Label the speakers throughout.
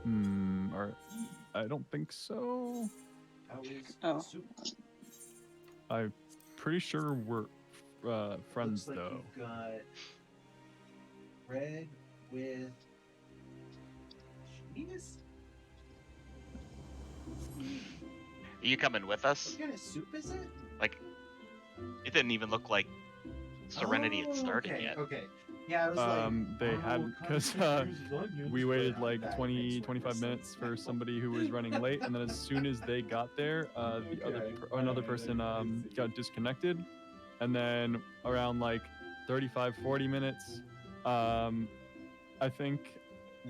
Speaker 1: Or I don't think so.
Speaker 2: How is
Speaker 3: Oh.
Speaker 2: soup?
Speaker 1: I'm pretty sure we're friends,
Speaker 2: Looks like
Speaker 1: though.
Speaker 2: you've got bread with cheese?
Speaker 4: Are you coming with us?
Speaker 2: What kind of soup is it?
Speaker 4: Like, it didn't even look like Serenity had started
Speaker 2: okay,
Speaker 4: yet.
Speaker 2: Okay. Yeah, I was like,
Speaker 1: They hadn't, because we waited like 20, 25 minutes for somebody who was running late, and then as soon as they got there, another person got disconnected, and then around like 35, 40 minutes, I think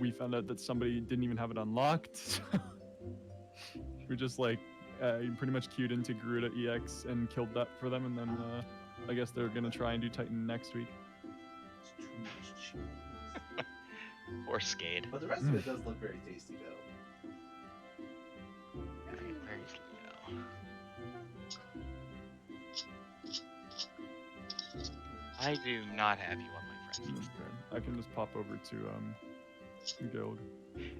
Speaker 1: we found out that somebody didn't even have it unlocked. We just like pretty much queued into Garuda EX and killed that for them, and then I guess they're gonna try and do Titan next week.
Speaker 2: It's too much cheese.
Speaker 4: Or Skade.
Speaker 2: But the rest of it does look very tasty, though.
Speaker 4: Where's Leo? I do not have you on my friends list.
Speaker 1: Okay. I can just pop over to Guild.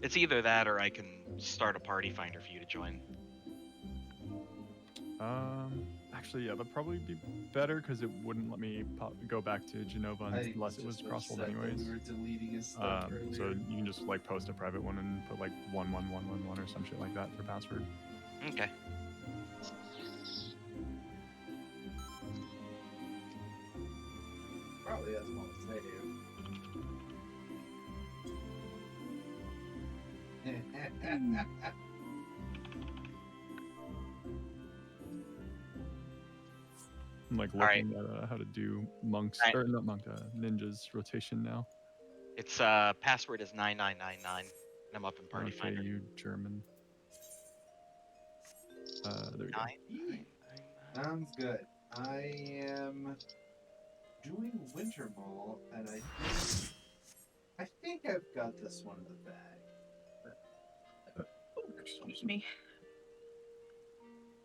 Speaker 4: It's either that or I can start a party finder for you to join.
Speaker 1: Actually, yeah, that'd probably be better because it wouldn't let me go back to Genova unless it was crossfold anyways.
Speaker 2: We were deleting his stuff
Speaker 1: so you can just like post a private one and put like 11111 or some shit like that for password.
Speaker 4: Okay.
Speaker 2: Probably as well as they do.
Speaker 1: I'm like looking at how to do monks or not monk ninjas rotation now.
Speaker 4: It's password is 9999. And I'm up in party finder.
Speaker 1: You German. There we go.
Speaker 4: 999.
Speaker 2: Sounds good. I am doing Winter Mall, and I think I've got this one in the bag.
Speaker 3: Excuse me.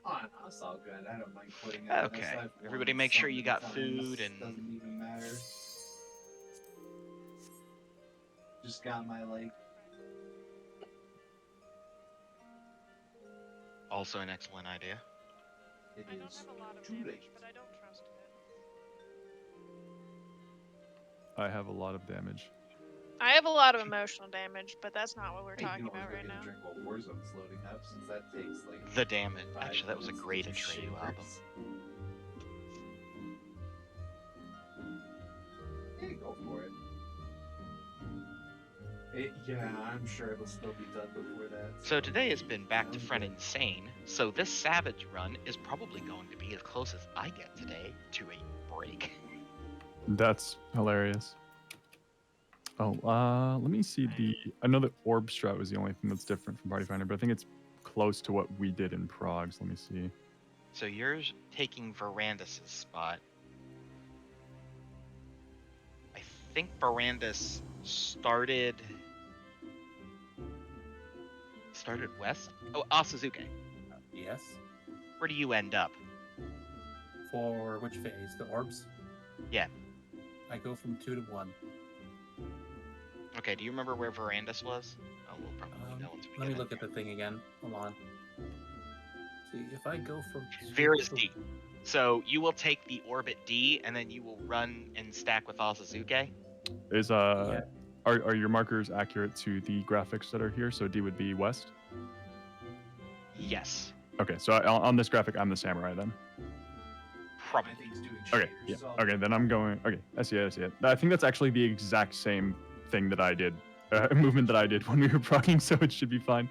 Speaker 2: Oh, no, it's all good. I don't mind putting it.
Speaker 4: Okay. Everybody make sure you got food and...
Speaker 2: Doesn't even matter. Just got my, like...
Speaker 4: Also an excellent idea.
Speaker 2: It
Speaker 5: I don't
Speaker 2: is
Speaker 5: have a lot of
Speaker 2: too
Speaker 5: damage,
Speaker 2: late.
Speaker 5: but I don't trust it.
Speaker 1: I have a lot of damage.
Speaker 5: I have a lot of emotional damage, but that's not what we're
Speaker 2: Hey,
Speaker 5: talking
Speaker 2: you know,
Speaker 5: about right now.
Speaker 2: Drink while Warzone's loading up, since that takes like
Speaker 4: The Damage.
Speaker 2: 5
Speaker 4: Actually, that was a
Speaker 2: minutes
Speaker 4: great
Speaker 2: to do
Speaker 4: Atreyu
Speaker 2: shivers.
Speaker 4: album.
Speaker 2: Yeah, go for it. Yeah, I'm sure it'll still be done before that.
Speaker 4: So today has been back to front insane, so this Savage run is probably going to be as close as I get today to a break.
Speaker 1: That's hilarious. Oh, let me see I know that Orb Strat was the only thing that's different from Party Finder, but I think it's close to what we did in Prague. So let me see.
Speaker 4: So you're taking Verandis' spot. I think Verandis started west? Oh, Asazuke.
Speaker 6: Yes.
Speaker 4: Where do you end up?
Speaker 6: For which phase? The orbs?
Speaker 4: Yeah.
Speaker 6: I go from 2 to 1.
Speaker 4: Okay, do you remember where Verandis was? Oh, we'll probably know once we
Speaker 6: Let me
Speaker 4: get
Speaker 6: look
Speaker 4: in
Speaker 6: at the thing again. Hold on. See, if I go from...
Speaker 4: Vera's D. So you will take the Orbit D, and then you will run and stack with Asazuke?
Speaker 1: Is
Speaker 6: Yeah.
Speaker 1: Are your markers accurate to the graphics that are here? So D would be west?
Speaker 4: Yes.
Speaker 1: Okay, so on this graphic, I'm the samurai then.
Speaker 4: Probably.
Speaker 2: I think he's doing
Speaker 1: Okay,
Speaker 2: shaders,
Speaker 1: yeah.
Speaker 2: so-
Speaker 1: Okay, then I'm going. Okay, I see it. I think that's actually the exact same thing that I did, movement that I did when we were progging, so it should be fine.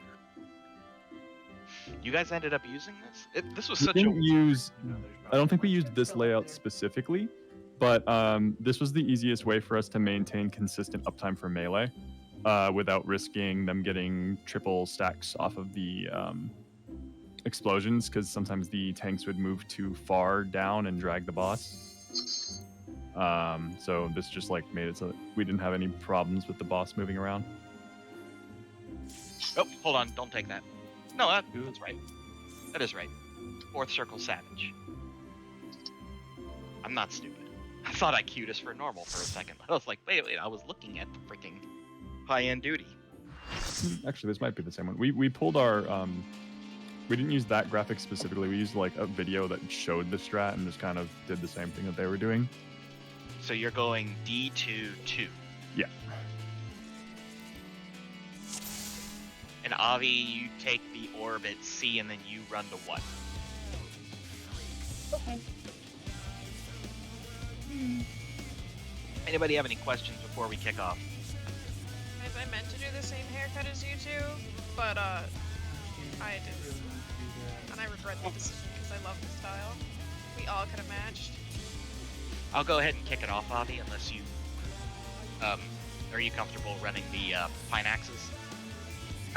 Speaker 4: You guys ended up using this? This was
Speaker 1: We
Speaker 4: such
Speaker 1: didn't
Speaker 4: a...
Speaker 1: use.
Speaker 2: No, there's
Speaker 1: I don't think we
Speaker 2: probably
Speaker 1: used this
Speaker 2: still up
Speaker 1: layout
Speaker 2: there.
Speaker 1: specifically, but this was the easiest way for us to maintain consistent uptime for melee, without risking them getting triple stacks off of the explosions, because sometimes the tanks would move too far down and drag the boss. So this just like made it so that we didn't have any problems with the boss moving around.
Speaker 4: Oh, hold on. Don't take that. No, that's right. That is right. Fourth Circle Savage. I'm not stupid. I thought I queued us for normal for a second. I was like, wait, I was looking at the freaking high-end duty.
Speaker 1: Actually, this might be the same one. We pulled our we didn't use that graphic specifically. We used like a video that showed the strat and just kind of did the same thing that they were doing.
Speaker 4: So you're going D2 2.
Speaker 1: Yeah.
Speaker 4: And Avi, you take the orb at C, and then you run to what?
Speaker 3: Okay.
Speaker 4: Anybody have any questions before we kick off?
Speaker 5: I meant to do the same haircut as you two, but I didn't. And I regret the decision because I love the style. We all could have matched.
Speaker 4: I'll go ahead and kick it off, Avi, unless you... are you comfortable running the pine axes?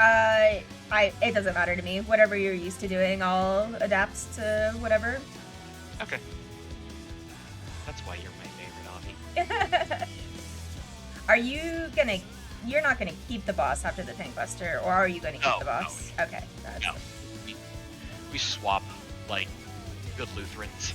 Speaker 3: It doesn't matter to me. Whatever you're used to doing, I'll adapt to whatever.
Speaker 4: Okay. That's why you're my favorite, Avi.
Speaker 3: Are you gonna... You're not gonna keep the boss after the tank buster, or are you gonna keep the boss?
Speaker 4: No.
Speaker 3: Okay. That's
Speaker 4: No. We swap like good Lutherans.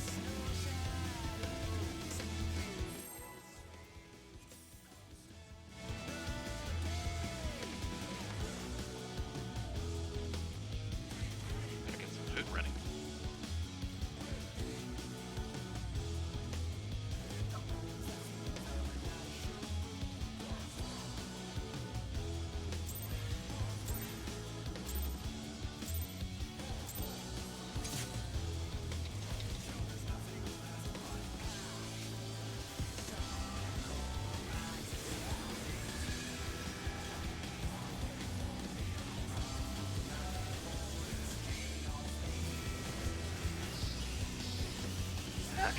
Speaker 4: Better get some food ready.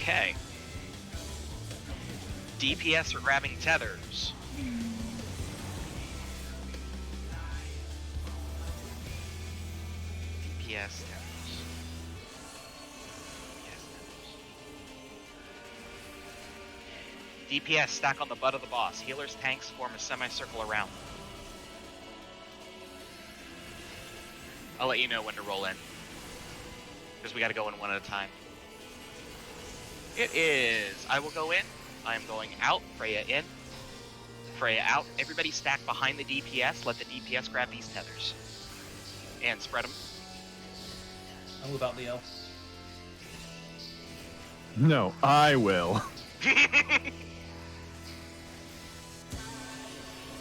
Speaker 4: Okay. DPS are grabbing tethers. DPS tethers. DPS stack on the butt of the boss. Healers' tanks form a semicircle around them. I'll let you know when to roll in. Because we gotta go in one at a time. It is. I will go in. I am going out. Freya in. Freya out. Everybody stack behind the DPS. Let the DPS grab these tethers. And spread them.
Speaker 6: I'll move out, Leo.
Speaker 1: No, I will.
Speaker 4: I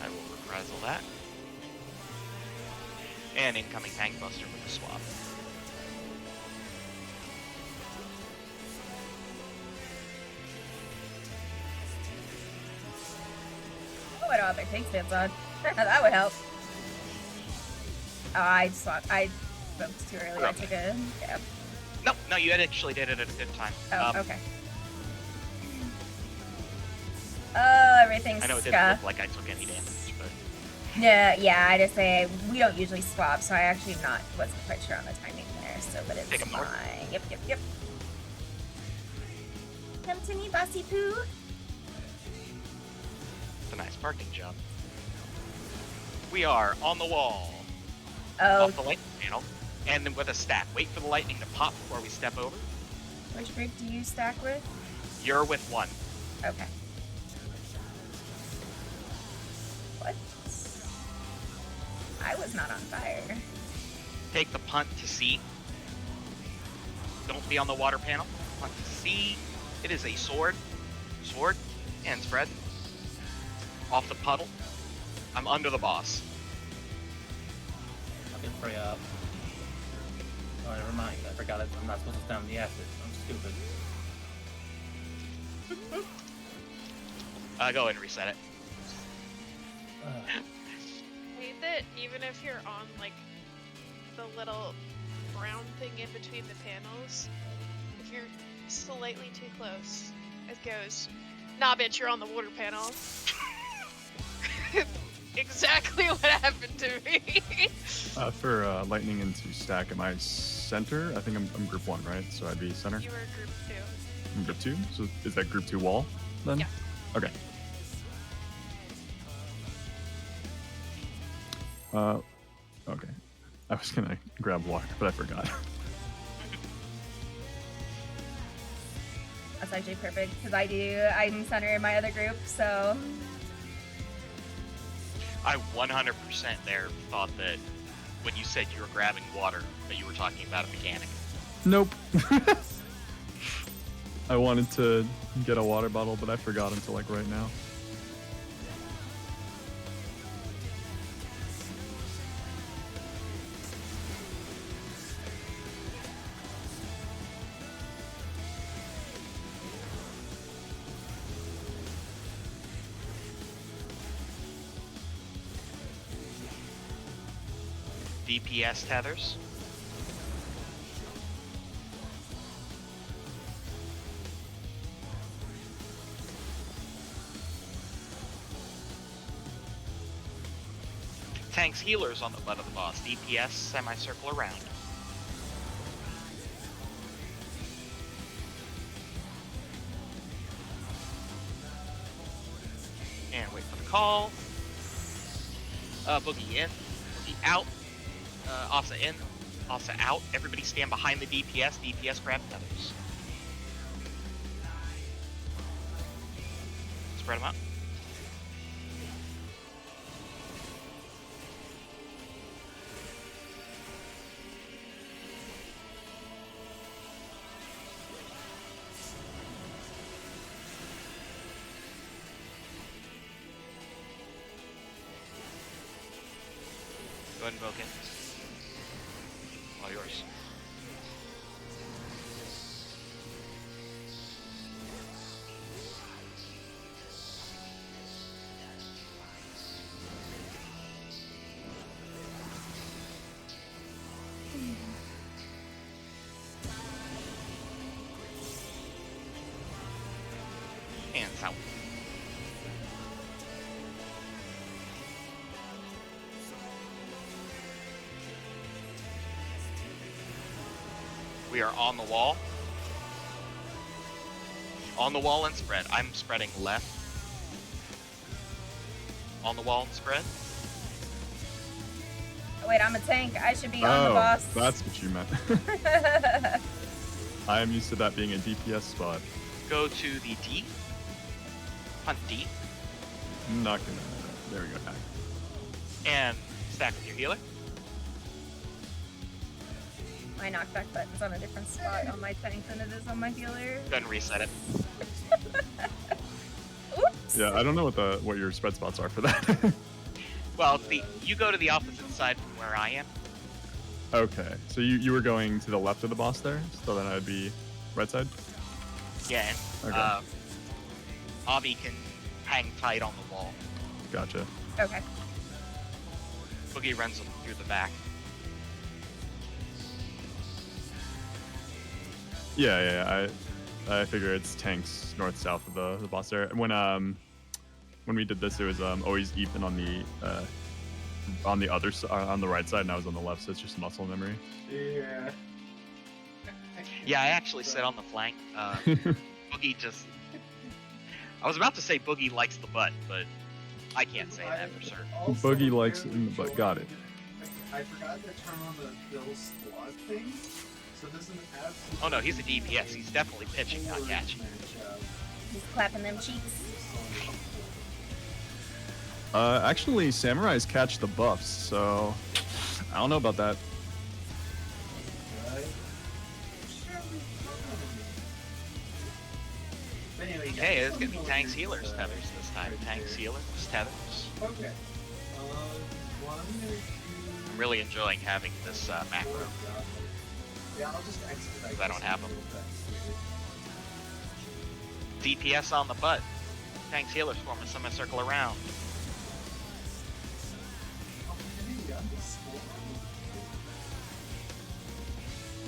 Speaker 4: will reprisal that. And incoming tank buster with the swap.
Speaker 3: Oh, I don't have my tank stance on. That would help. Oh, I swapped. I spoke too early. I took a... Yeah.
Speaker 4: No, you had actually did it at a good time.
Speaker 3: Oh, okay. Oh, everything's
Speaker 4: I know it didn't
Speaker 3: scuffed.
Speaker 4: look like I took any damage, but...
Speaker 3: No, yeah, I just say we don't usually swap, so I actually wasn't quite sure on the timing there. So, but it's
Speaker 4: Take 'em north.
Speaker 3: fine. Yep. Come to me, Bossy Poo.
Speaker 4: It's a nice parking job. We are on the wall.
Speaker 3: Oh,
Speaker 4: Off the lightning panel. And then with a stack. Wait for the lightning to pop before we step over.
Speaker 3: which group do you stack with?
Speaker 4: You're with one.
Speaker 3: Okay. What? I was not on fire.
Speaker 4: Take the punt to C. Don't be on the water panel. Punt to C. It is a sword. Sword. And spread. Off the puddle. I'm under the boss.
Speaker 6: I'll get Freya up. Oh, never mind. I forgot it. I'm not supposed to stand on the acid. I'm stupid.
Speaker 4: Go ahead and reset it.
Speaker 5: I hate that even if you're on like the little brown thing in between the panels, if you're slightly too close, it goes, nah bitch, you're on the water panel. Exactly what happened to me.
Speaker 1: For lightning into stack, am I center? I think I'm group 1, right? So I'd be center.
Speaker 5: You were group 2.
Speaker 1: I'm group 2? So is that group 2 wall then?
Speaker 5: Yeah.
Speaker 1: Okay. Okay. I was gonna grab water, but I forgot.
Speaker 3: That's actually perfect because I'm center in my other group, so
Speaker 4: I 100% there thought that when you said you were grabbing water, that you were talking about a mechanic.
Speaker 1: Nope. I wanted to get a water bottle, but I forgot until like right now.
Speaker 4: DPS tethers. Tanks healers on the butt of the boss. DPS semicircle around. And wait for the call. Boogie in. Boogie out. Asa in. Asa out. Everybody stand behind the DPS. DPS grab tethers. Spread them out. Go ahead and invoke it. All yours. Hands out. We are on the wall. On the wall and spread. I'm spreading left. On the wall and spread.
Speaker 3: Oh, wait, I'm a tank. I should be on the boss.
Speaker 1: That's what you meant. I am used to that being a DPS spot.
Speaker 4: Go to the D. Hunt D.
Speaker 1: I'm not gonna. There we go.
Speaker 4: And stack with your healer.
Speaker 3: My knockback button's on a different spot on my tank than it is on my healer.
Speaker 4: Go ahead and reset it.
Speaker 3: Oops.
Speaker 1: Yeah, I don't know what your spread spots are for that.
Speaker 4: Well, you go to the opposite side from where I am.
Speaker 1: Okay, so you were going to the left of the boss there, so then I'd be right side?
Speaker 4: Yeah.
Speaker 1: Okay.
Speaker 4: Avi can hang tight on the wall.
Speaker 1: Gotcha.
Speaker 3: Okay.
Speaker 4: Boogie runs through the back.
Speaker 1: Yeah. I figure it's tanks north-south of the boss there. When we did this, it was always Ethan on the other on the right side, and I was on the left, so it's just muscle memory.
Speaker 2: Yeah.
Speaker 4: Yeah, I actually sit on the flank. Boogie just... I was about to say Boogie likes the butt, but I can't say that for certain.
Speaker 2: Also,
Speaker 1: Boogie likes it in the butt. Got it.
Speaker 2: I forgot to turn on the Bill squad thing, so this is absolutely...
Speaker 4: Oh no, he's a DPS. He's definitely pitching, not catching.
Speaker 3: He's clapping them cheeks.
Speaker 1: Actually, samurais catch the buffs, so I don't know about that.
Speaker 4: Okay, it's gonna be tanks, healers, tethers this time. Tanks, healers, tethers.
Speaker 2: Okay.
Speaker 4: I'm really enjoying having this macro.
Speaker 2: Yeah, I'll just expedite.
Speaker 4: Because I don't have them. DPS on the butt. Tanks, healers form a semicircle around.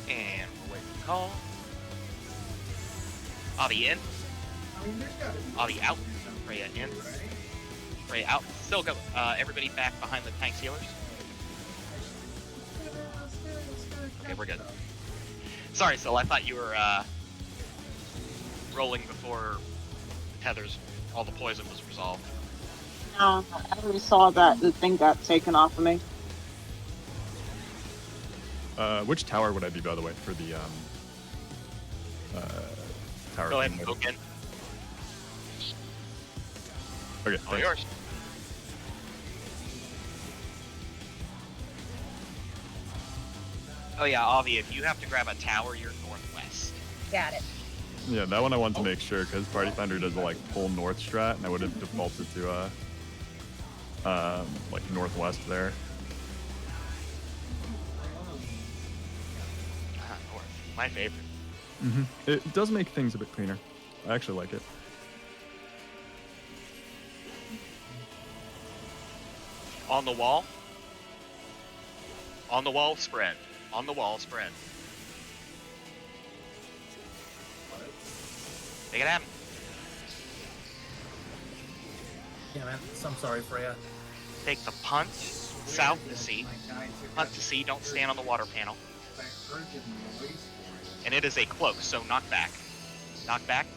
Speaker 4: And we'll wait for the call. Avi in. Avi out. Freya in. Freya out. Still go. Everybody back behind the tanks, healers. Okay, we're good. Sorry, Sil. I thought you were rolling before tethers. All the poison was resolved.
Speaker 7: No, I already saw that the thing got taken off of me.
Speaker 1: Which tower would I be, by the way, for the tower?
Speaker 4: Go ahead and poke in.
Speaker 1: Okay.
Speaker 4: All
Speaker 1: thanks.
Speaker 4: yours. Oh yeah, Avi, if you have to grab a tower, you're northwest.
Speaker 3: Got it.
Speaker 1: Yeah, that one I wanted to make sure because Party Finder does a like pull north strat, and I would have defaulted to like northwest there.
Speaker 4: North. My favorite.
Speaker 1: It does make things a bit cleaner. I actually like it.
Speaker 4: On the wall. On the wall, spread. On the wall, spread. Make it happen.
Speaker 6: Yeah, man. I'm sorry, Freya.
Speaker 4: Take the punt south to sea. Punt to sea, don't stand on the water panel. And it is a cloak, so knock back. Knock back.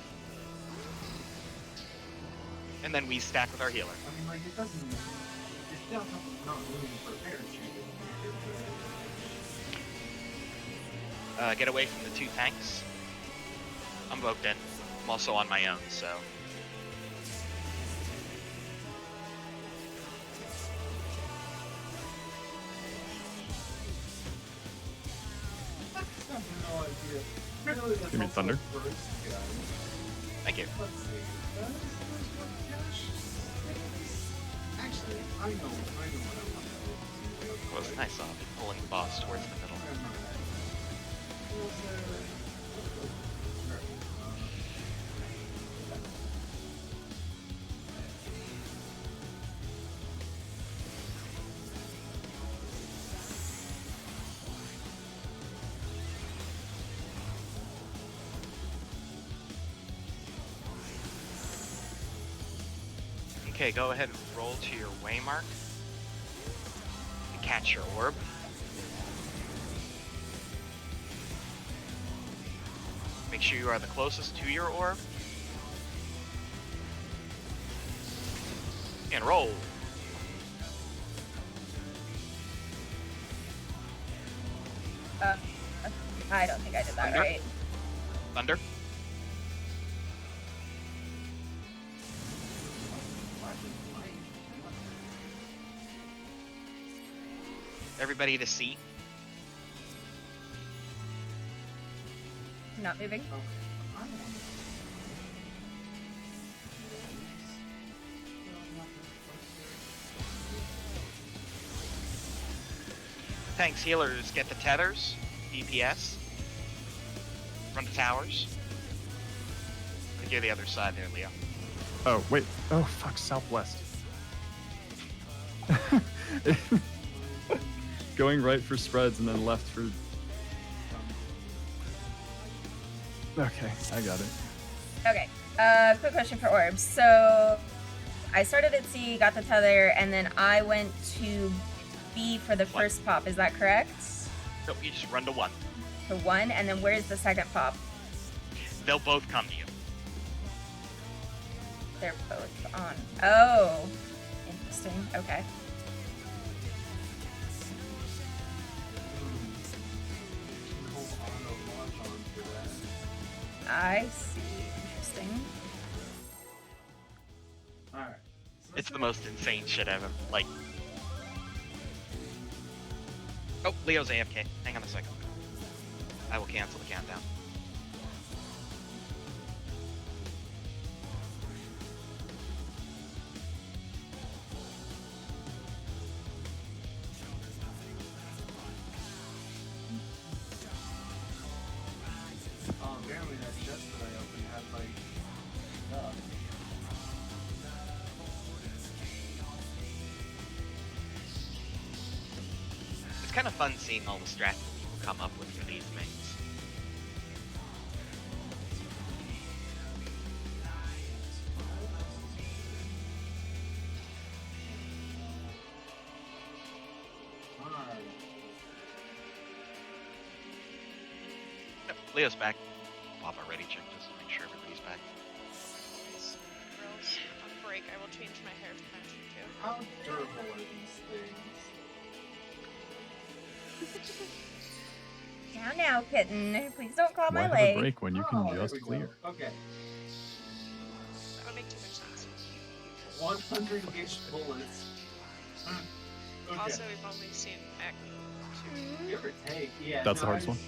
Speaker 4: And then we stack with our healer.
Speaker 2: I mean, like, it doesn't. It's still not room for parachute.
Speaker 4: Get away from the two tanks. I'm roped in. I'm also on my own, so.
Speaker 2: I have no idea. Really, that's
Speaker 1: Give me
Speaker 2: also
Speaker 1: thunder.
Speaker 2: the first guy.
Speaker 4: Thank you.
Speaker 2: Let's see. Actually, I know what I want to do.
Speaker 4: Well, it's nice off pulling the boss towards the middle. Okay, go ahead and roll to your waymark. Catch your orb. Make sure you are the closest to your orb. And roll.
Speaker 3: I don't think I did that
Speaker 4: Thunder?
Speaker 3: right.
Speaker 4: Thunder. Everybody to sea.
Speaker 3: Not moving.
Speaker 4: Tanks, healers, get the tethers. DPS. Run the towers. I think you're the other side there, Leo.
Speaker 1: Oh, wait. Oh, fuck, southwest. Going right for spreads and then left for... Okay, I got it.
Speaker 3: Okay. Quick question for orbs. So I started at C, got the tether, and then I went to B for the
Speaker 4: What?
Speaker 3: first pop. Is that correct?
Speaker 4: Nope, you just run to one.
Speaker 3: To 1, and then where's the second pop?
Speaker 4: They'll both come to you.
Speaker 3: They're both on. Oh, interesting. Okay. I see. Interesting.
Speaker 2: Alright.
Speaker 4: It's the most insane shit ever. Like. Oh, Leo's AFK. Hang on a second. I will cancel the countdown.
Speaker 2: Apparently that chest that I opened had like
Speaker 4: It's kind of fun seeing all the strats that people come up with for these mains. Yep, Leo's back. Pop already checked just to make sure everybody's back.
Speaker 5: These girls on break, I will change my hair for magic too.
Speaker 2: how durable are these things?
Speaker 3: Now, kitten. Please don't claw
Speaker 1: Why
Speaker 3: my
Speaker 1: have a
Speaker 3: leg.
Speaker 1: break when you can
Speaker 2: Oh, there
Speaker 1: just
Speaker 2: we go.
Speaker 1: clear?
Speaker 2: Okay.
Speaker 5: That would make too much sense.
Speaker 2: 100 inch bullets. Okay.
Speaker 5: Also, we've only seen Act 2
Speaker 2: Give or take, yeah.
Speaker 1: That's the hardest one.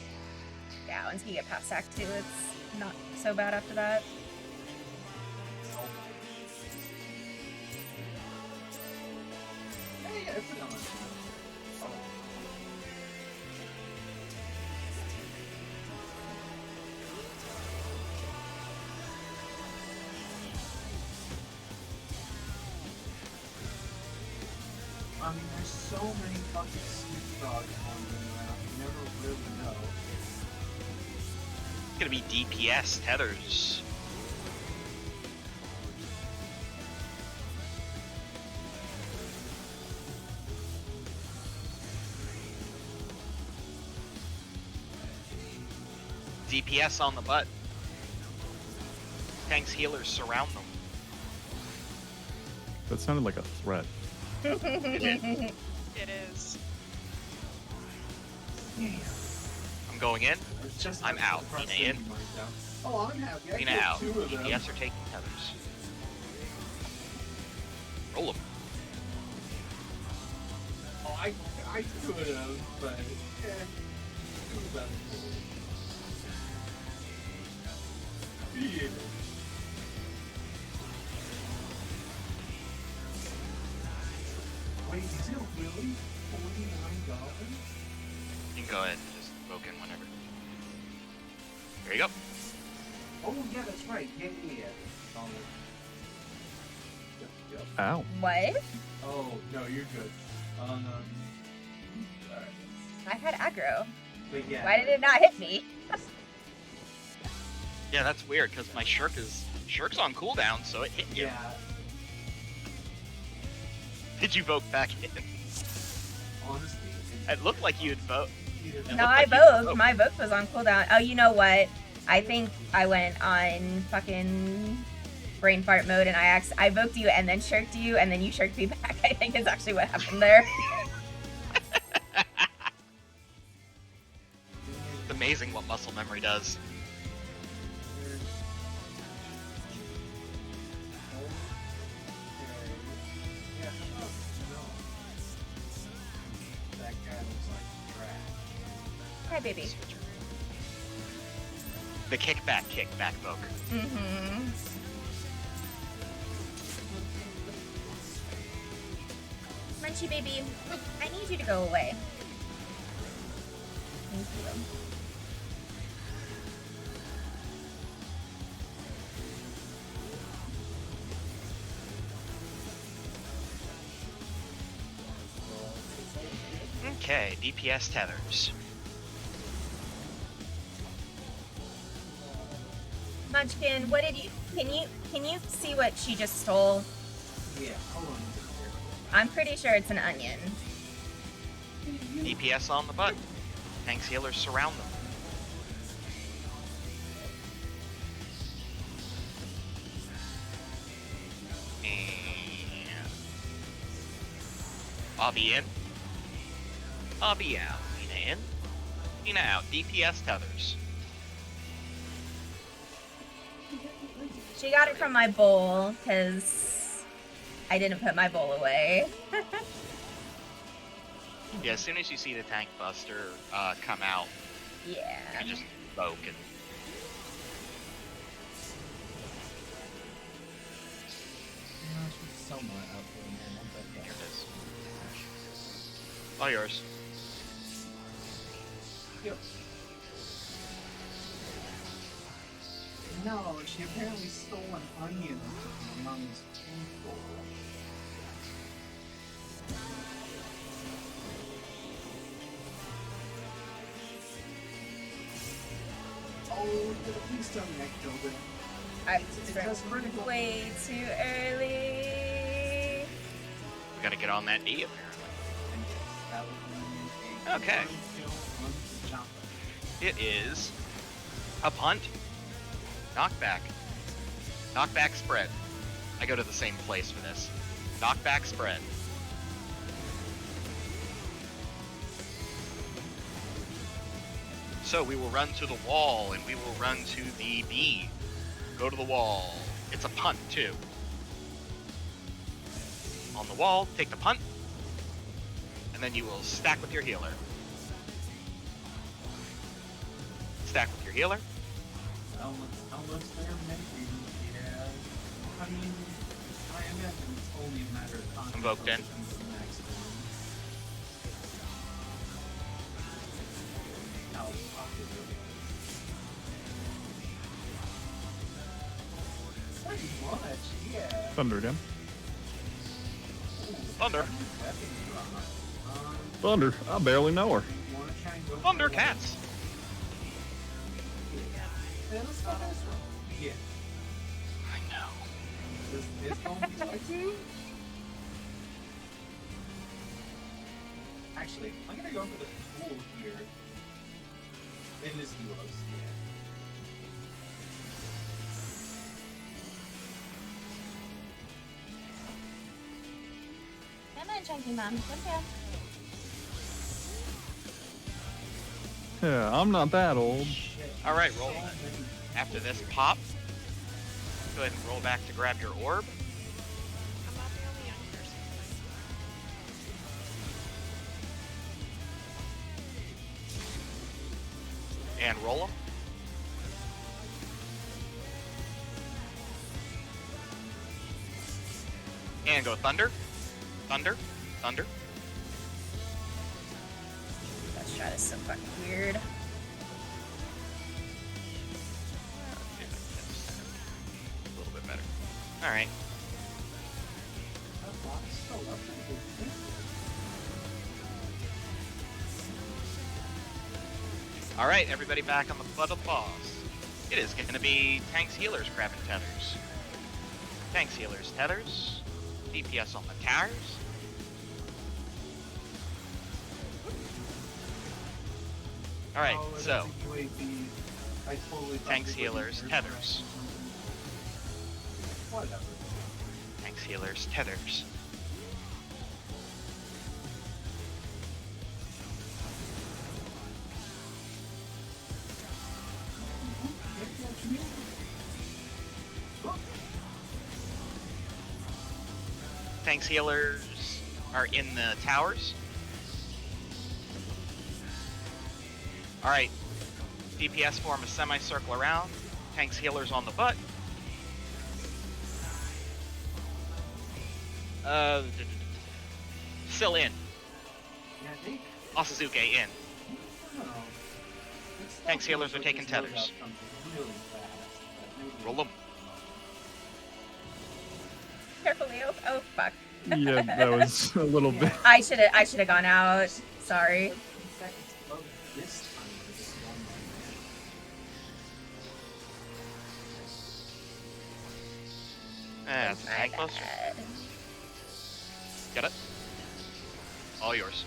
Speaker 3: Yeah, once you get past Act 2, it's not so bad after that.
Speaker 2: Yeah, it's an element. I mean, there's so many fucking snoop frogs wandering around. You never really know.
Speaker 4: It's gonna be DPS Tethers. DPS on the butt. Tanks, healers surround them.
Speaker 1: That sounded like a threat.
Speaker 5: It is.
Speaker 4: I'm going in.
Speaker 2: It's just
Speaker 4: I'm out.
Speaker 2: across
Speaker 4: Nina in.
Speaker 2: the money down. Oh, I'm happy. I
Speaker 4: Nina
Speaker 2: killed
Speaker 4: out.
Speaker 2: 2 of them.
Speaker 4: DPS are taking Tethers. Roll them.
Speaker 2: Oh, I could have, but it was better. Yeah. Wait, is it really $49?
Speaker 4: You can go ahead and just invoke in whenever. There you go.
Speaker 2: Oh, yeah, that's right. Yeah. Yep.
Speaker 1: Ow.
Speaker 3: What?
Speaker 2: Oh, no, you're good. Alright.
Speaker 3: I had aggro.
Speaker 2: But yeah.
Speaker 3: Why did it not hit me?
Speaker 4: Yeah, that's weird because my Shirk's on cooldown, so it hit you.
Speaker 2: Yeah.
Speaker 4: Did you vote back in?
Speaker 2: Honestly.
Speaker 4: It looked like you'd vote.
Speaker 3: No, I voted. My vote was on cooldown. Oh, you know what? I think I went on fucking brain fart mode and I voked you and then shirked you and then you shirked me back. I think is actually what happened there.
Speaker 4: It's amazing what muscle memory does.
Speaker 2: That guy looks like trash.
Speaker 3: Hi, baby.
Speaker 4: The kickback vote.
Speaker 3: Mm-hmm. Munchy baby, I need you to go away. Thank you.
Speaker 4: Okay, DPS Tethers.
Speaker 3: Munchkin, what did you? Can you see what she just stole?
Speaker 2: Yeah, hold on.
Speaker 3: I'm pretty sure it's an onion.
Speaker 4: DPS on the butt. Tanks, healers surround them. And Abby in. Abby out. Nina in. Nina out. DPS Tethers.
Speaker 3: She got it from my bowl because I didn't put my bowl away.
Speaker 4: Yeah, as soon as you see the tank buster come out,
Speaker 3: Yeah.
Speaker 4: you just invoke and here it is. All yours.
Speaker 2: Yep. No, she apparently stole an onion from Mom's people. Oh, please tell me I killed it.
Speaker 3: I
Speaker 2: It does critical.
Speaker 3: way too early.
Speaker 4: We gotta get on that D apparently.
Speaker 2: And yes, that would be a
Speaker 4: Okay.
Speaker 2: kill on the jumper.
Speaker 4: It is a punt. Knockback. Knockback spread. I go to the same place for this. Knockback spread. So we will run to the wall and we will run to the B. Go to the wall. It's a punt too. On the wall, take the punt. And then you will stack with your healer. stack with your healer.
Speaker 6: How much there maybe? Yeah. I mean, I imagine it's only a matter of time.
Speaker 4: Invoked in.
Speaker 6: until the next one. How popular. Pretty much, yeah.
Speaker 1: Thunder again.
Speaker 4: Thunder.
Speaker 1: Thunder. I barely know her.
Speaker 4: Thundercats.
Speaker 6: Yeah.
Speaker 4: I know.
Speaker 6: It's going to be like two. Actually, I'm gonna go for the pool here. It is heroes, yeah.
Speaker 3: Come on, Chunky Mom. Come down.
Speaker 1: Yeah, I'm not that old.
Speaker 4: All right, roll. After this pop, go ahead and roll back to grab your orb.
Speaker 5: I'm not the only young person.
Speaker 4: And roll them. And go thunder. Thunder. Thunder.
Speaker 3: That shot is so fucking weird.
Speaker 4: A little bit better. Alright. Alright, everybody back on the butt of the boss. It is going to be tanks, healers, grabbing tethers. Tanks, healers, tethers. DPS on the towers. Alright, so tanks, healers, tethers.
Speaker 6: Whatever.
Speaker 4: Tanks, healers, tethers. Tanks, healers are in the towers. Alright, DPS form a semicircle around. Tanks, healers on the butt. Still in. Osazuke in. Tanks, healers are taking tethers. Roll them.
Speaker 3: Careful, Leo. Oh fuck.
Speaker 1: Yeah, that was a little bit.
Speaker 3: I should have gone out. Sorry.
Speaker 4: That's a
Speaker 3: My
Speaker 4: tank closer.
Speaker 3: bad.
Speaker 4: Get it? All yours.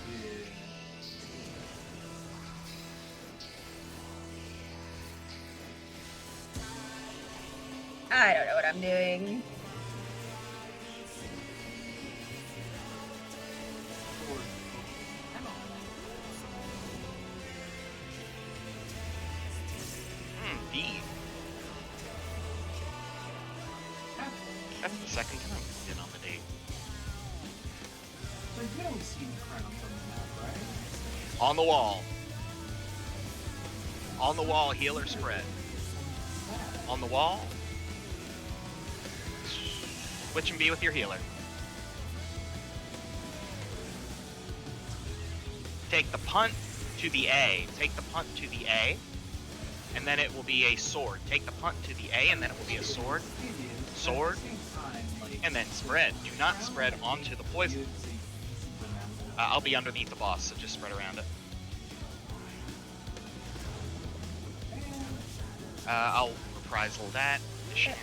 Speaker 3: I don't know what I'm doing.
Speaker 4: D. That's the second time we've been on the date.
Speaker 6: So you don't see the crown from the map, right?
Speaker 4: On the wall. On the wall, healer spread. On the wall. Switch and be with your healer. Take the punt to the A. Take the punt to the A. And then it will be a sword. Take the punt to the A, and then it will be a sword. Sword. And then spread. Do not spread onto the poison. I'll be underneath the boss, so just spread around it. I'll reprisal that. Chariot.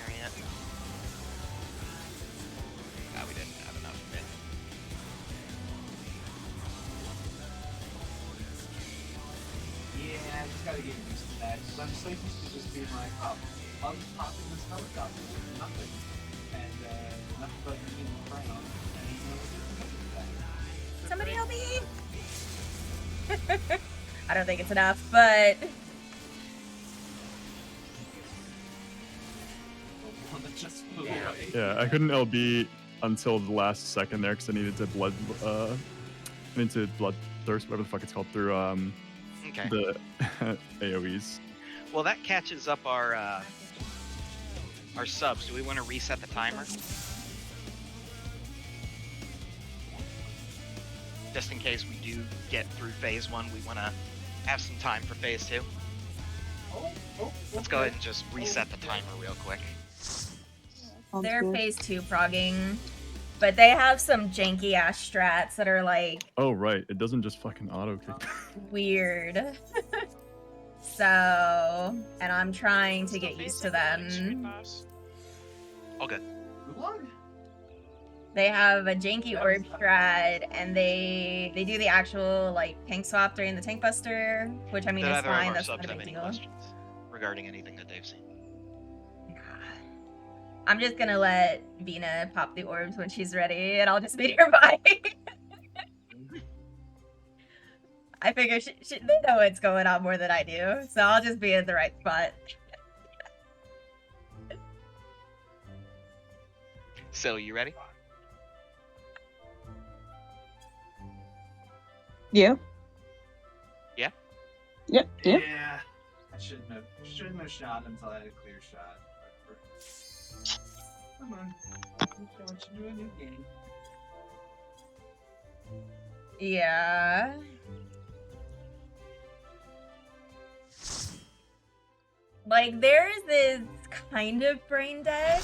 Speaker 4: We didn't have enough of it.
Speaker 6: Yeah, I just gotta get used to that. Because I'm so used to just being like, oh, I'll just pop in this helicopter with nothing. And nothing but me and the crown. And he's gonna
Speaker 3: Somebody help me! I don't think it's enough, but
Speaker 6: one that just flew away.
Speaker 1: Yeah, I couldn't LB until the last second there because I needed to bloodthirst, whatever the fuck it's called, through
Speaker 4: Okay.
Speaker 1: the AoEs.
Speaker 4: Well, that catches up our subs. Do we want to reset the timer? Just in case we do get through phase 1, we want to have some time for phase 2. Let's go ahead and just reset the timer real quick.
Speaker 7: Sounds
Speaker 3: They're
Speaker 7: good.
Speaker 3: phase 2 progging, but they have some janky ass strats that are like
Speaker 1: Oh right, it doesn't just fucking auto kick.
Speaker 3: weird. So, and I'm trying to get used to them.
Speaker 4: All good.
Speaker 3: They have a janky orb strat, and they do the actual like tank swap during the tank buster, which I mean
Speaker 4: Did
Speaker 3: is
Speaker 4: either of
Speaker 3: fine.
Speaker 4: our
Speaker 3: That's not
Speaker 4: subs
Speaker 3: a
Speaker 4: have
Speaker 3: big
Speaker 4: any
Speaker 3: deal.
Speaker 4: questions regarding anything that they've seen?
Speaker 3: I'm just gonna let Vina pop the orbs when she's ready, and I'll just meet her by. I figure they know what's going on more than I do, so I'll just be in the right spot.
Speaker 4: So, you ready?
Speaker 7: Yeah.
Speaker 4: Yeah?
Speaker 7: Yep. Yep.
Speaker 6: Yeah. I shouldn't have shot until I had a clear shot. Come on. I want you to do a new game.
Speaker 3: Yeah. Like, there's this kind of brain dead,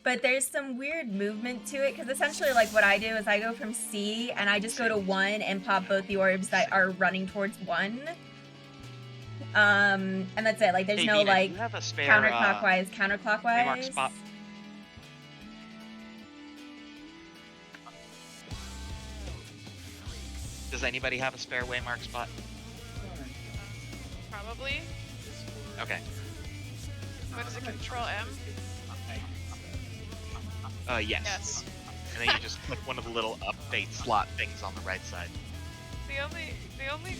Speaker 3: but there's some weird movement to it, because essentially, like, what I do is I go from C, and I just go to 1 and pop both the orbs that are running towards 1. And that's it. Like, there's
Speaker 4: Hey,
Speaker 3: no,
Speaker 4: Vina,
Speaker 3: like,
Speaker 4: do you have a spare,
Speaker 3: counterclockwise,
Speaker 4: Waymark
Speaker 3: counterclockwise.
Speaker 4: spot? Does anybody have a spare Waymark spot?
Speaker 5: Probably.
Speaker 4: Okay.
Speaker 5: What is it? Control M?
Speaker 4: Yes.
Speaker 5: Yes.
Speaker 4: And then you just click one of the little update slot things on the right side.
Speaker 5: The only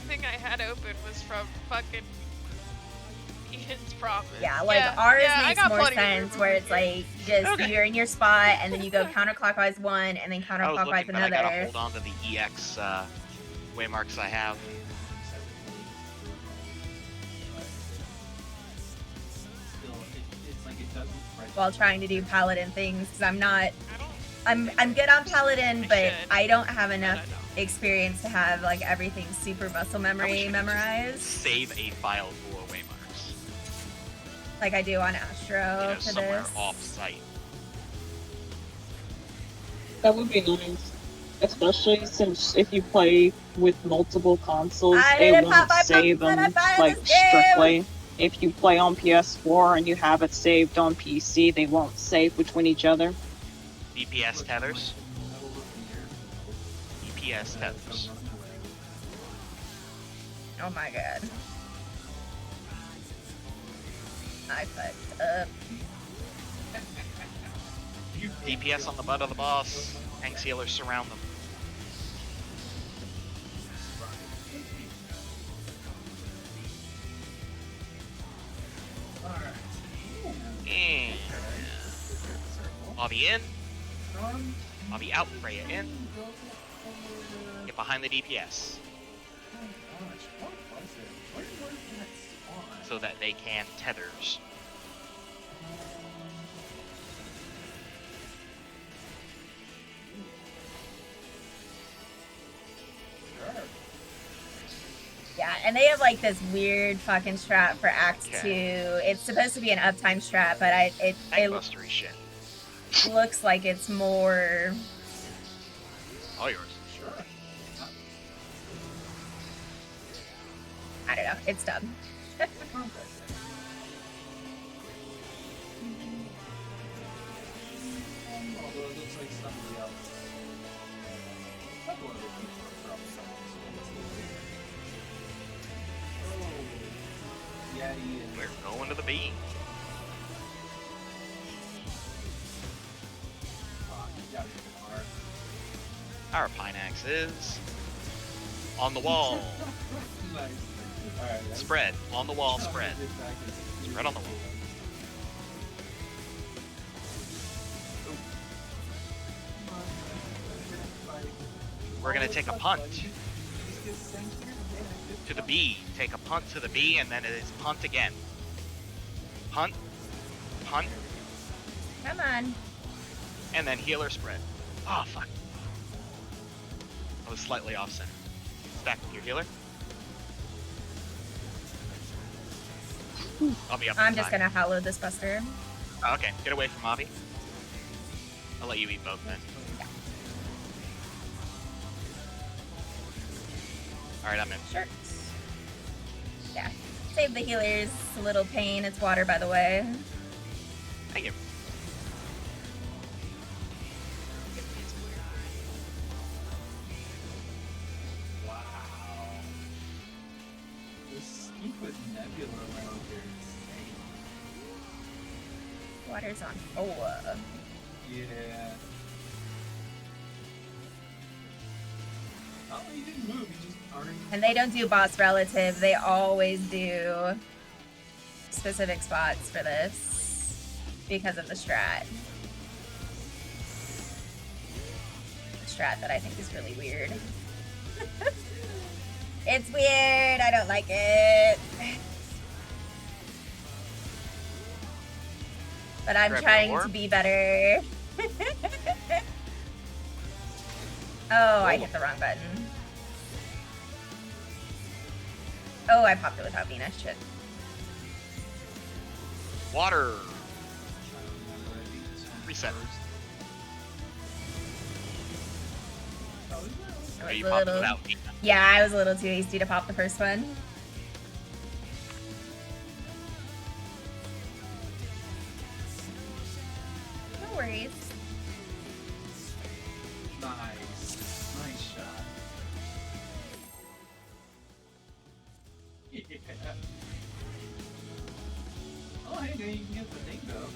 Speaker 5: thing I had open was from fucking Ian's promise.
Speaker 3: Yeah, like ours
Speaker 5: I
Speaker 3: makes
Speaker 5: got
Speaker 3: more
Speaker 5: plenty of
Speaker 3: sense
Speaker 5: room
Speaker 3: where
Speaker 5: over
Speaker 3: it's
Speaker 5: here.
Speaker 3: like just
Speaker 4: Okay.
Speaker 3: you're in your spot and then you go counterclockwise 1 and then
Speaker 4: I was
Speaker 3: counterclockwise
Speaker 4: looking, but I gotta
Speaker 3: another.
Speaker 4: hold on to the EX Waymarks I have.
Speaker 6: Still, it's like it doesn't.
Speaker 3: While trying to do paladin things, because I'm not.
Speaker 5: I don't.
Speaker 3: I'm good on paladin,
Speaker 5: I
Speaker 3: but
Speaker 5: should,
Speaker 3: I don't have
Speaker 5: but
Speaker 3: enough
Speaker 5: I don't.
Speaker 3: experience to have like everything super muscle
Speaker 4: I wish I
Speaker 3: memory
Speaker 4: could just
Speaker 3: memorized
Speaker 4: Save a file full of Waymarks.
Speaker 3: like I do on Astro
Speaker 4: You know,
Speaker 3: for
Speaker 4: somewhere
Speaker 3: this.
Speaker 4: off site.
Speaker 7: That would be nice. Especially since if you play with multiple consoles,
Speaker 3: I
Speaker 7: it
Speaker 3: didn't pop
Speaker 7: won't
Speaker 3: my
Speaker 7: save
Speaker 3: pumpkin, I
Speaker 7: them
Speaker 3: buy
Speaker 7: like
Speaker 3: this game!
Speaker 7: strictly. If you play on PS4 and you have it saved on PC, they won't save between each other.
Speaker 4: DPS tethers. DPS tethers.
Speaker 3: Oh my god. I fucked up.
Speaker 4: DPS on the butt of the boss. Tank sealers surround them. And Bobby in. Bobby out. Freya in. Get behind the DPS so that they can tethers.
Speaker 3: Yeah, and they have like this weird fucking strat for Act
Speaker 4: Okay.
Speaker 3: 2. It's supposed to be an uptime strat, but it
Speaker 4: Bankbustery shit.
Speaker 3: looks like it's more.
Speaker 4: All yours.
Speaker 3: I don't know. It's dumb.
Speaker 6: Although it looks like somebody else. A couple other people are probably Oh. Yeah, he is.
Speaker 4: We're going to the B.
Speaker 6: Fuck, you got it, Lamar.
Speaker 4: Our Pinax is on the wall.
Speaker 6: Nice. Alright, that's
Speaker 4: Spread. On the wall, spread.
Speaker 6: Spread
Speaker 4: Spread on the wall. We're gonna take a punt to the B. Take a punt to the B, and then it is punt again. Punt, punt,
Speaker 3: Come on.
Speaker 4: and then healer spread. Oh, fuck. I was slightly off center. Stack with your healer. I'll be up in
Speaker 3: I'm just
Speaker 4: time.
Speaker 3: gonna hollow this buster.
Speaker 4: Oh, okay, get away from Avi. I'll let you eat both then. Alright, I'm in.
Speaker 3: Sure. Yeah. Save the healers a little pain. It's water, by the way.
Speaker 4: Thank you.
Speaker 6: Wow. This steep with nebula around here is insane.
Speaker 3: Water's on 4.
Speaker 6: Yeah. Oh, he didn't move. He just already.
Speaker 3: And they don't do boss relative. They always do specific spots for this because of the strat. The strat that I think is really weird. It's weird. I don't like it. But I'm
Speaker 4: Grab your
Speaker 3: trying
Speaker 4: orb.
Speaker 3: to be better. Oh, I hit the wrong button. Oh, I popped it without Venus. Shit.
Speaker 4: Water. Reset.
Speaker 3: I
Speaker 4: Oh,
Speaker 3: was
Speaker 4: you
Speaker 3: a
Speaker 4: popped it
Speaker 3: little-
Speaker 4: without me.
Speaker 3: Yeah, I was a little too hasty to pop the first one. No worries.
Speaker 6: Nice. Nice shot. Yeah. Oh, hey, now you can get the thing, though.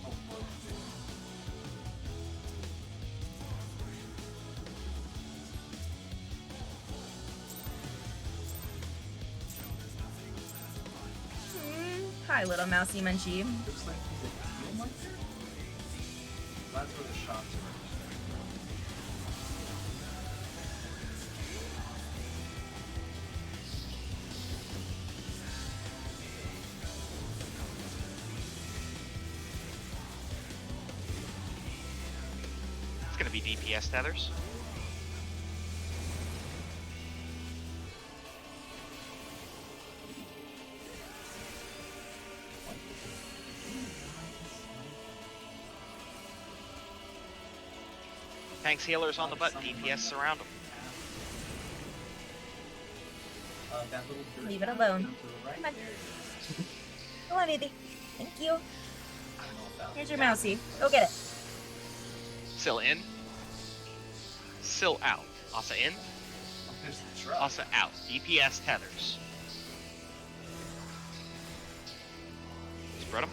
Speaker 6: Oh, boy.
Speaker 3: Hi, little mousy munchie.
Speaker 6: Looks like he's a heal monster? That's where the shots are.
Speaker 4: It's gonna be DPS tethers. Tanks healers on the butt, DPS surround them.
Speaker 6: That little dirt
Speaker 3: Leave it
Speaker 6: path
Speaker 3: alone.
Speaker 6: down to the right
Speaker 3: Come on.
Speaker 6: there.
Speaker 3: Come on, baby. Thank you.
Speaker 6: I don't know if that
Speaker 3: Here's
Speaker 6: was-
Speaker 3: your mousy. Go get it.
Speaker 4: Sill in. Sill out. Asa in.
Speaker 6: There's the truck.
Speaker 4: Asa out. DPS tethers. Spread them.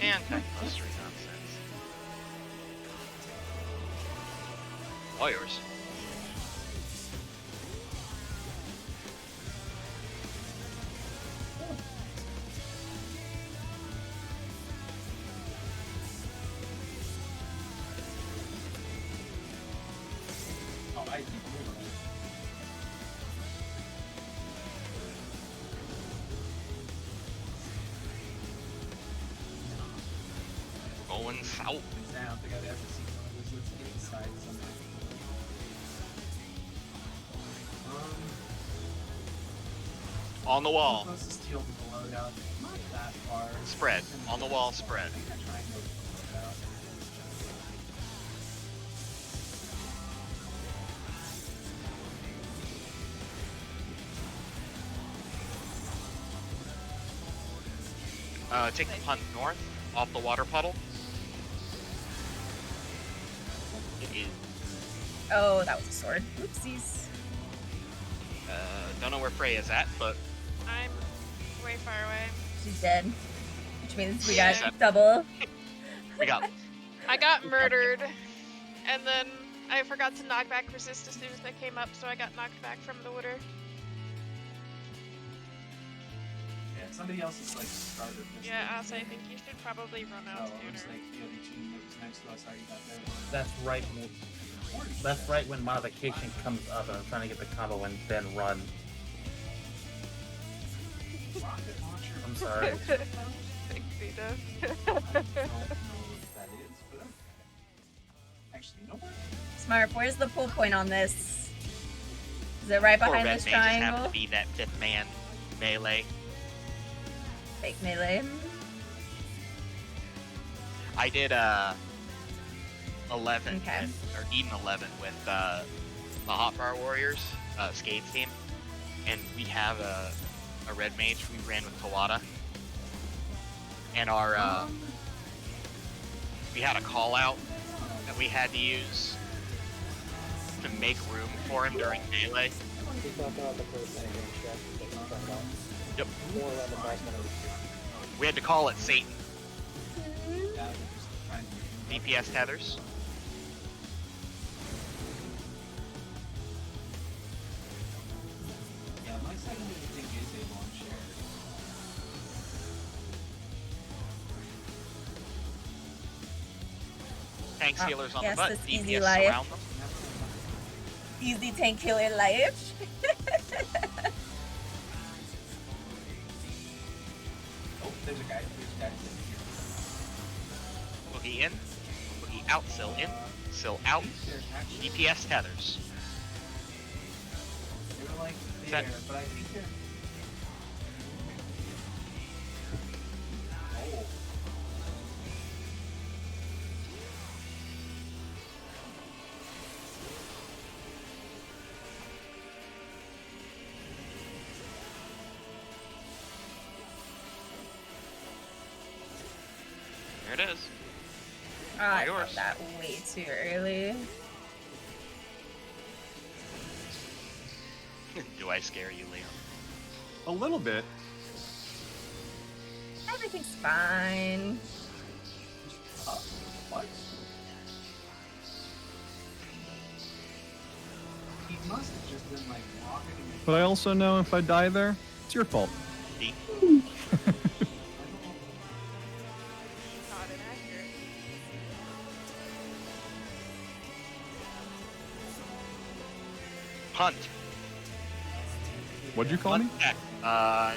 Speaker 4: And tech poster nonsense. All yours.
Speaker 6: Oh, I think we're right.
Speaker 4: Going south.
Speaker 6: I don't think I've ever seen one of those. Let's get inside something.
Speaker 4: On the wall.
Speaker 6: Closest to the loadout. Not that far.
Speaker 4: Spread. On the wall, spread.
Speaker 6: I think I'm trying to go for the loadout.
Speaker 4: Take the punt north, off the water puddle. It is.
Speaker 3: Oh, that was a sword. Oopsies.
Speaker 4: Don't know where Freya's at, but
Speaker 5: I'm way far away.
Speaker 3: She's dead. Which means we
Speaker 5: Yeah.
Speaker 3: got double.
Speaker 4: we got
Speaker 5: I got murdered, and then I forgot to knock back resist as soon as I came up, so I got knocked back from the water.
Speaker 6: Yeah, somebody else is like started this.
Speaker 5: Yeah, also I think you should probably run
Speaker 6: So
Speaker 5: out
Speaker 6: it looks
Speaker 5: sooner.
Speaker 6: like the other team that was next to us already got their one.
Speaker 8: That's right when modification comes up and I'm trying to get the combo and then run.
Speaker 6: Rocket launcher.
Speaker 8: I'm sorry.
Speaker 5: Thanks, Vito.
Speaker 6: I don't know what that is, but okay. Actually, you know what?
Speaker 3: Smart, where's the pull point on this? Is it right
Speaker 4: Poor
Speaker 3: behind
Speaker 4: red
Speaker 3: this
Speaker 4: mage just happened
Speaker 3: triangle?
Speaker 4: to be that 5th man melee.
Speaker 3: Fake melee.
Speaker 4: I did 11
Speaker 3: Okay.
Speaker 4: or Eden 11 with the Hotbar Warriors Skates team, and we have a red mage. We ran with Kawada, and our we had a call out that we had to use to make room for him during melee. Yep. We had to call it Satan. DPS Tethers.
Speaker 6: Yeah, my second thing is a launch share.
Speaker 4: Tank sealers on
Speaker 3: yes,
Speaker 4: the butt.
Speaker 3: this easy
Speaker 4: DPS
Speaker 3: life.
Speaker 4: surround them.
Speaker 3: Easy tank killer life.
Speaker 6: Oh, there's a guy.
Speaker 4: Boogie in. Boogie out. Sill in. Sill out. DPS Tethers.
Speaker 6: They were like
Speaker 4: That-
Speaker 6: there, but I think they're. Oh.
Speaker 4: There it is.
Speaker 3: Oh, I
Speaker 4: yours.
Speaker 3: got that way too early.
Speaker 4: Do I scare you, Liam?
Speaker 1: A little bit.
Speaker 3: Everything's fine.
Speaker 6: What? He must have just been like walking.
Speaker 1: But I also know if I die there, it's your fault.
Speaker 4: D.
Speaker 5: Not inaccurate.
Speaker 4: Hunt.
Speaker 1: What'd you call me?
Speaker 4: Hunt back.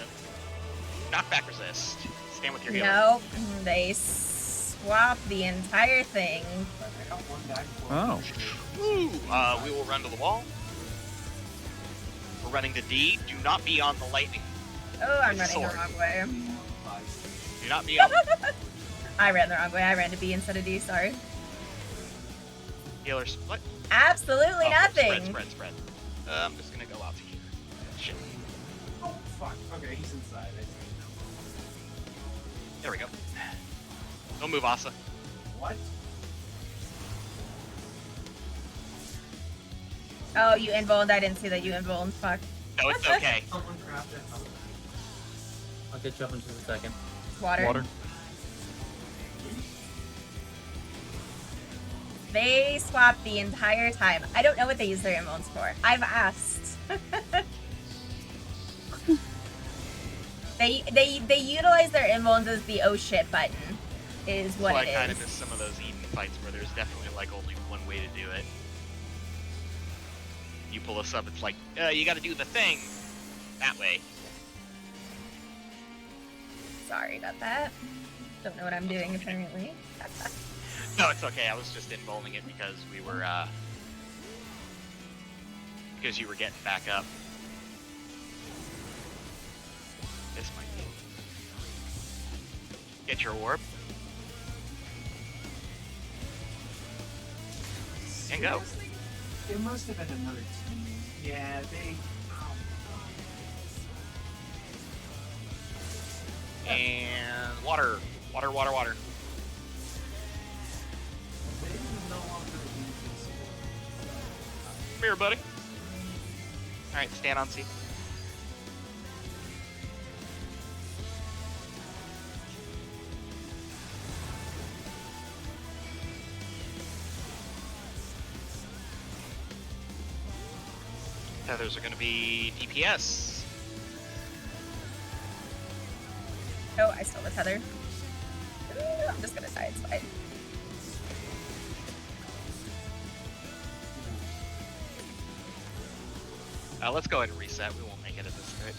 Speaker 4: Knockback resist. Stand with your healer.
Speaker 3: Nope, they swapped the entire thing.
Speaker 6: I got one guy before.
Speaker 1: Oh.
Speaker 4: Woo! We will run to the wall. We're running to D. Do not be on the lightning.
Speaker 3: Oh, I'm
Speaker 4: With
Speaker 3: running the
Speaker 4: sword.
Speaker 3: wrong way.
Speaker 4: Do not be on.
Speaker 3: I ran the wrong way. I ran to B instead of D, sorry.
Speaker 4: Healer split.
Speaker 3: Absolutely
Speaker 4: Oh,
Speaker 3: nothing.
Speaker 4: Spread. I'm just gonna go out to here. Shit.
Speaker 6: Oh fuck. Okay, he's inside. I think.
Speaker 4: There we go. Don't move, Asa.
Speaker 6: What?
Speaker 3: Oh, you invulned. I didn't see that you invulned. Fuck.
Speaker 4: No, it's okay.
Speaker 6: Someone grabbed it.
Speaker 8: I'll get you up in just a second.
Speaker 3: Water.
Speaker 1: Water.
Speaker 3: They swapped the entire time. I don't know what they use their invulns for. I've asked. They utilize their invulns as the oh shit button. Is what
Speaker 4: So I
Speaker 3: it
Speaker 4: kind of
Speaker 3: is.
Speaker 4: miss some of those Eden fights where there's definitely like only one way to do it. You pull us up, it's like, you gotta do the thing that way.
Speaker 3: Sorry about that. Don't know what I'm doing apparently.
Speaker 4: No, it's okay. I was just involving it because we were, because you were getting back up. This might be. Get your orb. And go.
Speaker 6: Seriously? It must have been another team. Yeah, they.
Speaker 4: And water. Water.
Speaker 6: They no longer use this.
Speaker 4: Come here, buddy. Alright, stand on C. Tethers are gonna be DPS.
Speaker 3: Oh, I stole the tether. I'm just gonna die, it's fine.
Speaker 4: Let's go ahead and reset. We won't make it at this rate.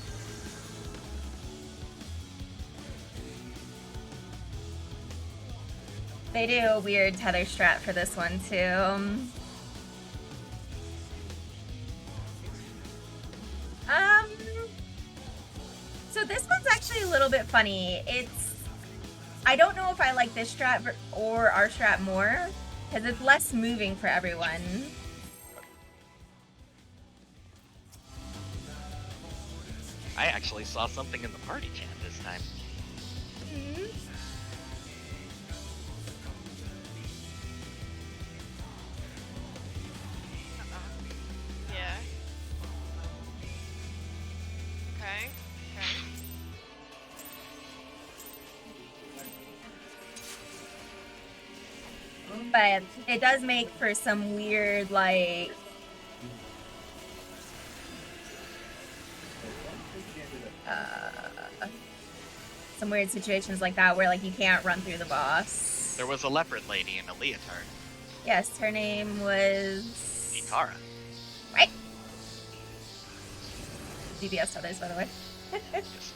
Speaker 3: They do a weird tether strat for this one too. So this one's actually a little bit funny. I don't know if I like this strat or our strat more, because it's less moving for everyone.
Speaker 4: I actually saw something in the party chat this time.
Speaker 3: Mm-hmm.
Speaker 5: Yeah. Okay. Okay.
Speaker 3: But it does make for some weird, like, some weird situations like that where, like, you can't run through the boss.
Speaker 4: There was a leopard lady in a leotard.
Speaker 3: Yes, her name was...
Speaker 4: Itara.
Speaker 3: Right. DBS Tethers, by the way.
Speaker 4: Yes.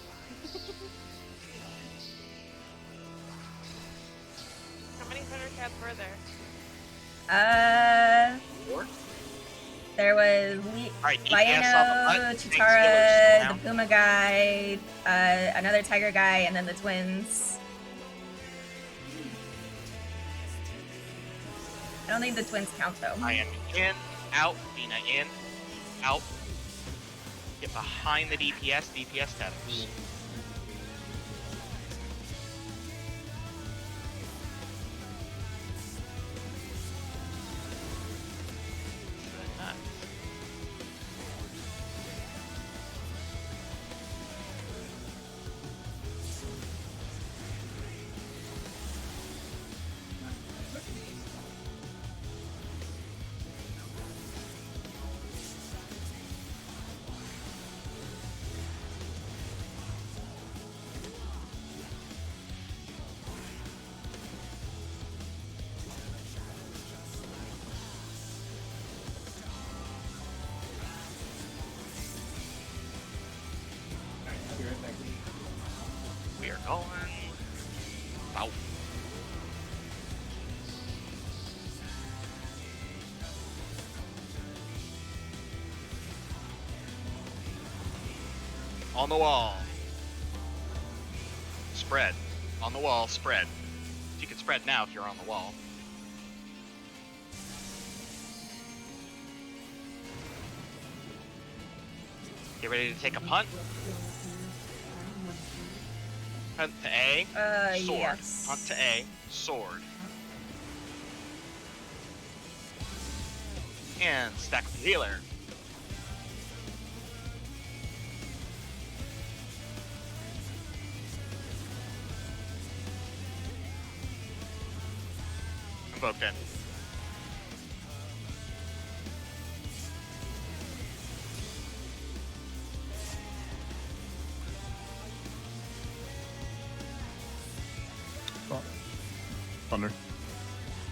Speaker 5: How many Thundercats were there?
Speaker 4: Four?
Speaker 3: There was
Speaker 4: Alright, DPS on the
Speaker 3: Lion-O,
Speaker 4: butt. Tank
Speaker 3: Chitara,
Speaker 4: Stealer's
Speaker 3: the
Speaker 4: still
Speaker 3: Puma guy, another tiger guy, and then the twins. I don't think the twins count though.
Speaker 4: I am in, out, Dina in, out. Get behind the DPS Tethers. We are going south. On the wall. Spread. On the wall, spread. You can spread now if you're on the wall. Get ready to take a punt. Punt to A. Sword.
Speaker 3: Yes.
Speaker 4: Punt to A. Sword. And stack with the healer. Invoked in.
Speaker 1: Thunder.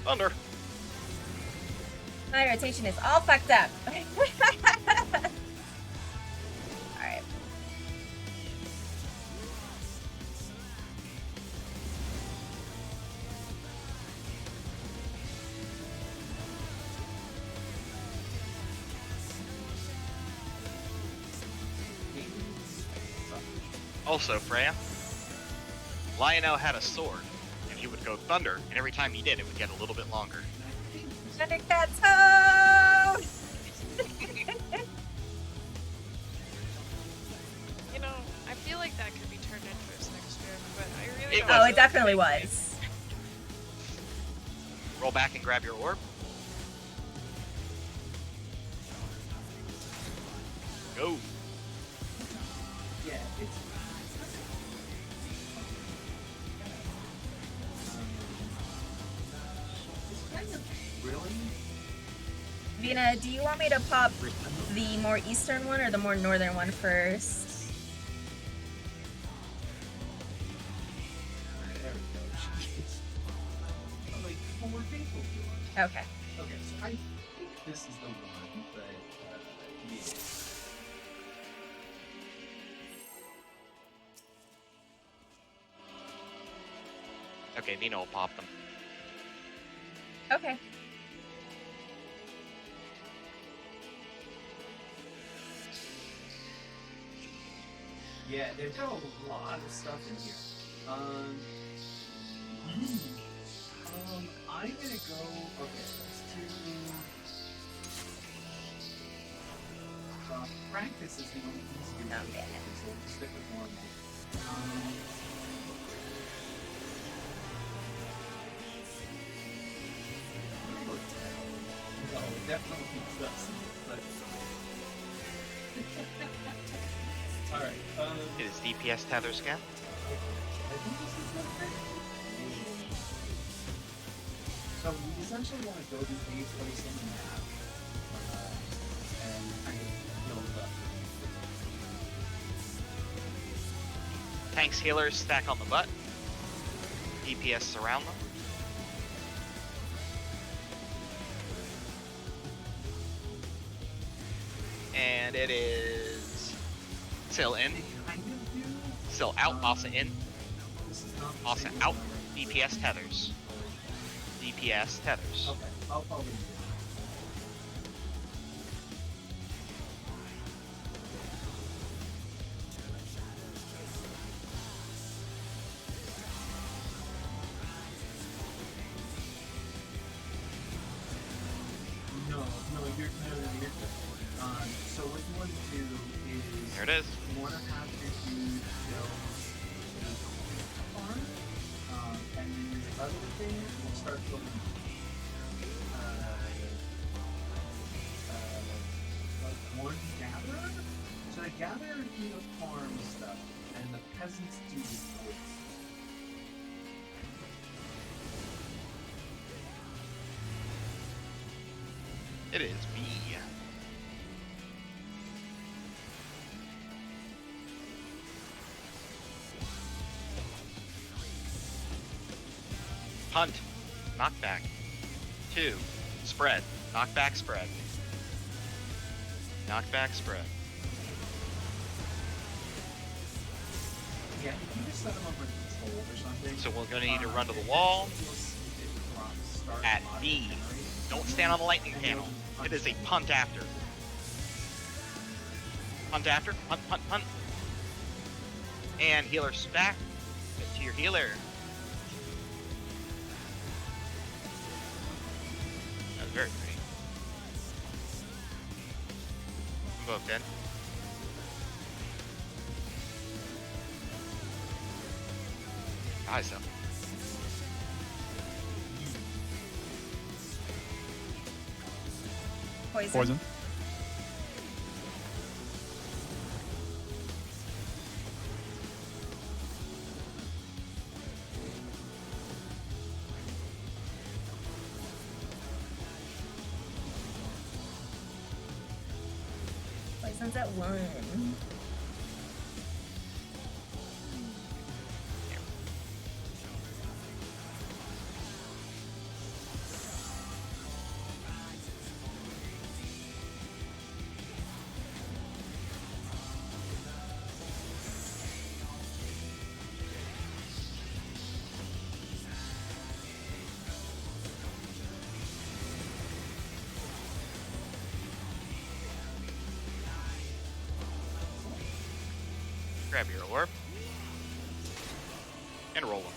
Speaker 4: Thunder.
Speaker 3: My rotation is all fucked up. Alright.
Speaker 4: Also, Freya, Lion-O had a sword, and he would go thunder, and every time he did, it would get a little bit longer.
Speaker 3: Thundercats ho!
Speaker 5: You know, I feel like that could be turned into his next move, but I really
Speaker 4: It
Speaker 5: don't
Speaker 3: Oh,
Speaker 5: know.
Speaker 3: it definitely was.
Speaker 4: Roll back and grab your orb. Go.
Speaker 6: Yeah, it's kind of thrilling.
Speaker 3: Vina Vina, do you want me to pop the more eastern one or the more northern one first?
Speaker 6: There we go. Like 4 people do it.
Speaker 3: Okay.
Speaker 6: Okay, so I think this is the one, but yeah.
Speaker 4: Okay, Vino will pop them.
Speaker 3: Okay.
Speaker 6: Yeah, they've got a lot of stuff in here. I'm gonna go. Okay, let's do. Practice is the only easy one,
Speaker 3: Okay.
Speaker 6: so we'll stick with normal. No, it definitely does. But all right.
Speaker 4: It is DPS Tethers again.
Speaker 6: I think this is okay. So we essentially want to go to a place in the map and kind of build up.
Speaker 4: Tanks, healers stack on the butt. DPS surround them. And it is Sill in.
Speaker 6: They kind of do.
Speaker 4: Sill out, Asa in.
Speaker 6: This is not the
Speaker 4: Asa
Speaker 6: same
Speaker 4: out.
Speaker 6: one.
Speaker 4: DPS Tethers. DPS Tethers.
Speaker 6: Okay, I'll probably do it. No, you're good. So what you want to do is
Speaker 4: There it is.
Speaker 6: you want to have your dude build a farm, and then your other thing will start building like one gatherer. So the gatherer do the farm stuff, and the peasants do the woods.
Speaker 4: It is B. Punt. Knockback. 2. Spread. Knockback spread. Knockback spread.
Speaker 6: Yeah, if you just set them up with control or something.
Speaker 4: So we're gonna need to run to the wall.
Speaker 6: You'll see it start
Speaker 4: At
Speaker 6: live
Speaker 4: B.
Speaker 6: generate.
Speaker 4: Don't stand on the lightning panel. It is a punt after. Punt after. Punt, punt, punt. And healer stack. Get to your healer. That was very pretty. Both dead. So.
Speaker 1: Poison.
Speaker 3: Poison's at 1.
Speaker 4: Grab your orb. And roll them.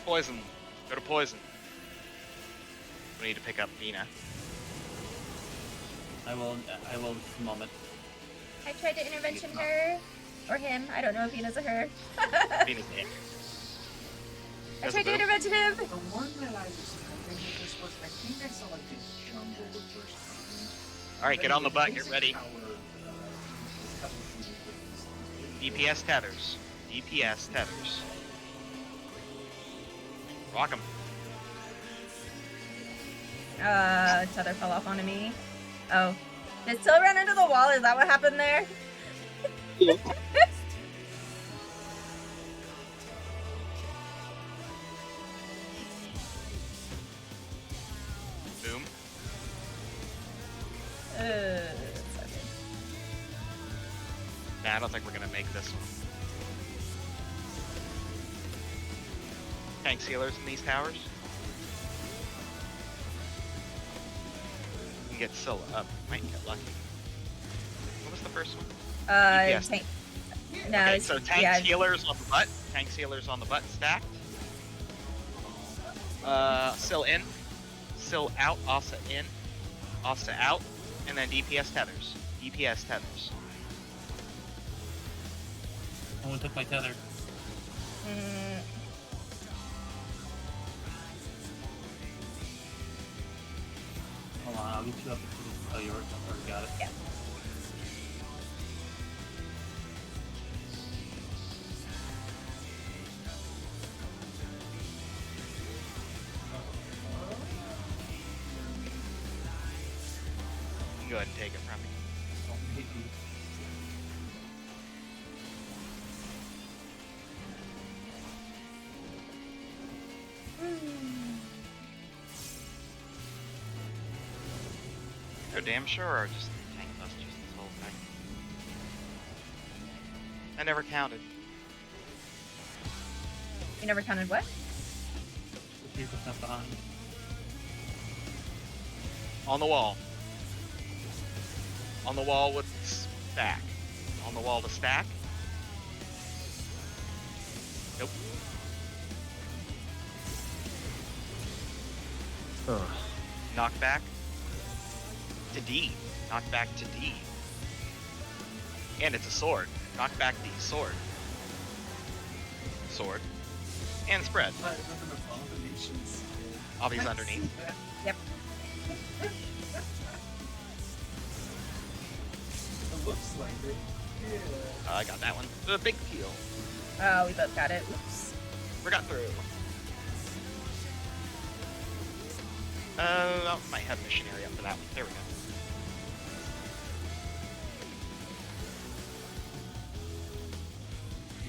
Speaker 4: Poison. Go to poison. We need to pick up Vina.
Speaker 8: I will in just a moment.
Speaker 3: I tried to intervention her. Or him. I don't know if he knows a her.
Speaker 4: Vina's in.
Speaker 3: I tried to intervention him.
Speaker 6: The one that I was hoping that this was, I think I saw like the jungle the first time.
Speaker 4: Alright, get on the butt, get
Speaker 6: Basic
Speaker 4: ready.
Speaker 6: power, is heavily treated with this.
Speaker 4: DPS Tethers. DPS Tethers. Rock him.
Speaker 3: Tether fell off onto me. Oh. Did Sil run into the wall? Is that what happened there?
Speaker 7: Yeah.
Speaker 4: Boom.
Speaker 3: Okay.
Speaker 4: Nah, I don't think we're gonna make this one. Tank sealers in these towers. We can get Scylla up. Might get lucky. What was the first one? DPS.
Speaker 3: Tank. No,
Speaker 4: Okay,
Speaker 3: it's,
Speaker 4: so tank
Speaker 3: yeah.
Speaker 4: healers on the butt. Tank sealers on the butt stacked. Syl in. Syl out. Asa in. Asa out. And then DPS tethers. DPS tethers.
Speaker 8: Someone took my tether.
Speaker 3: Mm,
Speaker 8: Hold on, I'll get you up. Oh, you already got it.
Speaker 3: Yeah.
Speaker 4: You can go ahead and take it from me.
Speaker 6: Don't hit you.
Speaker 4: You're damn sure, or just tank us just this whole thing? I never counted.
Speaker 3: You never counted what?
Speaker 8: 3% behind.
Speaker 4: On the wall. On the wall with stack. On the wall to stack. Nope.
Speaker 1: Ugh.
Speaker 4: Knock back to D. Knock back to D. And it's a sword. Knock back D. Sword. Sword. And spread. Obvious underneath.
Speaker 3: Yep.
Speaker 6: It looks like it. Yeah.
Speaker 4: I got that one. The big peel.
Speaker 3: Oh, we both got it. Oops.
Speaker 4: We got through. I might have missionary up for that one. There we go.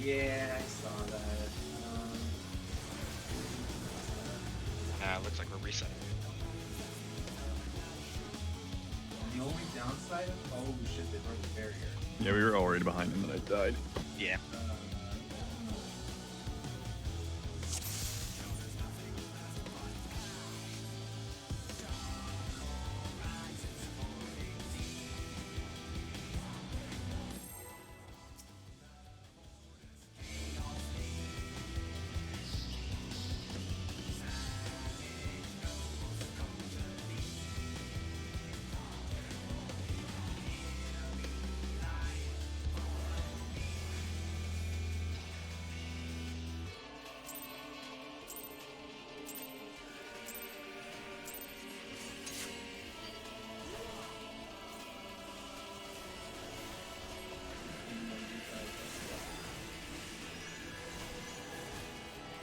Speaker 6: Yeah, I saw that.
Speaker 4: Looks like we're resetting.
Speaker 6: The only downside of oh shit, they broke the barrier.
Speaker 1: Yeah, we were already behind him and I died.
Speaker 4: Yeah.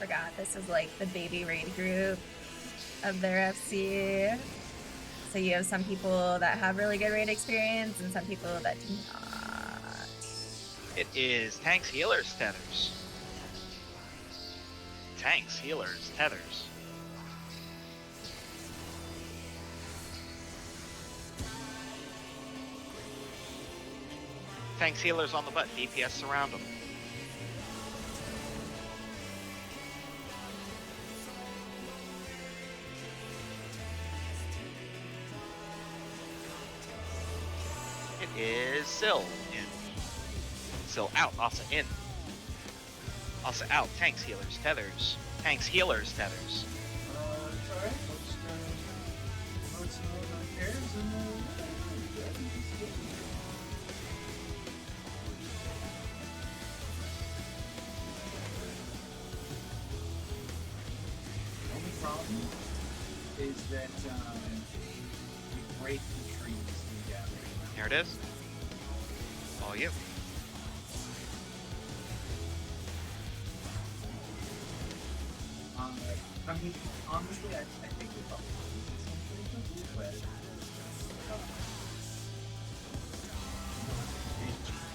Speaker 3: Forgot this is like the baby raid group of their FC. So you have some people that have really good raid experience and some people that do not.
Speaker 4: It is tanks, healers, tethers. Tanks, healers, tethers. Tanks, healers on the butt. DPS surround them. It is Syl in. Syl out. Asa in. Asa out. Tanks, healers, tethers. Tanks, healers, tethers.
Speaker 6: It's alright. We'll just promote some more repairs and the only problem is that we break the trees in the gathering.
Speaker 4: Here it is. All you.
Speaker 6: I mean, honestly, I think we probably something, but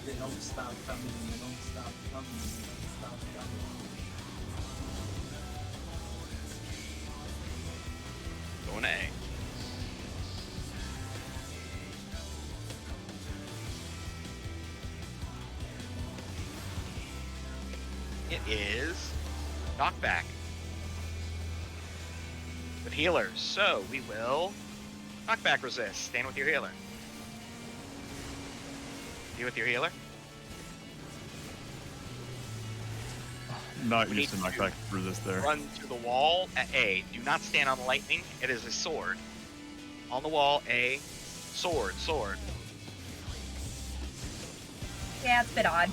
Speaker 6: they don't stop coming, they don't stop coming, they don't stop coming.
Speaker 4: Going A. It is knockback with healers. So we will knockback resist. Stand with your healer. You with your healer?
Speaker 1: Not
Speaker 4: We
Speaker 1: used to
Speaker 4: need
Speaker 1: knockback resist there.
Speaker 4: Run to the wall at A. Do not stand on the lightning. It is a sword. On the wall, A. Sword, sword.
Speaker 3: Yeah, it's a bit odd.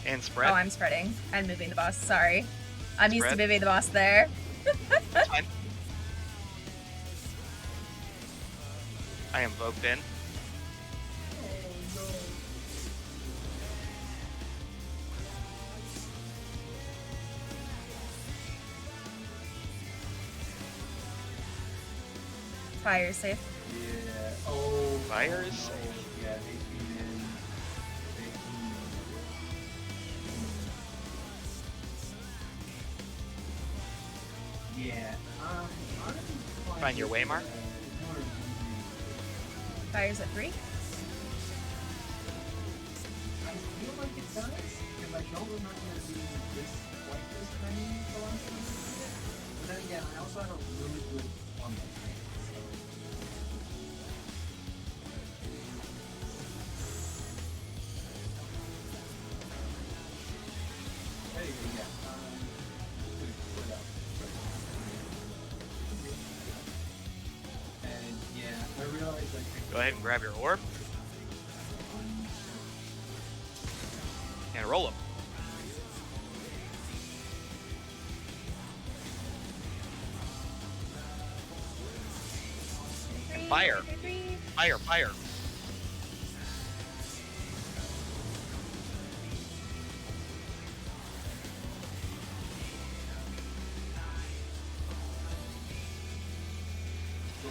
Speaker 4: And spread.
Speaker 3: Oh, I'm spreading. I'm moving the boss. Sorry. I'm used to
Speaker 4: Spread.
Speaker 3: moving the boss there.
Speaker 4: That's fine. I am Voked in.
Speaker 3: Fire safe.
Speaker 6: Yeah. Oh.
Speaker 4: Fire is
Speaker 6: oh,
Speaker 4: safe.
Speaker 6: Yeah, they came in. Yeah. I'm
Speaker 4: Find your way, Mark.
Speaker 3: Fire's at 3.
Speaker 6: I feel like it does, because I don't remember it being this quite this many the last time I did it. But then again, I also had a really good one. So. Anyway, yeah. Put out. And yeah, I realized I think.
Speaker 4: Go ahead and grab your orb and roll them. Fire. Fire, fire.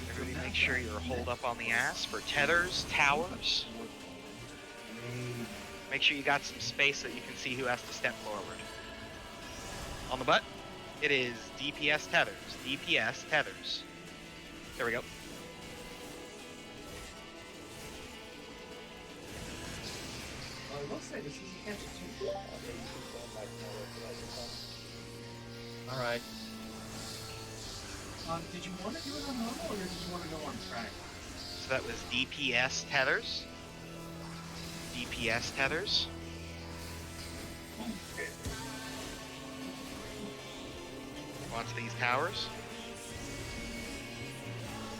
Speaker 4: Everybody make sure you're holed up on the ass for tethers, towers. Make sure you got some space so you can see who has to step forward. On the butt, it is DPS tethers. DPS tethers. There we go.
Speaker 6: I will say this is a catch too.
Speaker 8: Alright.
Speaker 6: Did you want to do it on normal or did you want to go on track?
Speaker 4: So that was DPS tethers. DPS tethers. Watch these towers.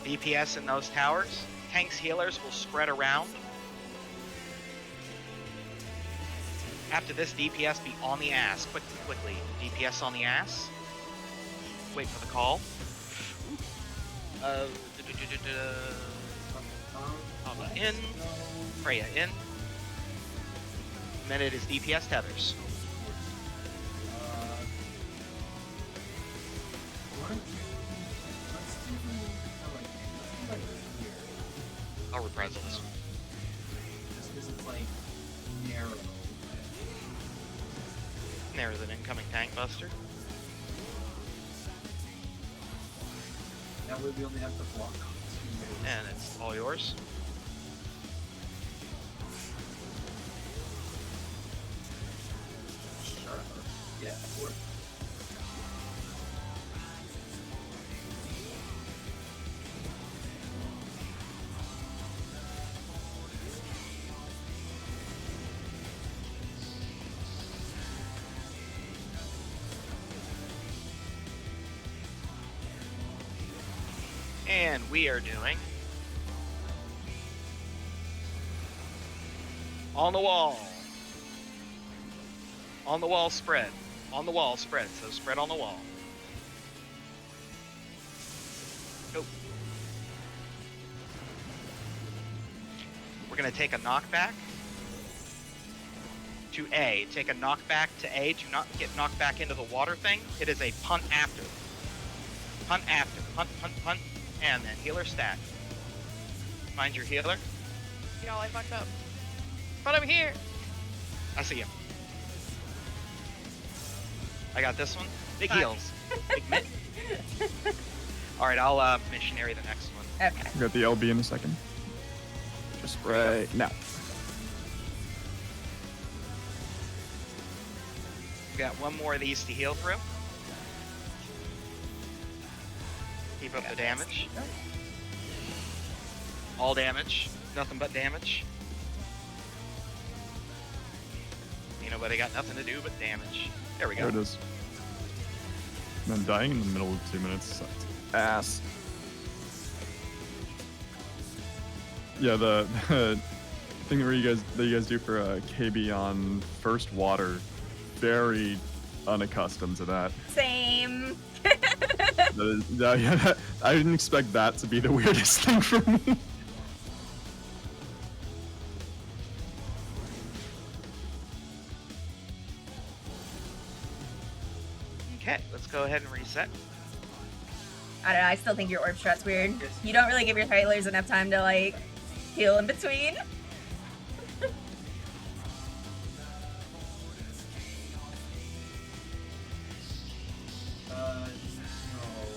Speaker 4: DPS in those towers. Tanks, healers will spread around. After this, DPS be on the ass. Quickly. DPS on the ass. Wait for the call. Tommy in. Freya in. And then it is DPS tethers. I'll reprisal this one.
Speaker 6: Just because it's like narrow.
Speaker 4: There's an incoming tank buster.
Speaker 6: That way we only have to block 2 minutes.
Speaker 4: And it's all yours.
Speaker 6: Sure. Yeah, of course.
Speaker 4: And we are doing on the wall. On the wall spread. On the wall spread. So spread on the wall. Go. We're going to take a knockback to A. Take a knockback to A. Do not get knocked back into the water thing. It is a punt after. Punt after. Punt, punt, punt. And then healer stack. Find your healer.
Speaker 5: Y'all, I fucked up. But I'm here.
Speaker 4: I see him. I got this one. Big
Speaker 3: Fuck.
Speaker 4: heals. Big mid. Alright, I'll missionary the next one.
Speaker 3: Okay.
Speaker 1: We got the LB in a second. Just right now.
Speaker 4: We got one more of these to heal through. Keep up the damage. All damage. Nothing but damage. Ain't nobody got nothing to do but damage. There we go.
Speaker 1: There it is. And then dying in the middle of 2 minutes sucked ass. Yeah, the thing that you guys do for KB on first water, very unaccustomed to that.
Speaker 3: Same.
Speaker 1: I didn't expect that to be the weirdest thing for me.
Speaker 4: Okay, let's go ahead and reset.
Speaker 3: I don't know. I still think your orb strat's weird. You don't really give your titlers enough time to like heal in between.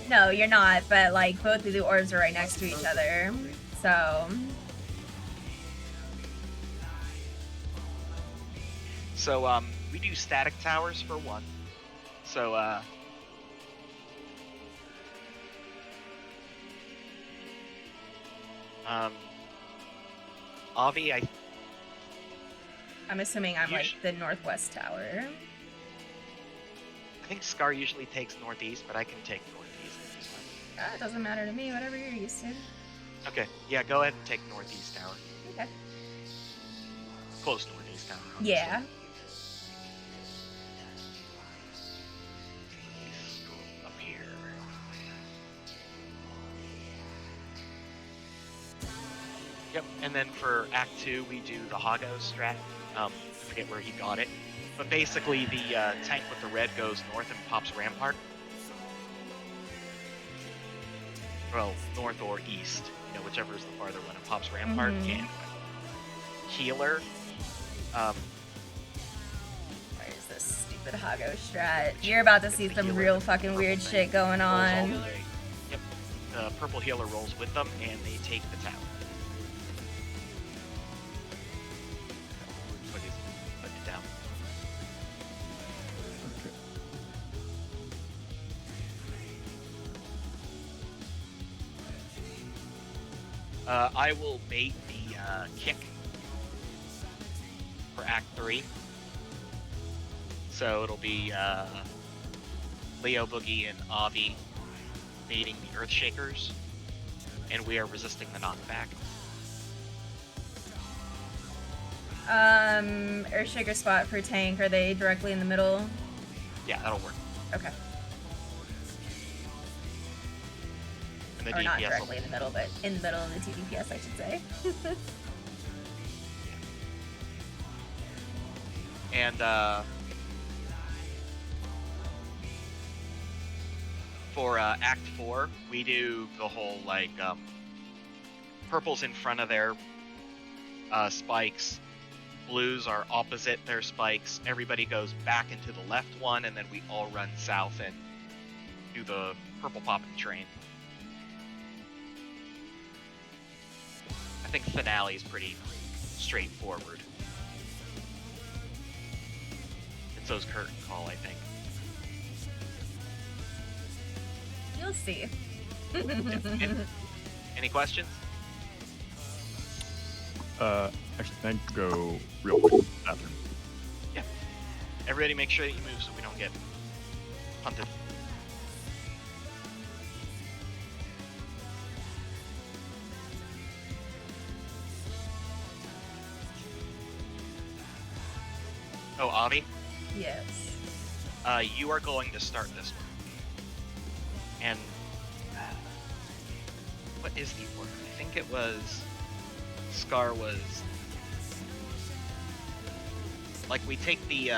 Speaker 3: No, you're not. But like both of the orbs are right next to each other, so.
Speaker 4: So, we do static towers for one. So, Avi,
Speaker 3: I'm assuming I'm like
Speaker 4: Usu-
Speaker 3: the northwest tower.
Speaker 4: I think Scar usually takes northeast, but I can take northeast. It's fine.
Speaker 3: It doesn't matter to me. Whatever you're used to.
Speaker 4: Okay, yeah, go ahead and take northeast tower.
Speaker 3: Okay.
Speaker 4: Close northeast tower. obviously.
Speaker 3: Yeah.
Speaker 4: Let's go up here. Yep, and then for Act 2, we do the Hago strat. I forget where he got it. But basically, the tank with the red goes north and pops Rampart. Well, north or east. You know, whichever is the farther one. It pops Rampart.
Speaker 3: Mhm.
Speaker 4: And healer.
Speaker 3: Where's this stupid Hago strat? You're about to see some real fucking weird shit going
Speaker 4: rolls all the
Speaker 3: on.
Speaker 4: way. Yep. The purple healer rolls with them, and they take the tower. Put it down. I will bait the kick for Act 3. So it'll be Leo, Boogie, and Avi baiting the Earthshakers, and we are resisting the knockback.
Speaker 3: Earthshaker spot for tank. Are they directly in the middle?
Speaker 4: Yeah, that'll work.
Speaker 3: Okay.
Speaker 4: And the
Speaker 3: Or not
Speaker 4: DPS
Speaker 3: directly in the middle, but in the middle of the two DPS, I should say.
Speaker 4: And for Act 4, we do the whole like purple's in front of their spikes, blues are opposite their spikes. Everybody goes back into the left one, and then we all run south and do the purple popping train. I think finale is pretty straightforward. It's those curtain call, I think.
Speaker 3: You'll see.
Speaker 4: Any questions?
Speaker 1: Actually, can I go real quick to the bathroom?
Speaker 4: Yeah. Everybody make sure that you move so we don't get punted. Oh, Avi,
Speaker 3: Yes.
Speaker 4: you are going to start this one. And what is the order? I think it was Scar was like we take the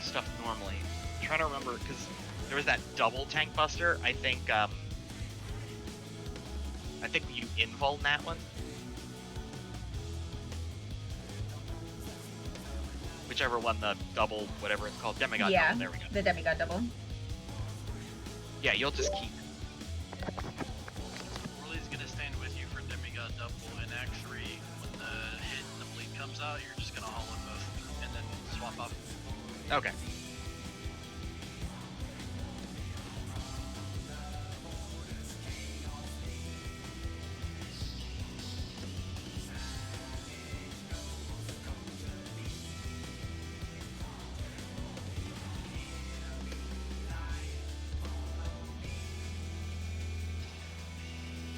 Speaker 4: stuff normally. I'm trying to remember because there was that double tank buster. I think you invuln that one. Whichever one, the double, whatever it's called, demigod
Speaker 3: Yeah,
Speaker 4: double. There we go.
Speaker 3: the demigod double.
Speaker 4: Yeah, you'll just keep.
Speaker 9: Orly's gonna stand with you for demigod double, and actually, when the hit and the bleed comes out, you're just gonna hollow both, and then swap up.
Speaker 4: Okay.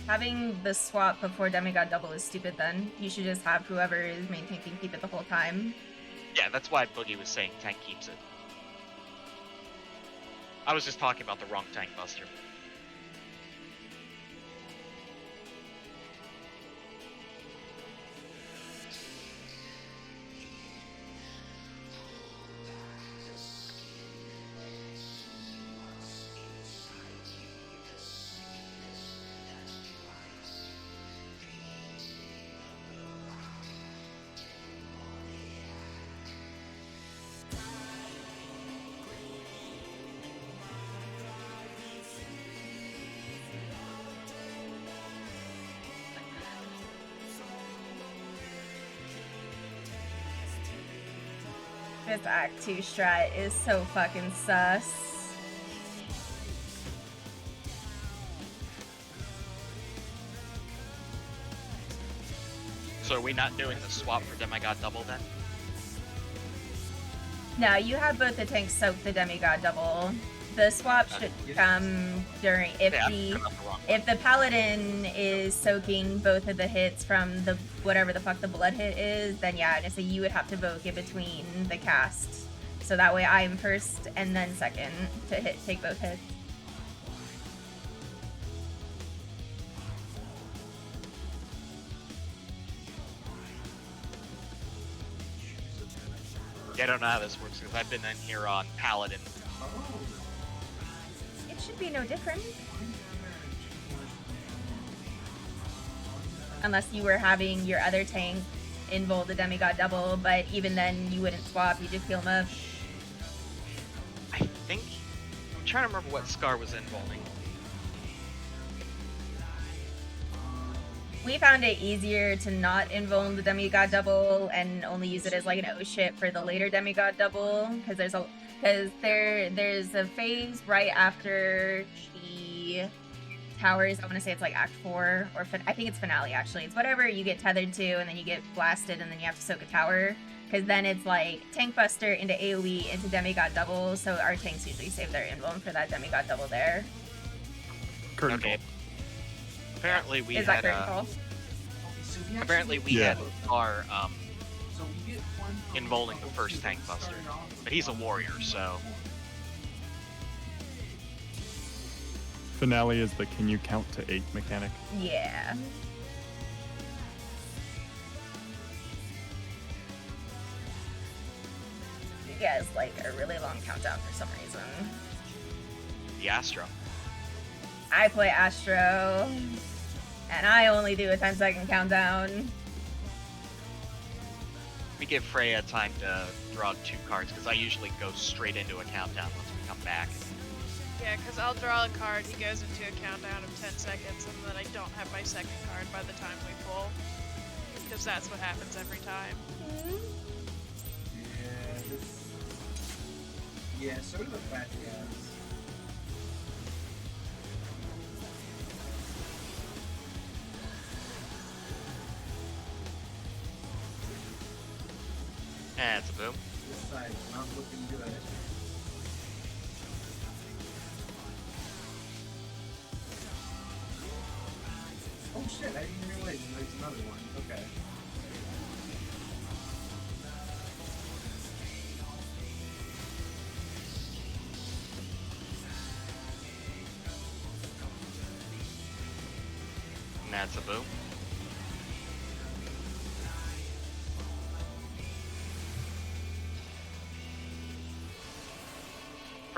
Speaker 3: Having the swap before demigod double is stupid then. You should just have whoever is main tanking keep it the whole time.
Speaker 4: Yeah, that's why Boogie was saying tank keeps it. I was just talking about the wrong tank buster.
Speaker 3: This Act 2 strat is so fucking sus.
Speaker 4: So are we not doing the swap for demigod double then?
Speaker 3: No, you have both the tanks soak the demigod double. The swap should come during if the paladin is soaking both of the hits from the whatever the fuck the blood hit is, then yeah, so you would have to vote in between the cast. So that way I'm first and then second to take both hits.
Speaker 4: Yeah, I don't know how this works because I've been in here on paladin.
Speaker 3: It should be no different. Unless you were having your other tank invul the demigod double, but even then you wouldn't swap, you just heal him up.
Speaker 4: I think I'm trying to remember what Scar was invulning.
Speaker 3: We found it easier to not invuln the demigod double and only use it as like an oh shit for the later demigod double, because there's a phase right after the towers. I want to say it's like Act 4 or I think it's finale actually. It's whatever you get tethered to and then you get blasted and then you have to soak a tower, because then it's like tank buster into AoE into demigod double. So our tanks usually save their invuln for that demigod double there.
Speaker 1: Curtain call.
Speaker 4: Apparently we
Speaker 3: Is
Speaker 4: had
Speaker 3: that curtain call?
Speaker 4: apparently we had our invulning the first tank buster, but he's a warrior, so
Speaker 1: Finale is the can you count to 8 mechanic.
Speaker 3: Yeah. You guys like a really long countdown for some reason.
Speaker 4: the Astro.
Speaker 3: I play Astro, and I only do a 10-second countdown.
Speaker 4: We give Freya time to draw 2 cards because I usually go straight into a countdown once we come back.
Speaker 5: Yeah, because I'll draw a card, he goes into a countdown of 10 seconds, and then I don't have my second card by the time we pull. Because that's what happens every time.
Speaker 2: Yeah, so do the fat guys.
Speaker 4: It's a boom.
Speaker 2: This side's not looking good. Oh shit, I didn't realize there's another one. Okay.
Speaker 4: And that's a boom.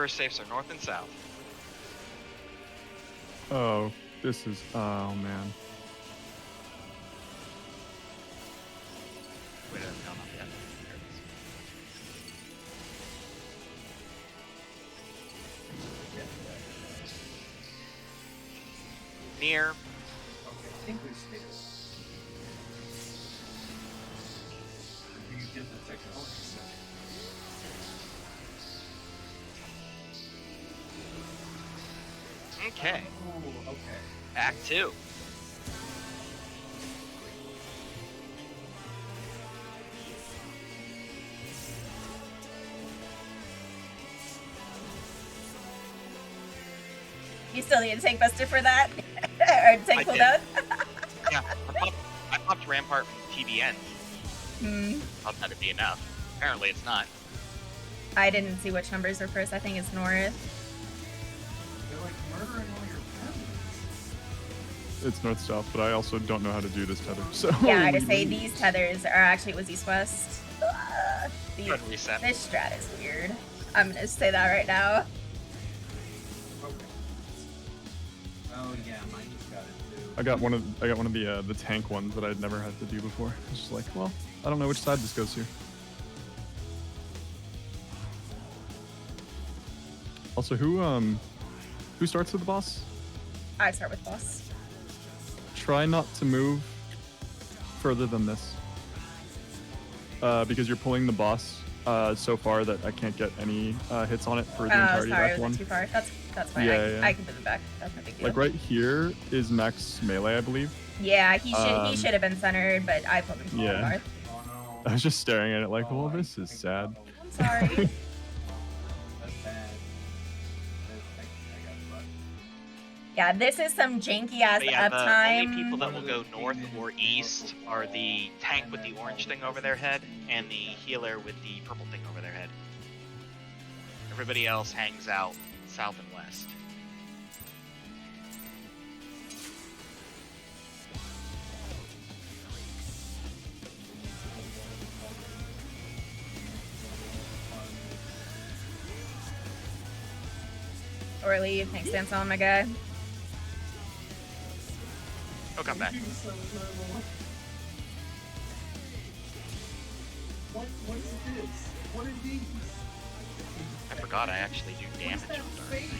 Speaker 4: First safes are north and south.
Speaker 1: Oh, this is. Oh man.
Speaker 4: Wait, no, not yet. There it is. Near.
Speaker 2: Okay, I think we stayed.
Speaker 6: You get the technology set.
Speaker 4: Okay.
Speaker 2: Oh, okay.
Speaker 4: Act 2.
Speaker 3: You still need to take Buster for that? Or take
Speaker 4: I
Speaker 3: cooldown?
Speaker 4: Yeah, I popped Rampart from TBN. Thought that'd be enough. Apparently it's not.
Speaker 3: I didn't see which numbers were first. I think it's north.
Speaker 2: They're like murdering all your families.
Speaker 1: It's north-south, but I also don't know how to do this tether. So
Speaker 3: Yeah, I just say these tethers are actually was east-west.
Speaker 4: Go ahead and reset.
Speaker 3: This strat is weird. I'm gonna say that right now.
Speaker 6: Okay. Oh yeah, mine just got it too.
Speaker 1: I got one of the tank ones that I'd never had to do before. I was just like, well, I don't know which side this goes to. Also, who starts with the boss?
Speaker 3: I start with boss.
Speaker 1: Try not to move further than this, because you're pulling the boss so far that I can't get any hits on it for the
Speaker 3: Oh,
Speaker 1: entirety
Speaker 3: sorry,
Speaker 1: of Act
Speaker 3: was
Speaker 1: 1.
Speaker 3: it too far? That's fine.
Speaker 1: Yeah, yeah.
Speaker 3: I can move it back. That's no big deal.
Speaker 1: Like right here is max melee, I believe.
Speaker 3: Yeah, he should have been centered, but I pulled him from
Speaker 1: Yeah.
Speaker 3: north.
Speaker 6: Oh no.
Speaker 1: I was just staring at it like, well, this is sad.
Speaker 3: I'm sorry.
Speaker 6: That's bad. I got fucked.
Speaker 3: Yeah, this is some janky ass
Speaker 4: But yeah, the
Speaker 3: uptime.
Speaker 4: only people that will go north or east are the tank with the orange thing over their head and the healer with the purple thing over their head. Everybody else hangs out south and west.
Speaker 3: Or leave. Thanks, Dance on my guy.
Speaker 4: Oh, come back.
Speaker 2: What is this? What are these?
Speaker 4: I forgot I actually do
Speaker 2: What is
Speaker 4: damage
Speaker 2: that
Speaker 4: on dark.
Speaker 2: face?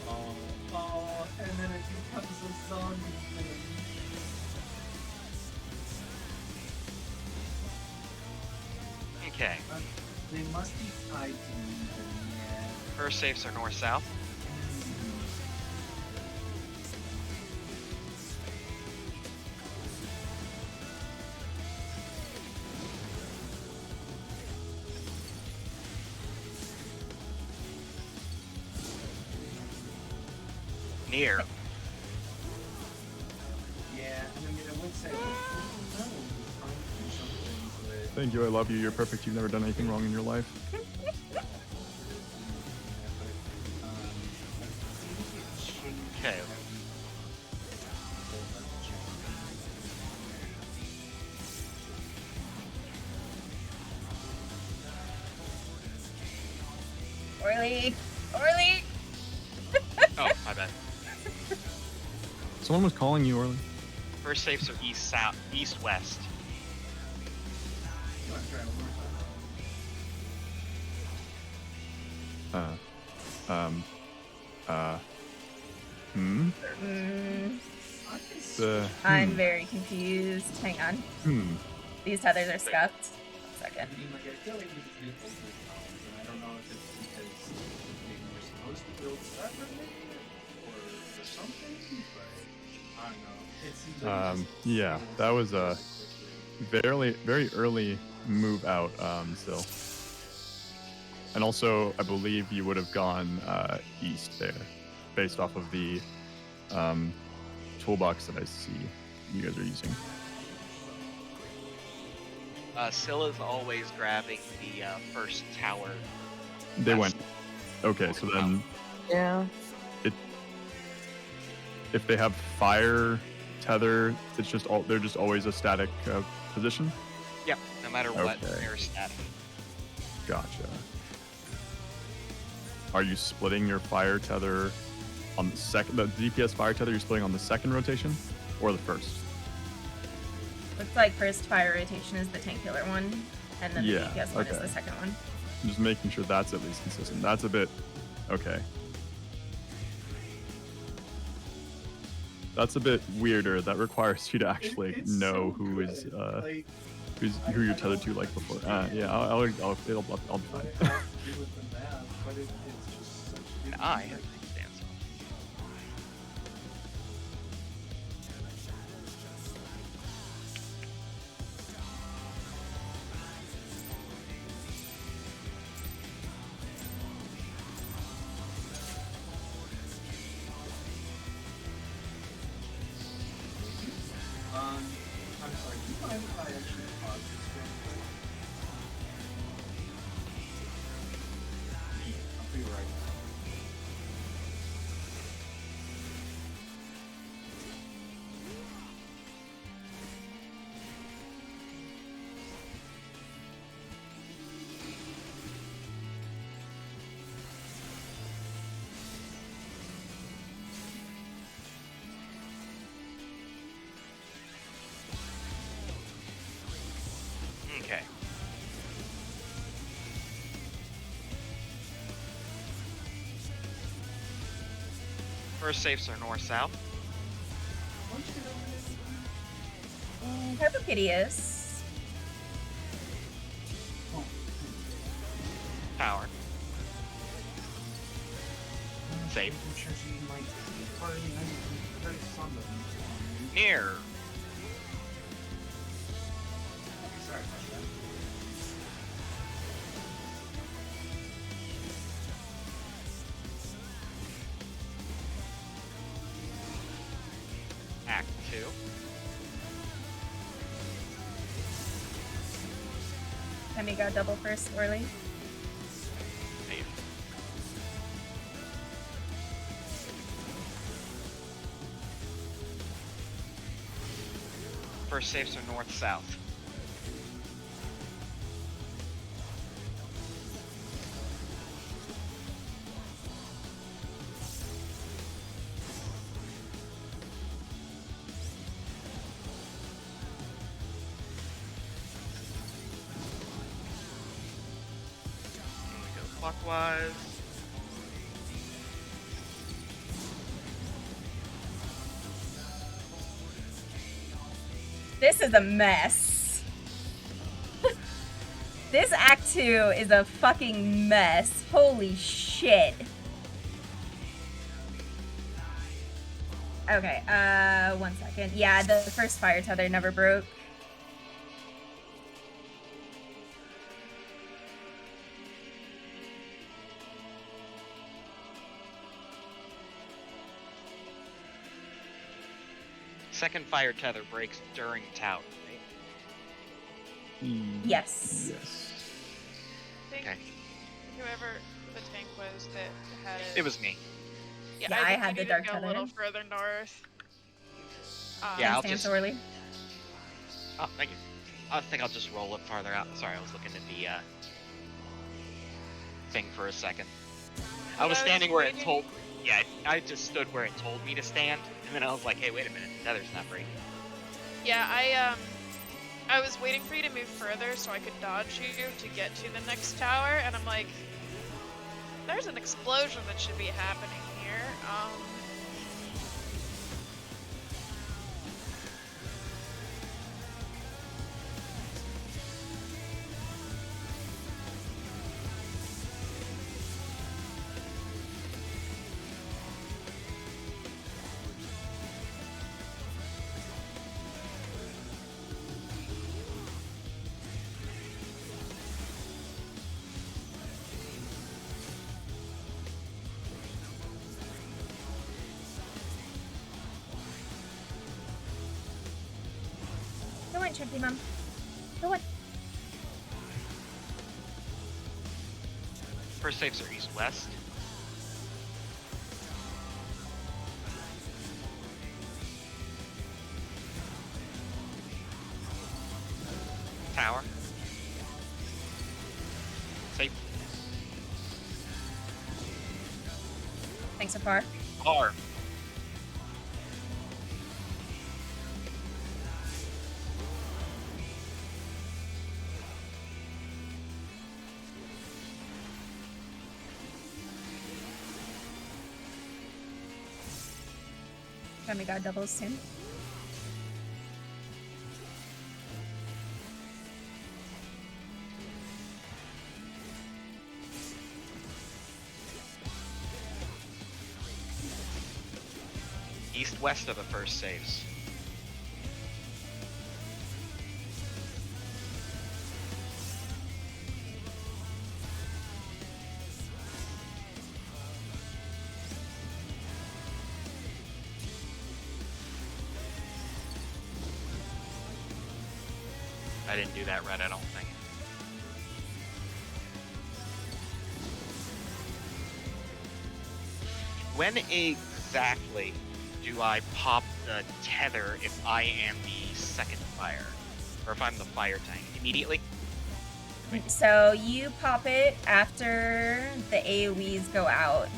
Speaker 2: Oh, and then it becomes a zombie thing.
Speaker 4: Okay.
Speaker 2: They must be tied to me, yeah.
Speaker 4: First safes are north-south. Near.
Speaker 2: Yeah, I mean, I would say, no, trying to do something, but
Speaker 1: Thank you, I love you, you're perfect, you've never done anything wrong in your life.
Speaker 4: Okay.
Speaker 3: Orly! Orly!
Speaker 4: Oh, my bad.
Speaker 1: Someone was calling you, Orly.
Speaker 4: First safes are east-south, east-west.
Speaker 2: you want to try one more time? I can see.
Speaker 3: I'm very confused. Hang on. These tethers are scuffed. 1 second.
Speaker 6: I mean, like, I feel like we just did both those columns, and I don't know if it's because maybe we're supposed to build separately or something, but I don't know. It seems like we just
Speaker 1: Yeah, that was a very early move out still. And also, I believe you would have gone east there, based off of the toolbox that I see you guys are using.
Speaker 4: Scylla's always grabbing the first tower.
Speaker 1: They
Speaker 4: west.
Speaker 1: went. Okay, so then
Speaker 7: Yeah.
Speaker 1: if they have fire tether, it's just they're just always a static position.
Speaker 4: Yep, no matter what,
Speaker 1: Okay.
Speaker 4: they're static.
Speaker 1: Gotcha. Are you splitting your fire tether on the second? The DPS fire tether you're splitting on the second rotation or the first?
Speaker 3: Looks like first fire rotation is the tank killer one, and then the
Speaker 1: Yeah,
Speaker 3: DPS one is
Speaker 1: okay.
Speaker 3: the second one.
Speaker 1: I'm just making sure that's at least consistent. That's a bit okay. That's a bit weirder. That requires you to actually
Speaker 2: It's
Speaker 1: know
Speaker 2: so
Speaker 1: who is
Speaker 2: good. Like,
Speaker 1: who you're tethered to like before. Yeah, I'll be fine.
Speaker 2: I don't agree with the math, but it's just such a
Speaker 4: And
Speaker 2: good
Speaker 4: I
Speaker 2: thing.
Speaker 4: have things to answer.
Speaker 6: I'm sorry, do you mind if I actually pause this real quick? I'll be right back.
Speaker 4: Okay. First safes are north-south.
Speaker 3: Purple Kitty is.
Speaker 4: Tower. Safe. Near.
Speaker 6: Sorry about that.
Speaker 4: Act 2.
Speaker 3: Let me go double first, Orly.
Speaker 4: Safe. First safes are north-south. And we go clockwise.
Speaker 3: This is a mess. This Act 2 is a fucking mess. Holy shit. Okay, 1 second. Yeah, the first fire tether never broke.
Speaker 4: Second fire tether breaks during tower, right?
Speaker 3: Yes.
Speaker 1: Yes.
Speaker 5: I think
Speaker 4: Okay.
Speaker 5: whoever the tank was that had it.
Speaker 4: It was me.
Speaker 5: Yeah,
Speaker 3: Yeah, I
Speaker 5: think
Speaker 3: had
Speaker 5: we
Speaker 3: the
Speaker 5: need to
Speaker 3: dark
Speaker 5: go
Speaker 3: tether.
Speaker 5: a little further north.
Speaker 4: Yeah, I'll
Speaker 3: Stance
Speaker 4: just-
Speaker 3: Orly.
Speaker 4: Oh, thank you. I think I'll just roll it farther out. Sorry, I was looking at the thing for a second. I was standing where it told. Yeah, I just stood where it told me to stand, and then I was like, "Hey, wait a minute, the tether's not breaking."
Speaker 5: Yeah, I was waiting for you to move further so I could dodge you to get to the next tower, and I'm like, there's an explosion that should be happening here.
Speaker 3: Go on, Chunky Mom. Go on.
Speaker 4: First safes are east-west. tower. Safe.
Speaker 3: Thanks so far.
Speaker 4: R.
Speaker 3: Demigod doubles soon.
Speaker 4: East-west are the first saves. I didn't do that right, I don't think. When exactly do I pop the tether if I am the second fire? Or if I'm the fire tank? Immediately?
Speaker 3: So you pop it after the AoEs go out.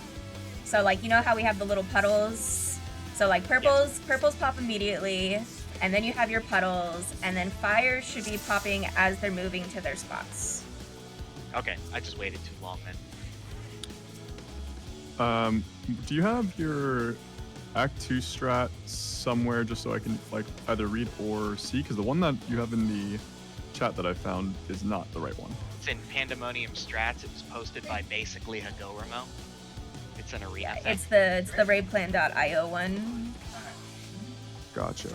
Speaker 3: So like, you know how we have the little puddles? So like purples pop immediately, and then you have your puddles, and then fire should be popping as they're moving to their spots.
Speaker 4: Okay, I just waited too long then.
Speaker 1: Do you have your Act 2 strat somewhere just so I can like either read or see? Because the one that you have in the chat that I found is not the right one.
Speaker 4: It's in Pandemonium Strats. It was posted by basically Hagoramo. It's an arena thing.
Speaker 3: It's the raidplan.io one.
Speaker 1: Gotcha.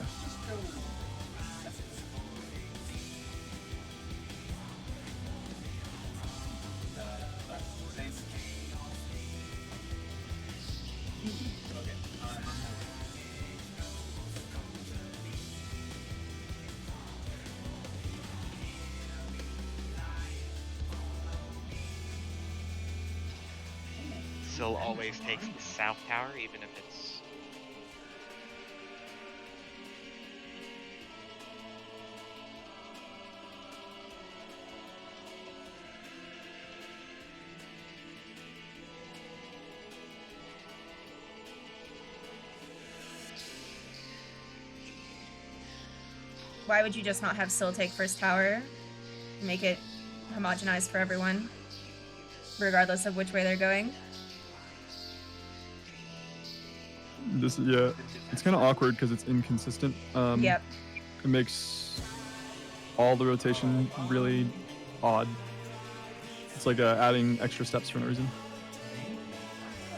Speaker 4: Still always takes the south tower, even if it's...
Speaker 3: Why would you just not have Syl take first tower? Make it homogenized for everyone, regardless of which way they're going.
Speaker 1: This, yeah, it's kind of awkward because it's inconsistent.
Speaker 3: Yep.
Speaker 1: It makes all the rotation really odd. It's like adding extra steps for no reason.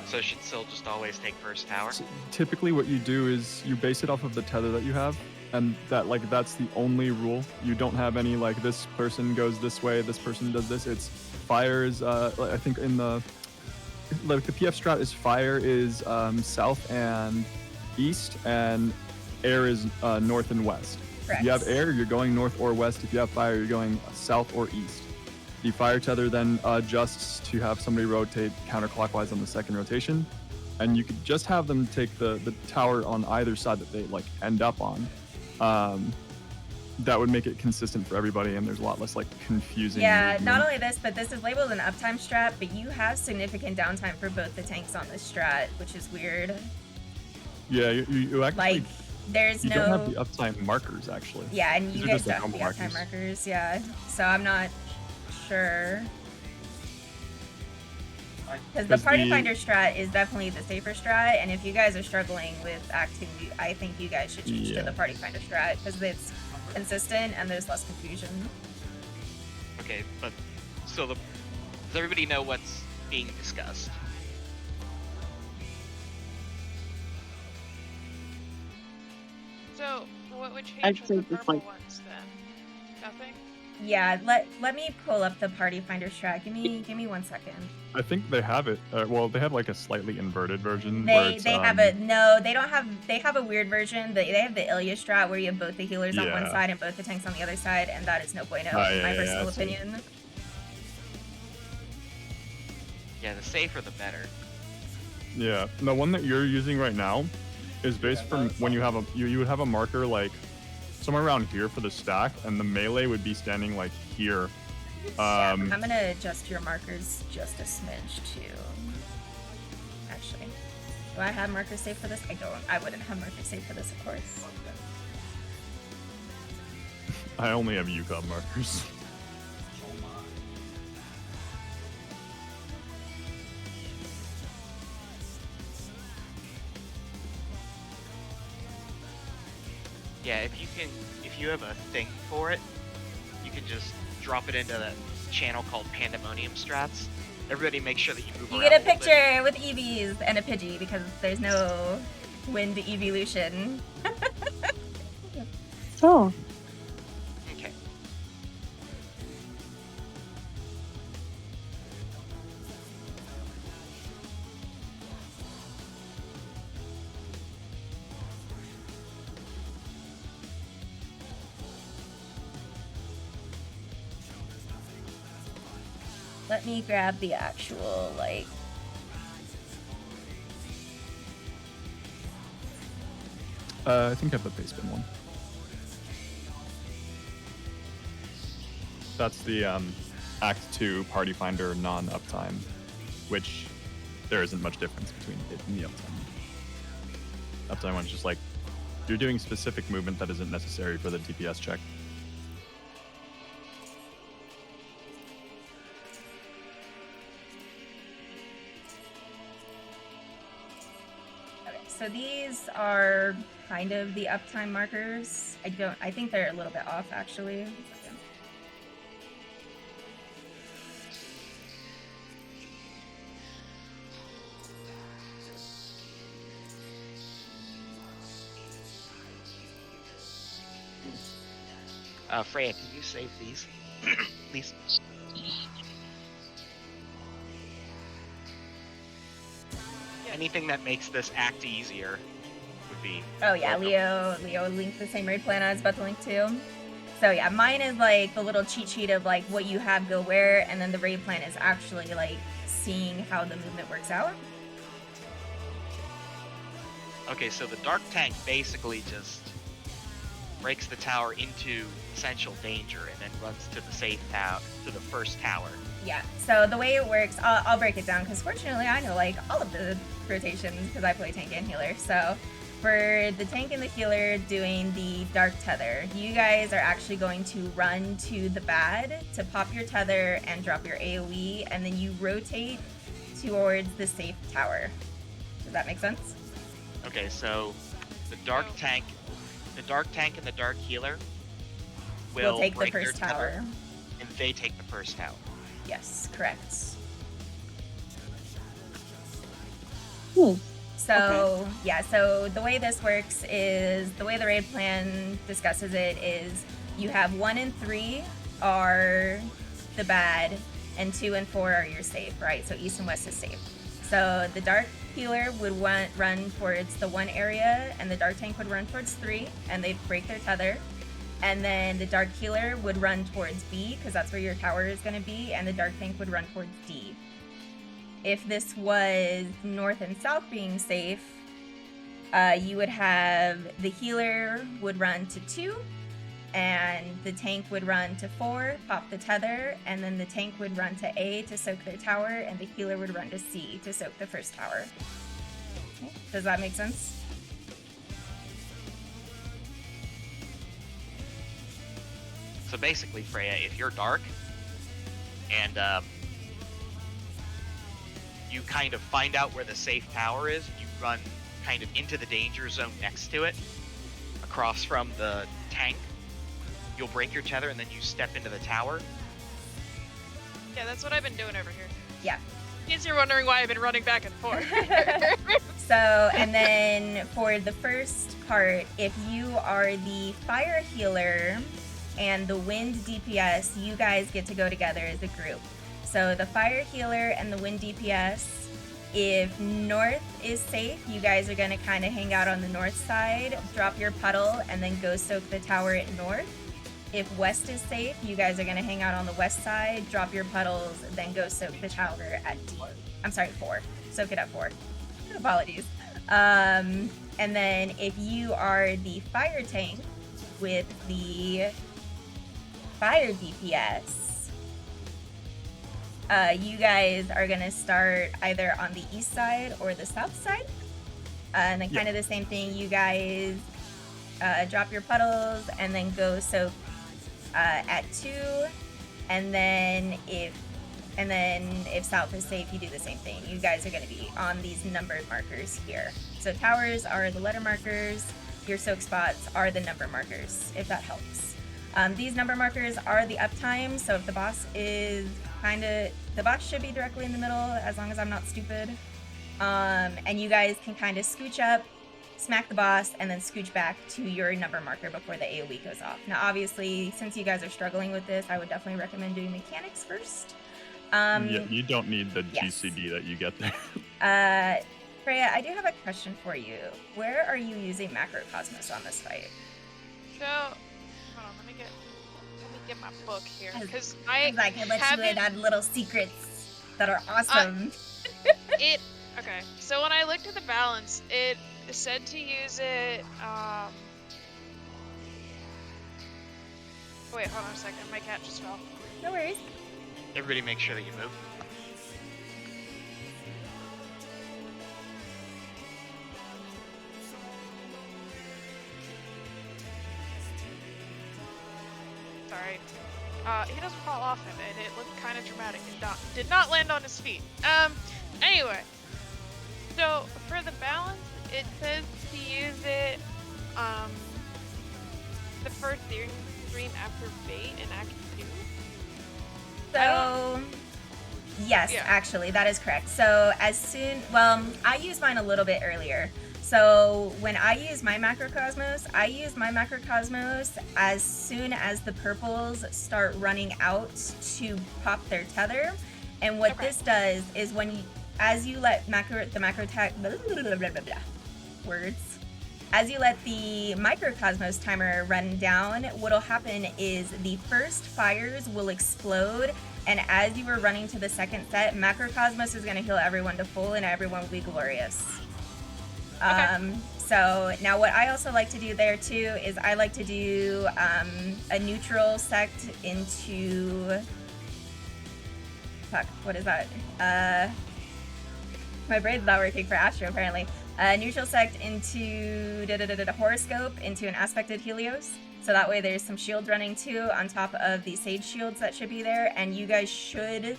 Speaker 4: So should Syl just always take first tower?
Speaker 1: So typically what you do is you base it off of the tether that you have, and that's the only rule. You don't have any like this person goes this way, this person does this. It's fire is I think in the PF strat is fire is south and east, and air is north and west.
Speaker 3: Correct.
Speaker 1: If you have air, you're going north or west. If you have fire, you're going south or east. The fire tether then adjusts to have somebody rotate counterclockwise on the second rotation, and you could just have them take the tower on either side that they like end up on. That would make it consistent for everybody, and there's a lot less like confusing.
Speaker 3: Yeah,
Speaker 1: movement.
Speaker 3: not only this, but this is labeled an uptime strat, but you have significant downtime for both the tanks on this strat, which is weird.
Speaker 1: Yeah, you actually
Speaker 3: Like, there's
Speaker 1: you
Speaker 3: no...
Speaker 1: don't have the uptime markers actually.
Speaker 3: Yeah, and
Speaker 1: These
Speaker 3: you
Speaker 1: are
Speaker 3: guys
Speaker 1: just the
Speaker 3: don't have the
Speaker 1: normal
Speaker 3: uptime
Speaker 1: markers.
Speaker 3: markers, yeah. So I'm not sure. Because the Party Finder strat is definitely the safer strat, and if you guys are struggling with Act 2, I think you guys should change to the Party Finder strat, because it's consistent and there's less confusion.
Speaker 4: Okay, but so does everybody know what's being discussed?
Speaker 5: So, what would change
Speaker 7: I'd
Speaker 5: with
Speaker 7: say
Speaker 5: the
Speaker 7: just,
Speaker 5: purple
Speaker 7: like-
Speaker 5: ones then? Nothing?
Speaker 3: Yeah, let me pull up the Party Finder strat. Give me 1 second.
Speaker 1: I think they have it. Well, they have like a slightly inverted version.
Speaker 3: They have a no. They don't have. They have a weird version. They have the Ilya strat where you have both the healers on one
Speaker 1: Yeah.
Speaker 3: side and both the tanks on the other side, and that is no bueno in
Speaker 1: yeah,
Speaker 3: my
Speaker 1: yeah,
Speaker 3: personal
Speaker 1: I see.
Speaker 3: opinion.
Speaker 4: Yeah, the safer the better.
Speaker 1: Yeah, the one that you're using right now is based from when you have you would have a marker like somewhere around here for the stack, and the melee would be standing like here.
Speaker 3: I'm gonna adjust your markers just a smidge too. Actually, do I have markers saved for this? I don't. I wouldn't have markers saved for this, of course.
Speaker 1: I only have Yukon markers.
Speaker 4: Yeah, if you have a thing for it, you can just drop it into that channel called Pandemonium Strats. Everybody make sure that you move
Speaker 3: You
Speaker 4: around
Speaker 3: get a
Speaker 4: little bit.
Speaker 3: picture with Eevees and a Pidgey because there's no wind evolution.
Speaker 7: Oh.
Speaker 4: Okay.
Speaker 3: Let me grab the actual, like...
Speaker 1: I think I have the base bin one. That's the Act 2 Party Finder non-uptime, which there isn't much difference between it and the uptime. Uptime one's just like, you're doing specific movement that isn't necessary for the DPS check.
Speaker 3: Okay, so these are kind of the uptime markers. I think they're a little bit off, actually.
Speaker 4: Freya, can you save these, please? Anything that makes this act easier would be.
Speaker 3: Oh yeah,
Speaker 4: welcome.
Speaker 3: Leo linked the same raid plan I was about to link to. So yeah, mine is like the little cheat sheet of like what you have go where, and then the raid plan is actually like seeing how the movement works out.
Speaker 4: Okay, so the Dark Tank basically just breaks the tower into essential danger and then runs to the safe tower, to the first tower.
Speaker 3: Yeah, so the way it works, I'll break it down because fortunately I know like all of the rotations because I play tank and healer. So for the tank and the healer doing the dark tether, you guys are actually going to run to the bad to pop your tether and drop your AoE, and then you rotate towards the safe tower. Does that make sense?
Speaker 4: Okay, so the Dark Tank and the Dark Healer will
Speaker 3: take the
Speaker 4: break
Speaker 3: first
Speaker 4: their tether,
Speaker 3: tower.
Speaker 4: and they take the first tower.
Speaker 3: Yes, correct.
Speaker 7: Hmm.
Speaker 3: So, yeah, so the way this works is, the way the raid plan discusses it is, you have 1 and 3 are the bad, and 2 and 4 are your safe, right? So east and west is safe. So the dark healer would run towards the 1 area, and the dark tank would run towards 3, and they'd break their tether. And then the dark healer would run towards B, because that's where your tower is going to be, and the dark tank would run towards D. If this was north and south being safe, you would have the healer would run to 2, and the tank would run to 4, pop the tether, and then the tank would run to A to soak their tower, and the healer would run to C to soak the first tower. Okay. Does that make sense?
Speaker 4: So basically, Freya, if you're dark and you kind of find out where the safe tower is, you run kind of into the danger zone next to it, across from the tank, you'll break your tether and then you step into the tower.
Speaker 5: Yeah, that's what I've been doing over here.
Speaker 3: Yeah.
Speaker 5: In case you're wondering why I've been running back and forth.
Speaker 3: So, and then for the first part, if you are the fire healer and the wind DPS, you guys get to go together as a group. So the fire healer and the wind DPS, if north is safe, you guys are gonna kind of hang out on the north side, drop your puddle, and then go soak the tower at north. If west is safe, you guys are gonna hang out on the west side, drop your puddles, then go soak the tower at D. I'm sorry, 4. Soak it at 4. Apologies. And then if you are the fire tank, with the fire DPS, you guys are gonna start either on the east side or the south side. And then kind of the same thing, you guys drop your puddles and then go soak at 2. And then if south is safe, you do the same thing. You guys are going to be on these numbered markers here. So towers are the letter markers. Your soak spots are the number markers, if that helps. These number markers are the uptime. So if the boss is the boss should be directly in the middle, as long as I'm not stupid. And you guys can kind of scooch up, smack the boss, and then scooch back to your number marker before the AoE goes off. Now, obviously, since you guys are struggling with this, I would definitely recommend doing mechanics first.
Speaker 1: Yeah, you don't need the GCD that you get there.
Speaker 3: Freya, I do have a question for you. Where are you using Macrocosmos on this fight?
Speaker 5: So, hold on, let me get my book here, because I
Speaker 3: let you in on little secrets that are awesome.
Speaker 5: Okay, so when I looked at the balance, it said to use it, wait, hold on a second, my cat just fell.
Speaker 3: No worries.
Speaker 4: Everybody make sure that you move.
Speaker 5: Sorry. He doesn't fall off of it. It looked kind of dramatic. It did not land on his feet. Anyway. So, for the balance, it says to use it, the first stream after bait in Act 2.
Speaker 3: So, yes, actually, that is correct. So, I use mine a little bit earlier. So, when I use my Macrocosmos, as soon as the purples start running out to pop their tether. And what this does is as you let as you let the Microcosmos timer run down, what'll happen is the first fires will explode, and as you were running to the second set, Macrocosmos is going to heal everyone to full, and everyone will be glorious. So now what I also like to do there too is I like to do a neutral sect into... Fuck, what is that? My brain's not working for Astro, apparently. Neutral sect into horoscope into an aspected Helios. So that way there's some shield running too on top of the Sage shields that should be there, and you guys should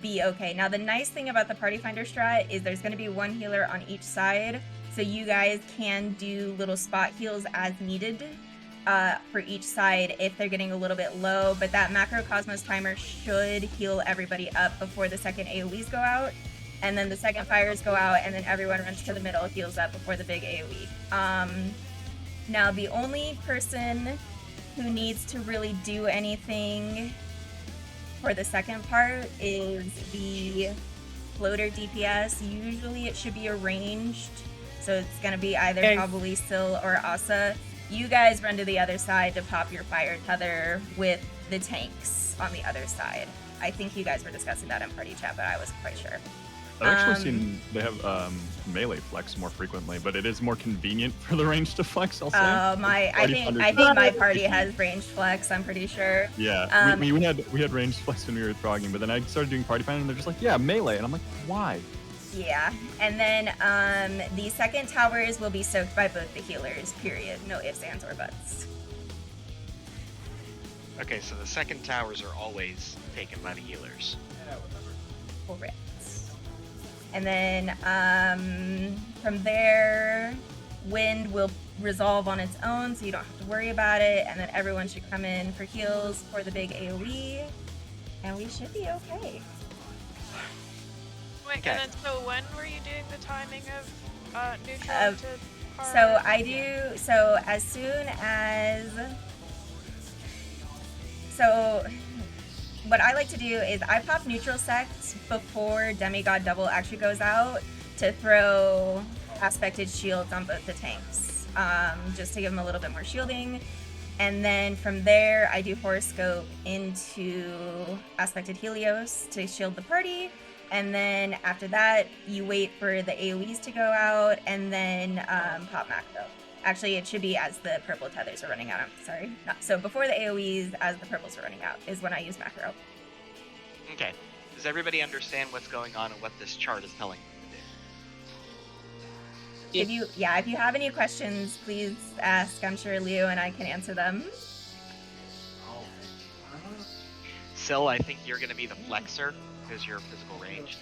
Speaker 3: be okay. Now the nice thing about the Party Finder strat is there's going to be one healer on each side, so you guys can do little spot heals as needed for each side if they're getting a little bit low, but that Macrocosmos timer should heal everybody up before the second AoEs go out. And then the second fires go out, and then everyone runs to the middle, heals up before the big AoE. Now, the only person who needs to really do anything for the second part is the floater DPS. Usually it should be arranged, so it's going to be either probably Syl or Asa. You guys run to the other side to pop your fire tether with the tanks on the other side. I think you guys were discussing that in party chat, but I wasn't quite sure.
Speaker 1: I've actually seen they have melee flex more frequently, but it is more convenient for the range to flex, I'll say.
Speaker 3: I think my party has ranged flex, I'm pretty sure.
Speaker 1: Yeah, we had ranged flex when we were frogging, but then I started doing party finder and they're just like, yeah, melee. And I'm like, why?
Speaker 3: Yeah, and then the second towers will be soaked by both the healers, period. No ifs, ands, or buts.
Speaker 4: Okay, so the second towers are always taken by the healers.
Speaker 3: Correct. And then from there, wind will resolve on its own, so you don't have to worry about it. And then everyone should come in for heals for the big AoE, and we should be okay.
Speaker 5: Wait, and then so when were you doing the timing of neutral to hard?
Speaker 3: So I do, so as soon as, so what I like to do is I pop neutral sect before Demigod Double actually goes out to throw aspected shields on both the tanks, just to give them a little bit more shielding. And then from there, I do horoscope into aspected Helios to shield the party. And then after that, you wait for the AoEs to go out and then pop macro. Actually, it should be as the purple tethers are running out. I'm sorry. No, so before the AoEs, as the purples are running out, is when I use macro.
Speaker 4: Okay. Does everybody understand what's going on and what this chart is telling you to do?
Speaker 3: If you have any questions, please ask. I'm sure Leo and I can answer them.
Speaker 4: Syl, I think you're going to be the flexor because you're physical range.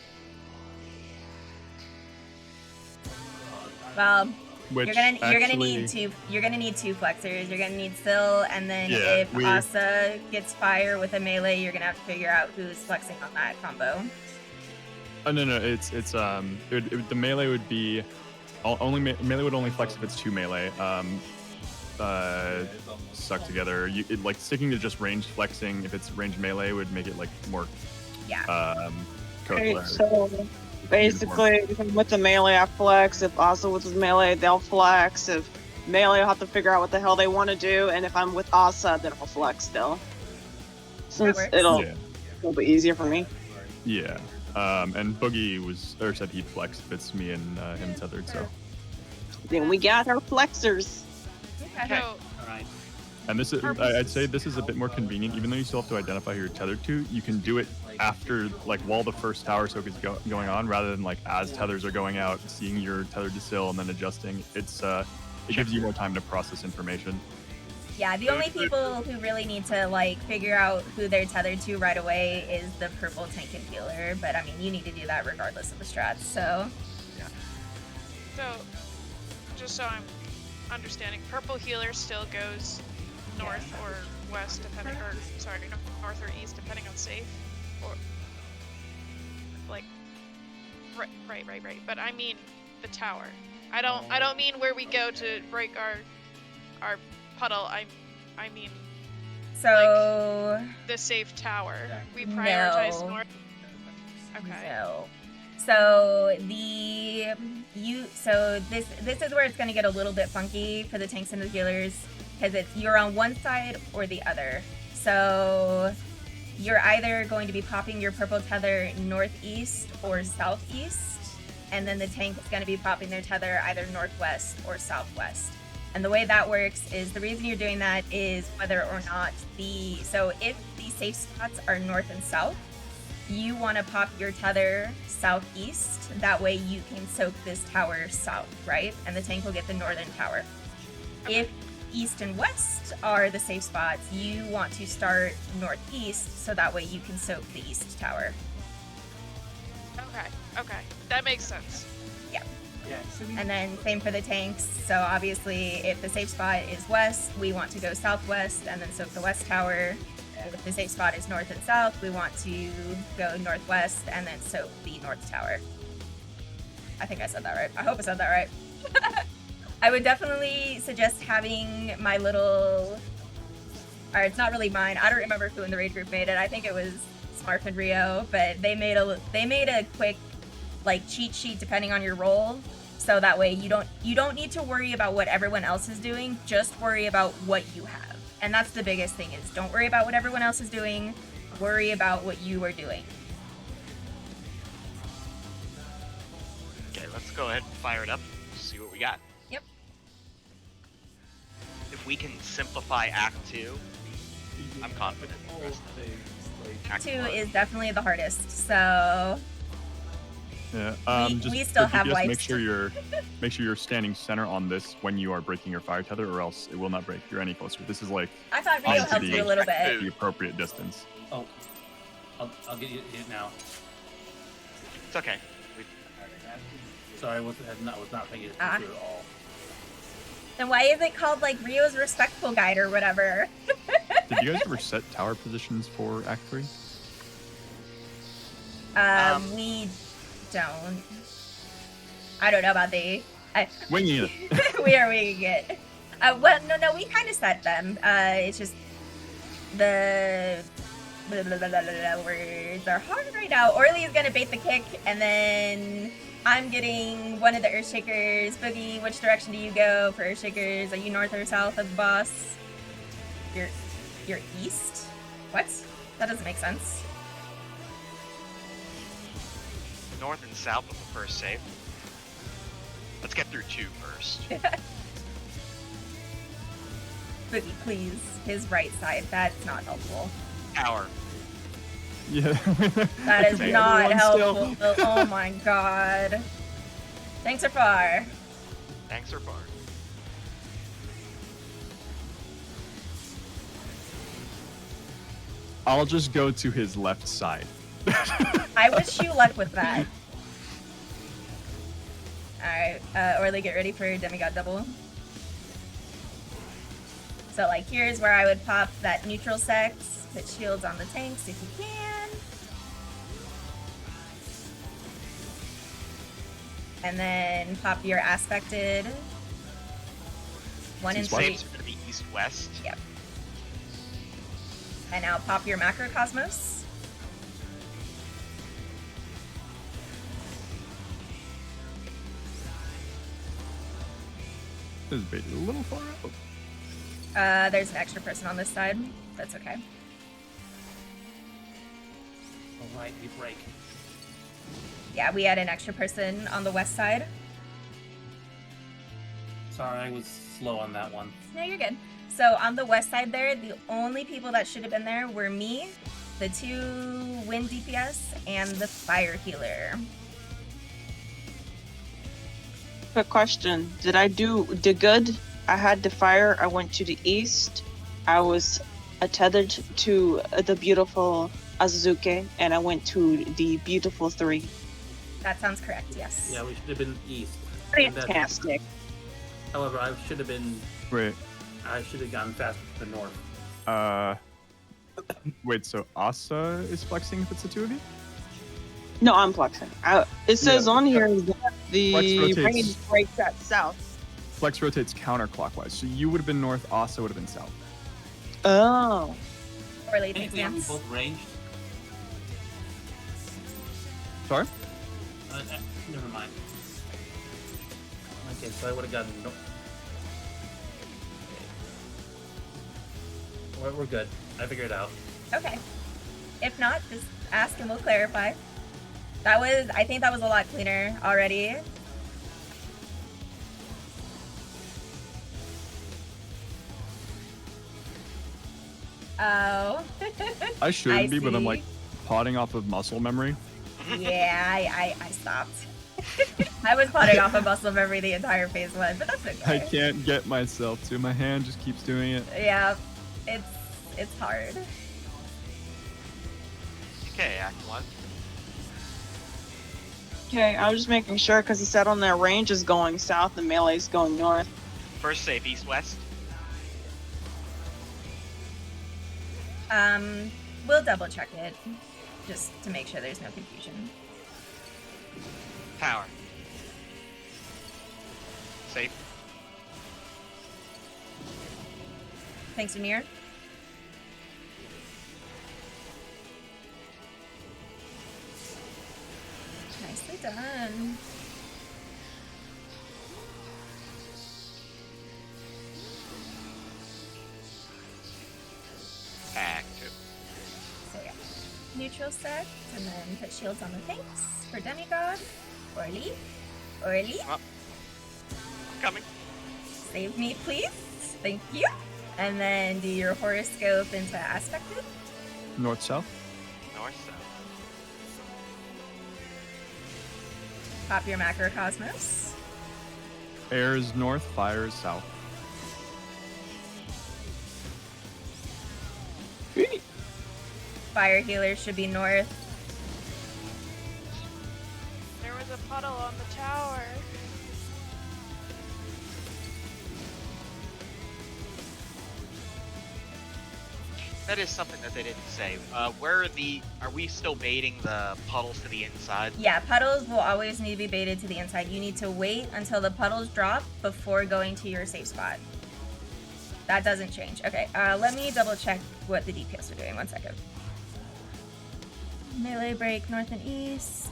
Speaker 3: Well,
Speaker 1: Which
Speaker 3: you're gonna
Speaker 1: actually-
Speaker 3: need two flexors. You're gonna need Syl, and then
Speaker 1: Yeah,
Speaker 3: if Asa gets fire with a melee, you're gonna have to figure out who's flexing on that combo.
Speaker 1: Oh no, the melee would be melee would only flex if it's 2 melee. Stuck together. Like sticking to just ranged flexing. If it's ranged melee, would make it like more.
Speaker 3: Yeah.
Speaker 7: Okay, so basically, with the melee, I flex. If Asa with his melee, they'll flex. If melee, I'll have to figure out what the hell they want to do. And if I'm with Asa, then I'll flex still. Since it'll be easier for me.
Speaker 1: Yeah. And Boogie said he'd flex if it's me and him tethered. So.
Speaker 7: Then we got our flexors.
Speaker 3: Okay.
Speaker 5: So,
Speaker 8: Alright.
Speaker 1: And this is, I'd say this is a bit more convenient, even though you still have to identify who you're tethered to. You can do it after, like, while the first tower soak is going on, rather than like as tethers are going out, seeing you're tethered to Syl and then adjusting. It gives you more time to process information.
Speaker 3: Yeah, the only people who really need to like figure out who they're tethered to right away is the purple tank and healer. But I mean, you need to do that regardless of the strats. So.
Speaker 5: So, just so I'm understanding, purple healer still goes north or west depending, or sorry, north or east depending on safe, or like right. But I mean the tower. I don't mean where we go to break our puddle. I mean
Speaker 3: So.
Speaker 5: the safe tower. We prioritize
Speaker 3: No.
Speaker 5: north. Okay.
Speaker 3: No. So this is where it's gonna get a little bit funky for the tanks and the healers, because you're on one side or the other. So you're either going to be popping your purple tether northeast or southeast, and then the tank is going to be popping their tether either northwest or southwest. And the way that works is, the reason you're doing that is whether or not so if the safe spots are north and south, you want to pop your tether southeast. That way you can soak this tower south, right? And the tank will get the northern tower. If east and west are the safe spots, you want to start northeast, so that way you can soak the east tower.
Speaker 5: Okay. That makes sense.
Speaker 3: Yeah. And then same for the tanks. So obviously, if the safe spot is west, we want to go southwest and then soak the west tower. If the safe spot is north and south, we want to go northwest and then soak the north tower. I think I said that right. I hope I said that right. I would definitely suggest having my little... Or it's not really mine. I don't remember who in the raid group made it. I think it was Smarf and Rio, but they made a quick like cheat sheet depending on your role. So that way you don't need to worry about what everyone else is doing. Just worry about what you have. And that's the biggest thing, is don't worry about what everyone else is doing. Worry about what you are doing.
Speaker 4: Okay, let's go ahead and fire it up. See what we got.
Speaker 3: Yep.
Speaker 4: If we can simplify Act 2, I'm confident. Act
Speaker 3: 2
Speaker 4: 1.
Speaker 3: is definitely the hardest. So
Speaker 1: Yeah.
Speaker 3: we still have
Speaker 1: just
Speaker 3: wipes.
Speaker 1: make sure you're standing center on this when you are breaking your fire tether, or else it will not break. You're any closer. This is like
Speaker 3: I thought Rio helped you a little bit.
Speaker 1: the appropriate distance.
Speaker 8: Oh, I'll get you it now.
Speaker 4: It's okay.
Speaker 8: Sorry, I was not paying attention to it at all.
Speaker 3: Then why is it called like Rio's Respectful Guide or whatever?
Speaker 1: Did you guys ever set tower positions for Act 3?
Speaker 3: We don't. I don't know about
Speaker 1: Winging it.
Speaker 3: we are winging it. Well, no, we kind of set them. It's just the words are hard right now. Orly is gonna bait the kick, and then I'm getting one of the Earthshakers. Boogie, which direction do you go for Earthshakers? Are you north or south of the boss? You're east? What? That doesn't make sense.
Speaker 4: North and south of the first save. Let's get through 2 first.
Speaker 3: Boogie, please. His right side. That's not helpful.
Speaker 4: Tower.
Speaker 1: Yeah.
Speaker 3: That is
Speaker 1: Okay,
Speaker 3: not
Speaker 1: everyone
Speaker 3: helpful.
Speaker 1: still-
Speaker 3: Oh my god. Thanks are far.
Speaker 4: Thanks are far.
Speaker 1: I'll just go to his left side.
Speaker 3: I wish you luck with that. Alright, Orly, get ready for Demigod Double. So, like, here's where I would pop that neutral sex, put shields on the tanks if you can. And then pop your aspected. One in
Speaker 1: East-west?
Speaker 3: three.
Speaker 4: Saves are gonna be east-west.
Speaker 3: Yep. And now pop your macrocosmos.
Speaker 1: This is bait a little far out.
Speaker 3: There's an extra person on this side. That's okay.
Speaker 8: Alright, we break.
Speaker 3: Yeah, we had an extra person on the west side.
Speaker 8: Sorry, I was slow on that one.
Speaker 3: No, you're good. So on the west side there, the only people that should have been there were me, the 2 wind DPS, and the fire healer.
Speaker 7: Quick question. Did I do the good? I had the fire. I went to the east. I was tethered to the beautiful Azuke, and I went to the beautiful 3.
Speaker 3: That sounds correct, yes.
Speaker 8: Yeah, we should have been east. And that-
Speaker 7: Fantastic.
Speaker 8: However, I should have
Speaker 1: Wait.
Speaker 8: gone faster to the north.
Speaker 1: Wait, so Asa is flexing if it's the 2 of you?
Speaker 7: No, I'm flexing. It says
Speaker 1: Yeah,
Speaker 7: on here that the
Speaker 1: Flex rotates.
Speaker 7: range breaks at south.
Speaker 1: Flex rotates counterclockwise, so you would have been north, Asa would have been south.
Speaker 7: Oh.
Speaker 3: Orly,
Speaker 8: Ain't
Speaker 3: take
Speaker 8: we
Speaker 3: stance.
Speaker 8: both ranged?
Speaker 1: Sorry?
Speaker 8: Never mind. Okay, so I would have gotten... No. We're good. I figured it out.
Speaker 3: Okay. If not, just ask and we'll clarify. I think that was a lot cleaner already. Oh.
Speaker 1: I shouldn't
Speaker 3: I
Speaker 1: be, but I'm
Speaker 3: see.
Speaker 1: like potting off of muscle memory.
Speaker 3: Yeah, I stopped. I was potting off of muscle memory the entire phase 1, but that's okay.
Speaker 1: I can't get myself to. My hand just keeps doing it.
Speaker 3: Yeah, it's hard.
Speaker 4: Okay, Act 1.
Speaker 7: Okay, I was just making sure because it said on their range is going south and melee's going north.
Speaker 4: First save east-west.
Speaker 3: We'll double check it just to make sure there's no confusion.
Speaker 4: Tower. Safe.
Speaker 3: Thanks, Avyuir. Nicely done.
Speaker 4: Act 2.
Speaker 3: So yeah, neutral set, and then put shields on the tanks for Demigod. Orly.
Speaker 4: Coming.
Speaker 3: Save me, please. Thank you. And then do your horoscope into aspected.
Speaker 1: North, south.
Speaker 4: North, south.
Speaker 3: Pop your macrocosmos.
Speaker 1: Air is north, fire is south.
Speaker 3: Fire healer should be north.
Speaker 5: There was a puddle on the tower.
Speaker 4: That is something that they didn't say. Are we still baiting the puddles to the inside?
Speaker 3: Yeah, puddles will always need to be baited to the inside. You need to wait until the puddles drop before going to your safe spot. That doesn't change. Okay, let me double check what the DPS are doing. 1 second. Melee break north and east.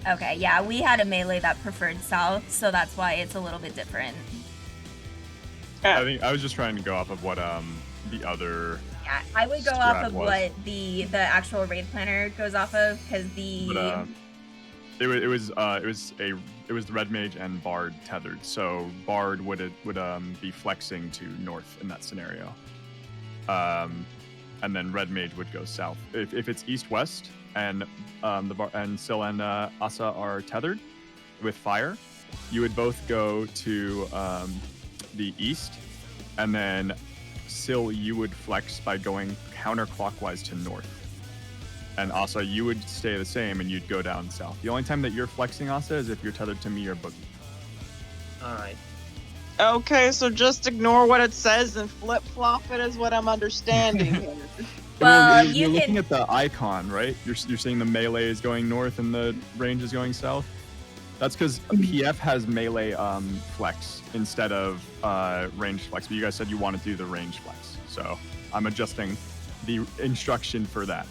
Speaker 3: Okay, yeah, we had a melee that preferred south, so that's why it's a little bit different.
Speaker 1: I think I was just trying to go off of what the other.
Speaker 3: Yeah, I would go off
Speaker 1: strat
Speaker 3: of
Speaker 1: was.
Speaker 3: what the actual raid planner goes off of, because
Speaker 1: But, it was the red mage and bard tethered. So bard would be flexing to north in that scenario, and then red mage would go south. If it's east west and Sil and Asa are tethered with fire, you would both go to the east, and then Sil, you would flex by going counterclockwise to north. And Asa, you would stay the same and you'd go down south. The only time that you're flexing, Asa, is if you're tethered to me or Boogie.
Speaker 8: Alright.
Speaker 7: Okay, so just ignore what it says and flip-flop it is what I'm understanding here.
Speaker 3: Well,
Speaker 1: you're
Speaker 3: you
Speaker 1: looking
Speaker 3: can.
Speaker 1: at the icon, right? You're seeing the melee is going north and the range is going south. That's because PF has melee flex instead of range flex. But you guys said you want to do the range flex, so I'm adjusting the instruction for that.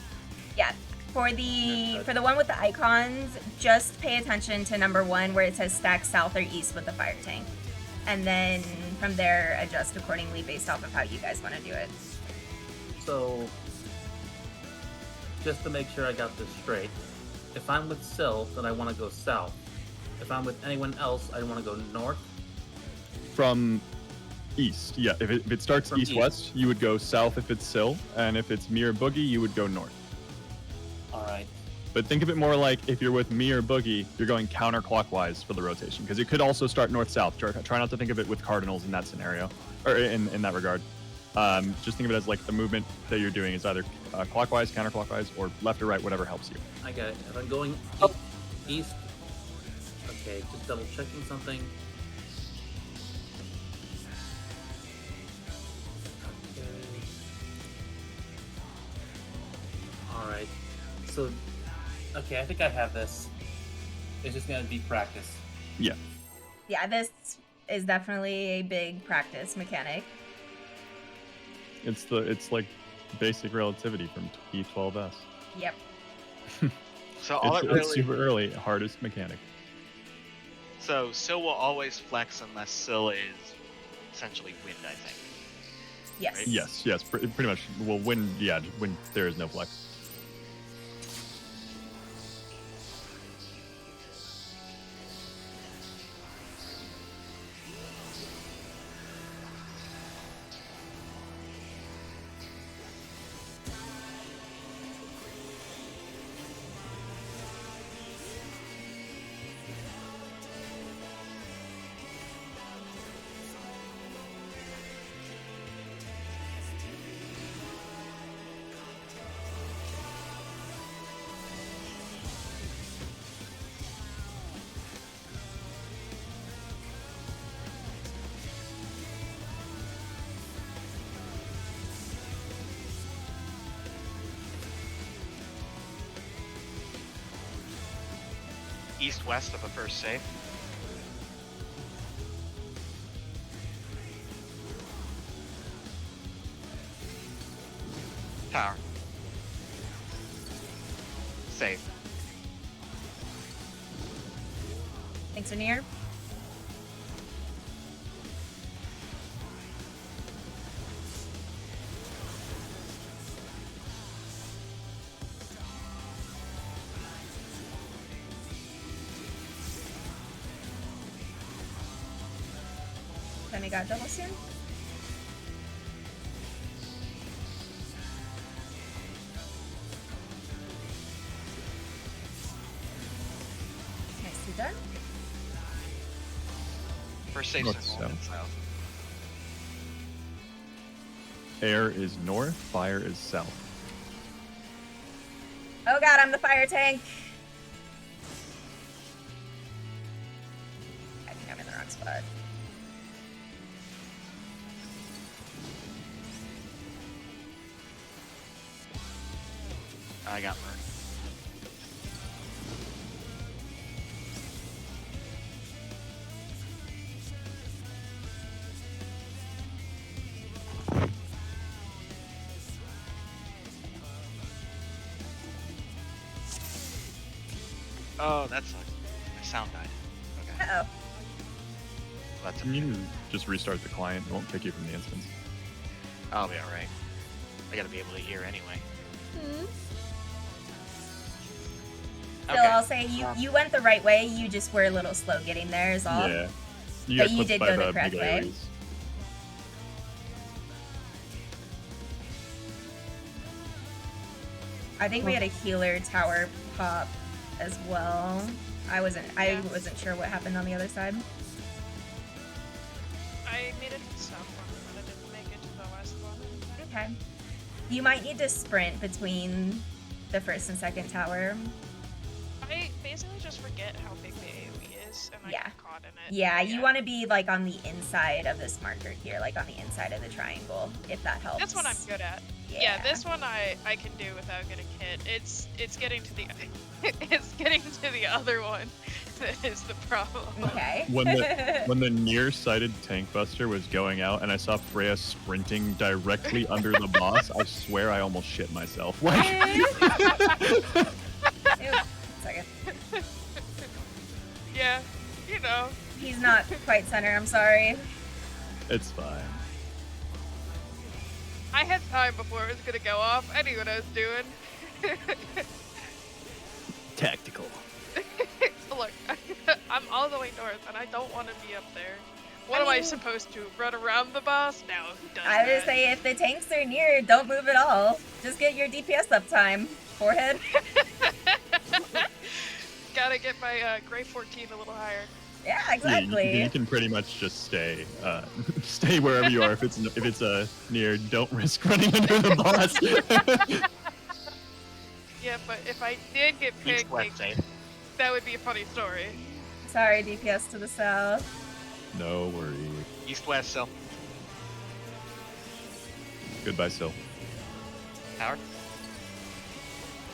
Speaker 3: Yeah, for the one with the icons, just pay attention to number 1 where it says stack south or east with the fire tank, and then from there adjust accordingly based off of how you guys want to do it.
Speaker 8: So, just to make sure I got this straight, if I'm with Sil, then I want to go south. If I'm with anyone else, I want to go north.
Speaker 1: From east, yeah. If it starts
Speaker 8: From
Speaker 1: east-west, you would go south if it's Sil, and if it's me or Boogie, you would go north.
Speaker 8: Alright.
Speaker 1: But think of it more like if you're with me or Boogie, you're going counterclockwise for the rotation, because it could also start north-south. Try not to think of it with cardinals in that scenario, or in that regard. Just think of it as like the movement that you're doing is either clockwise, counterclockwise, or left or right, whatever helps you.
Speaker 8: I got it. If I'm going east... Okay, just double checking something. Alright. So, okay, I think I have this. It's just gonna be practice.
Speaker 1: Yeah.
Speaker 3: Yeah, this is definitely a big practice mechanic.
Speaker 1: It's like basic relativity from E12S.
Speaker 3: Yep.
Speaker 4: So all
Speaker 1: It's
Speaker 4: it really.
Speaker 1: super early, hardest mechanic.
Speaker 4: So Sil will always flex unless Sil is essentially wind, I think.
Speaker 3: Yes.
Speaker 4: Right?
Speaker 1: Yes, pretty much. Well, when there is no flex.
Speaker 4: East-west of the first save. Tower. Save.
Speaker 3: Thanks, Avyuir. Then we got double soon. Nicely done.
Speaker 4: First save
Speaker 1: North,
Speaker 4: symbol and south.
Speaker 1: Air is north, fire is south.
Speaker 3: Oh god, I'm the fire tank. I think I'm in the wrong spot.
Speaker 4: I got burned. Oh, that sucks. My sound died. Okay.
Speaker 3: Uh-oh.
Speaker 4: That's
Speaker 1: Can you just restart the client? It won't kick you from the instance.
Speaker 4: I'll be alright. I gotta be able to hear anyway.
Speaker 3: Still, I'll say you went the right way. You just were a little slow getting there, is all.
Speaker 1: Yeah.
Speaker 3: But
Speaker 1: got
Speaker 3: you
Speaker 1: clipped
Speaker 3: did
Speaker 1: by
Speaker 3: go the correct
Speaker 1: big
Speaker 3: way.
Speaker 1: Aries.
Speaker 3: I think we had a healer tower pop as well. I wasn't sure what happened on the other side.
Speaker 5: I made it to the south one, but I didn't make it to the west one.
Speaker 3: Okay. You might need to sprint between the first and second tower.
Speaker 5: I basically just forget how big the AoE is, and I
Speaker 3: Yeah.
Speaker 5: get caught in it.
Speaker 3: Yeah, you want to be like on the inside of this marker here, like on the inside of the triangle, if that helps.
Speaker 5: That's what I'm good at. Yeah, this one I can do without getting hit. It's getting to the it's getting to the other one that is the problem.
Speaker 3: Okay.
Speaker 1: When the nearsighted tank buster was going out and I saw Freya sprinting directly under the boss, I swear I almost shit myself. Like,
Speaker 3: Second.
Speaker 5: Yeah, you know.
Speaker 3: He's not quite center, I'm sorry.
Speaker 1: it's fine.
Speaker 5: I had time before it was gonna go off. I knew what I was doing.
Speaker 1: Tactical.
Speaker 5: Look, I'm all the way north, and I don't want to be up there. What am I supposed to run around the boss? No, who does
Speaker 3: I
Speaker 5: that?
Speaker 3: would say if the tanks are near, don't move at all. Just get your DPS uptime. Forehead.
Speaker 5: Gotta get my Gray 14 a little higher.
Speaker 3: Yeah,
Speaker 1: Yeah,
Speaker 3: exactly.
Speaker 1: you can pretty much just stay stay wherever you are. If it's near, don't risk running under the boss.
Speaker 5: Yeah, but if I did get
Speaker 4: East west
Speaker 5: picked,
Speaker 4: safe.
Speaker 5: that would be a funny story.
Speaker 3: Sorry, DPS to the south.
Speaker 1: No worries.
Speaker 4: East west, Sil.
Speaker 1: Goodbye, Sil.
Speaker 4: Howard.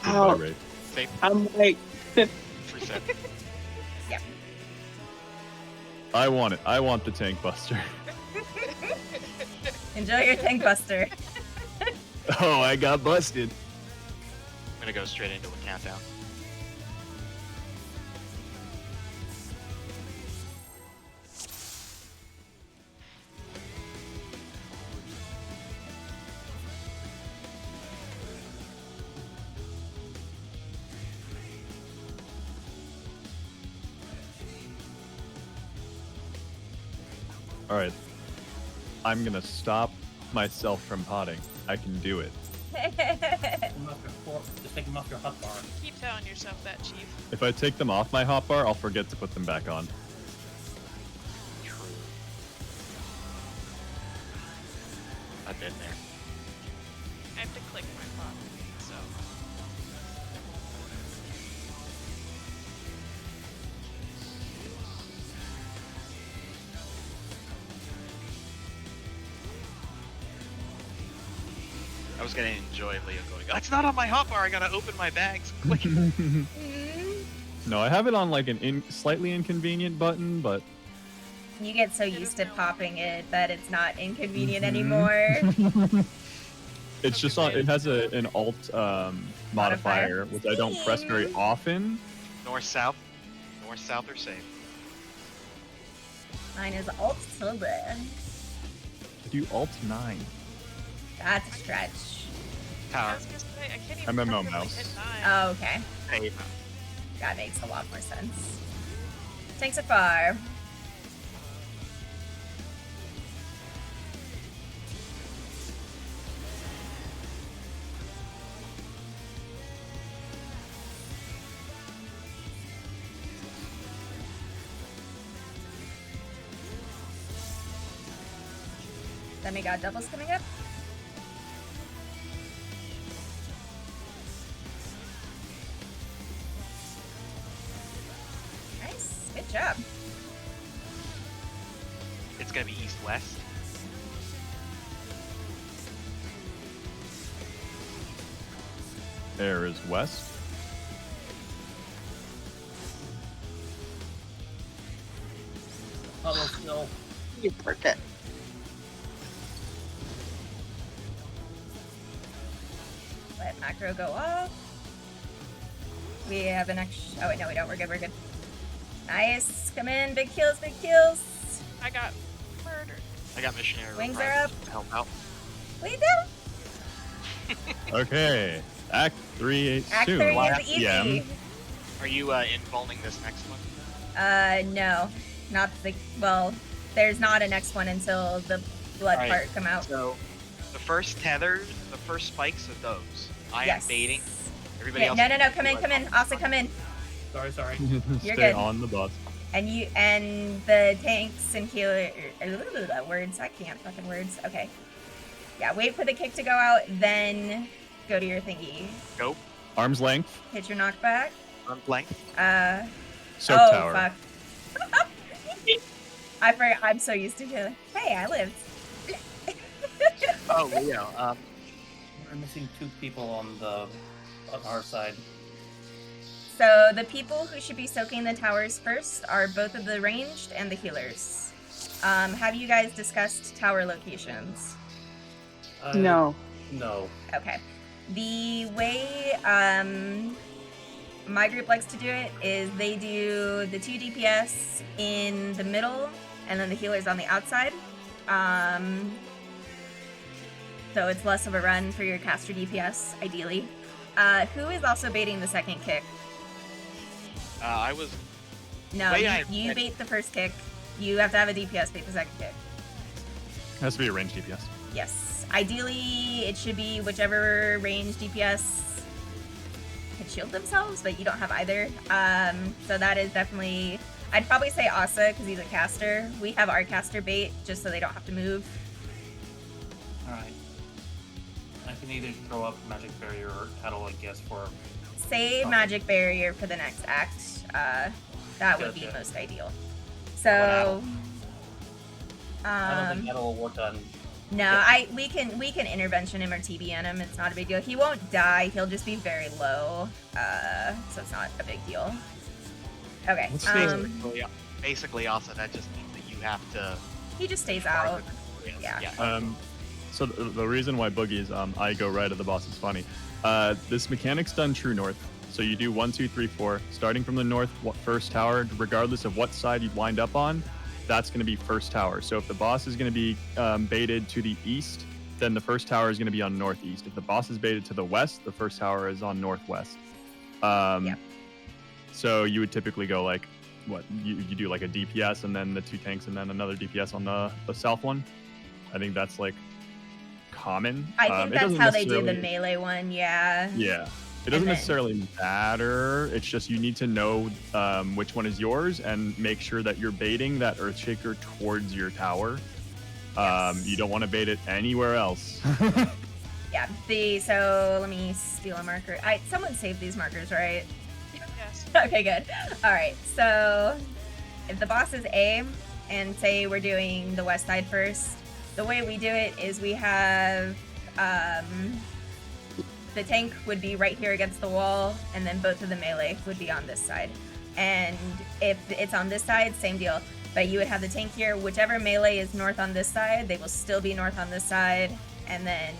Speaker 1: Goodbye,
Speaker 7: Ow.
Speaker 1: Ray.
Speaker 4: Safe.
Speaker 7: I'm like,
Speaker 4: Reset.
Speaker 3: Yep.
Speaker 1: I want it. I want the tank buster.
Speaker 3: Enjoy your tank buster.
Speaker 1: Oh, I got busted.
Speaker 4: I'm gonna go straight into a countdown.
Speaker 1: All right. I'm gonna stop myself from potting. I can do it.
Speaker 8: Just take them off your hot bar.
Speaker 5: Keep telling yourself that, Chief.
Speaker 1: If I take them off my hotbar, I'll forget to put them back on.
Speaker 4: True. I've been there.
Speaker 5: I have to click my bot, so.
Speaker 4: I was gonna enjoy Leo going, "It's not on my hotbar, I gotta open my bags." Click.
Speaker 1: No, I have it on like an slightly inconvenient button, but
Speaker 3: You get so used to popping it that it's not inconvenient
Speaker 1: Mhm.
Speaker 3: anymore.
Speaker 1: it's just on. It has an alt modifier, which I don't press very often.
Speaker 4: North, south. North, south are safe.
Speaker 3: Mine is alt tilde.
Speaker 1: I do alt 9.
Speaker 3: That's a stretch.
Speaker 5: I
Speaker 4: Tower.
Speaker 5: was gonna say, I can't
Speaker 1: I'm
Speaker 5: even
Speaker 1: a
Speaker 5: fucking
Speaker 1: mouse.
Speaker 5: hit 9.
Speaker 3: Oh, okay.
Speaker 4: Hey,
Speaker 3: That makes a lot more sense. Tanks are far. Demigod doubles coming up. Nice. Good job.
Speaker 4: it's gonna be east-west.
Speaker 1: Air is west.
Speaker 8: Huddle still.
Speaker 7: you work it.
Speaker 3: Let macro go off. We have an extra. Oh, wait, no, we don't. We're good. We're good. Nice. Come in. Big kills. Big kills.
Speaker 5: I got murdered.
Speaker 4: I got missionary
Speaker 3: Wings are
Speaker 4: reprisals
Speaker 3: up.
Speaker 4: to help out.
Speaker 3: Wait, no.
Speaker 1: Okay. Act 3
Speaker 3: Act
Speaker 1: soon.
Speaker 3: 3
Speaker 1: Why
Speaker 3: is
Speaker 1: at
Speaker 3: easy.
Speaker 1: PM?
Speaker 4: Are you involving this next one?
Speaker 3: No, not the. Well, there's not a next one until the blood
Speaker 4: Alright,
Speaker 3: part come out.
Speaker 4: So, the first tethers, the first spikes of those. I am baiting. Everybody
Speaker 3: Yeah,
Speaker 4: else.
Speaker 3: no, come in. Asa, come in.
Speaker 8: Sorry.
Speaker 3: You're
Speaker 1: Stay
Speaker 3: good.
Speaker 1: on the bus.
Speaker 3: And the tanks and healer words. I can't fucking words. Okay. Yeah, wait for the kick to go out, then go to your thingy.
Speaker 4: Go.
Speaker 1: Arm's length.
Speaker 3: Hit your knockback.
Speaker 4: Arm length.
Speaker 1: Soak
Speaker 3: oh
Speaker 1: tower.
Speaker 3: Fuck. I forgot. I'm so used to it. Hey, I lived.
Speaker 4: Oh yeah.
Speaker 8: We're missing 2 people on our side.
Speaker 3: So the people who should be soaking the towers first are both of the ranged and the healers. Have you guys discussed tower locations?
Speaker 7: No.
Speaker 8: No.
Speaker 3: Okay. The way my group likes to do it is they do the 2 DPS in the middle and then the healers on the outside. So it's less of a run for your caster DPS, ideally. Who is also baiting the second kick?
Speaker 4: I was.
Speaker 3: No,
Speaker 4: Way
Speaker 3: you bait the first kick. You have to have a DPS bait the second kick.
Speaker 1: Has to be a ranged DPS.
Speaker 3: Yes. Ideally, it should be whichever range DPS can shield themselves, but you don't have either. So that is definitely... I'd probably say Asa, because he's a caster. We have our caster bait, just so they don't have to move.
Speaker 8: Alright. I can either throw up Magic Barrier or Tattle, I guess, for...
Speaker 3: Say Magic Barrier for the next act. That would be
Speaker 8: Gotcha.
Speaker 3: most ideal. So...
Speaker 8: I don't think that'll work on...
Speaker 3: No, we can intervention him or TBN him. It's not a big deal. He won't die. He'll just be very low. So it's not a big deal. Okay.
Speaker 4: Basically, also that just means that you have to.
Speaker 3: He just stays out. Yeah.
Speaker 1: So the reason why Boogie's I go right at the boss is funny. This mechanic's done true north. So you do 1, 2, 3, 4, starting from the north first tower, regardless of what side you wind up on. That's going to be first tower. So if the boss is going to be baited to the east, then the first tower is going to be on northeast. If the boss is baited to the west, the first tower is on northwest. So you would typically go like, what, you do like a DPS and then the 2 tanks and then another DPS on the south one. I think that's like common.
Speaker 3: I think that's how they do the melee one, yeah.
Speaker 1: Yeah. It doesn't necessarily matter. It's just you need to know which one is yours and make sure that you're baiting that Earthshaker towards your tower. You don't want to bait it anywhere else.
Speaker 3: Yeah. So let me steal a marker. Someone saved these markers, right?
Speaker 5: Yes.
Speaker 3: Okay, good. All right. So if the boss is A, and say we're doing the west side first, the way we do it is we have the tank would be right here against the wall, and then both of the melee would be on this side. And if it's on this side, same deal. But you would have the tank here. Whichever melee is north on this side, they will still be north on this side. And then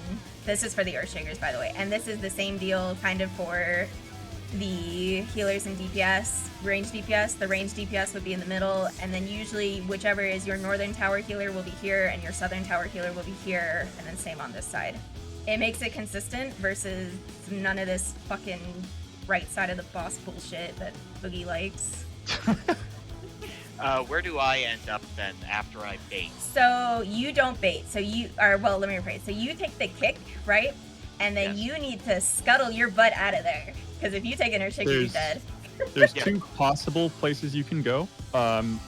Speaker 3: this is for the Earthshakers, by the way. And this is the same deal kind of for the healers and DPS, ranged DPS. The ranged DPS would be in the middle. And then usually whichever is your northern tower healer will be here, and your southern tower healer will be here. And then same on this side. It makes it consistent versus none of this fucking right side of the boss bullshit that Boogie likes.
Speaker 4: Where do I end up then after I bait?
Speaker 3: So you don't bait. So let me rephrase. So you take the kick, right? And then you need to scuttle your butt out of there. Because if you take an Earthshaker, you're dead.
Speaker 1: There's 2 possible places you can go.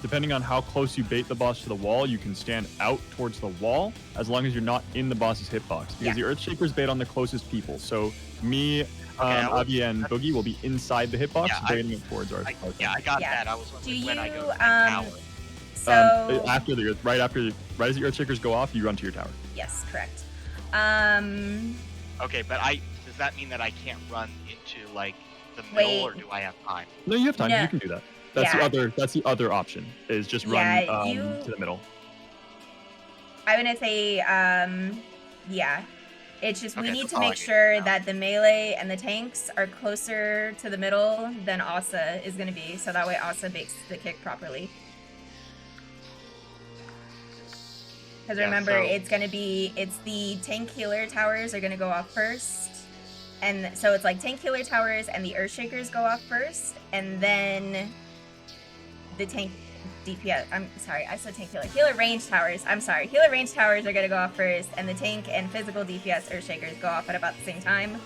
Speaker 1: Depending on how close you bait the boss to the wall, you can stand out towards the wall as long as you're not in the boss's hitbox. Because the Earthshakers bait on the closest people. So me, Avyuir, and Boogie will be inside the hitbox, baiting it towards our.
Speaker 4: I got that. I was wondering when I go to the tower.
Speaker 3: So
Speaker 1: right as the Earthshakers go off, you run to your tower.
Speaker 3: Yes, correct.
Speaker 4: Okay, but does that mean that I can't run into like the middle, or do I have time?
Speaker 1: No, you have time.
Speaker 3: No.
Speaker 1: You can do that. That's the other option. Is just run to the middle.
Speaker 3: I'm gonna say, It's just we need to make sure that the melee and the tanks are closer to the middle than Asa is gonna be, so that way Asa bakes the kick properly. Because
Speaker 4: Yeah,
Speaker 3: remember,
Speaker 4: so-
Speaker 3: it's the tank healer towers are gonna go off first. And so it's like tank healer towers and the Earthshakers go off first, and then the tank DPS. I'm sorry, I said tank healer. Healer range towers. I'm sorry. Healer range towers are gonna go off first, and the tank and physical DPS Earthshakers go off at about the same time.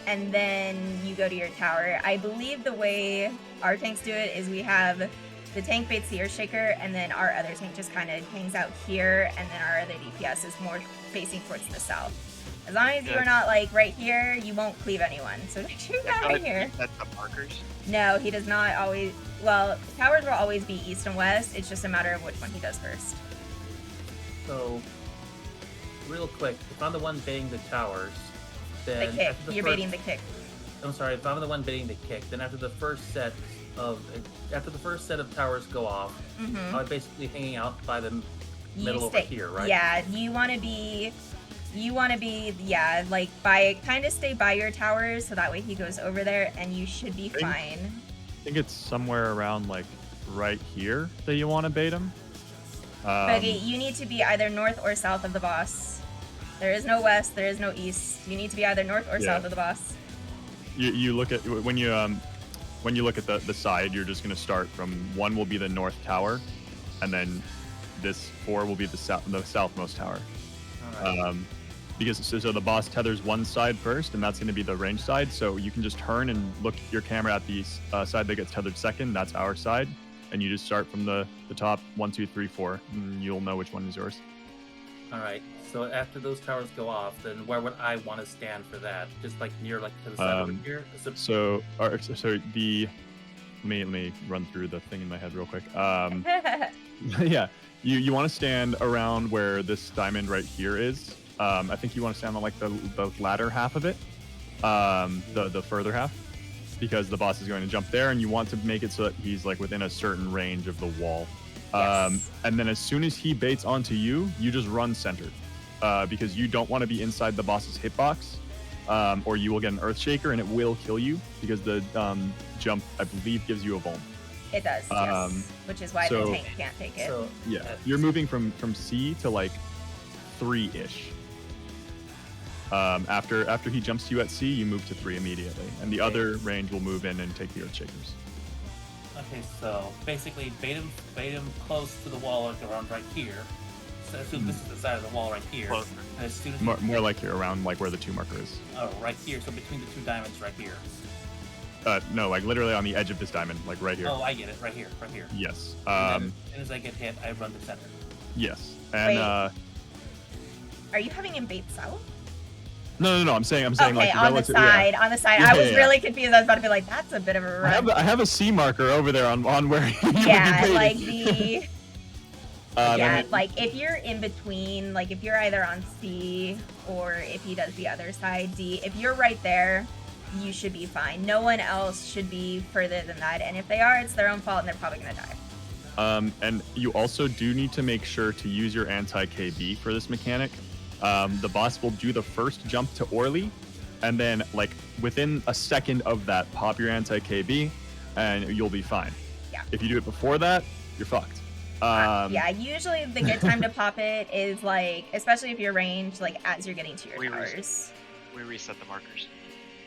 Speaker 3: And then you go to your tower. I believe the way our tanks do it is we have the tank baits the Earthshaker, and then our other tank just kind of hangs out here, and then our other DPS is more facing towards the south. As long as you're not like right here, you won't cleave anyone. So make sure you're not right here.
Speaker 4: That's the markers.
Speaker 3: No, he does not always. Well, towers will always be east and west. It's just a matter of which one he does first.
Speaker 8: So, real quick, if I'm the one baiting the towers,
Speaker 3: The
Speaker 8: then
Speaker 3: kick.
Speaker 8: after the
Speaker 3: You're
Speaker 8: first,
Speaker 3: baiting the kick.
Speaker 8: I'm sorry, if I'm the one baiting the kick, then after the first set of towers go off,
Speaker 3: Mm-hmm.
Speaker 8: I'm basically hanging out by the middle over here, right?
Speaker 3: Yeah, you want to be, yeah, like kind of stay by your towers, so that way he goes over there, and you should be fine.
Speaker 1: I think it's somewhere around like right here that you want to bait him.
Speaker 3: But you need to be either north or south of the boss. There is no west, there is no east. You need to be either north or south of the boss.
Speaker 1: You look at when you look at the side, you're just gonna start from 1 will be the north tower, and then this 4 will be the southmost tower.
Speaker 8: All right.
Speaker 1: Because so the boss tethers one side first, and that's going to be the range side. So you can just turn and look your camera at the side that gets tethered second. That's our side, and you just start from the top 1, 2, 3, 4, and you'll know which one is yours.
Speaker 8: All right. So after those towers go off, then where would I want to stand for that? Just like near, like to the side over here.
Speaker 1: So let me run through the thing in my head real quick. Yeah, you want to stand around where this diamond right here is. I think you want to stand on like the latter half of it, the further half, because the boss is going to jump there, and you want to make it so that he's like within a certain range of the wall.
Speaker 3: Yes.
Speaker 1: And then as soon as he baits onto you, you just run centered, because you don't want to be inside the boss's hitbox, or you will get an Earthshaker and it will kill you, because the jump, I believe, gives you a vuln.
Speaker 3: It does, yes. Which is why the tank can't take it.
Speaker 8: So
Speaker 1: Yeah, you're moving from C to like 3-ish. After he jumps to you at C, you move to 3 immediately, and the other range will move in and take the Earthshakers.
Speaker 8: Okay, so basically bait him close to the wall, like around right here. So this is the side of the wall right here.
Speaker 4: Closer.
Speaker 8: And as soon as
Speaker 1: More like here, around like where the 2 marker is.
Speaker 8: oh, right here. So between the 2 diamonds, right here.
Speaker 1: No, like literally on the edge of this diamond, like right here.
Speaker 8: Oh, I get it. Right here. Right here.
Speaker 1: Yes.
Speaker 8: And then, as soon as I get hit, I run to center.
Speaker 1: Yes. And
Speaker 3: Wait. Are you having him bait south?
Speaker 1: No. I'm saying
Speaker 3: Okay,
Speaker 1: like
Speaker 3: on the
Speaker 1: relative-
Speaker 3: side.
Speaker 1: yeah.
Speaker 3: On the side.
Speaker 1: Yeah,
Speaker 3: I was
Speaker 1: yeah.
Speaker 3: really confused. I was about to be like, that's a bit of a run.
Speaker 1: I have a C marker over there on where you would be
Speaker 3: Yeah,
Speaker 1: baiting.
Speaker 3: like the.
Speaker 1: I
Speaker 3: Yeah,
Speaker 1: mean,
Speaker 3: like if you're in between, like if you're either on C or if he does the other side, D, if you're right there, you should be fine. No one else should be further than that. And if they are, it's their own fault and they're probably going to die.
Speaker 1: And you also do need to make sure to use your anti-KB for this mechanic. The boss will do the first jump to Orly, and then like within a second of that, pop your anti-KB, and you'll be fine.
Speaker 3: Yeah.
Speaker 1: If you do it before that, you're fucked.
Speaker 3: Yeah, usually the good time to pop it is like, especially if you're ranged, like as you're getting to your towers.
Speaker 4: We reset the markers.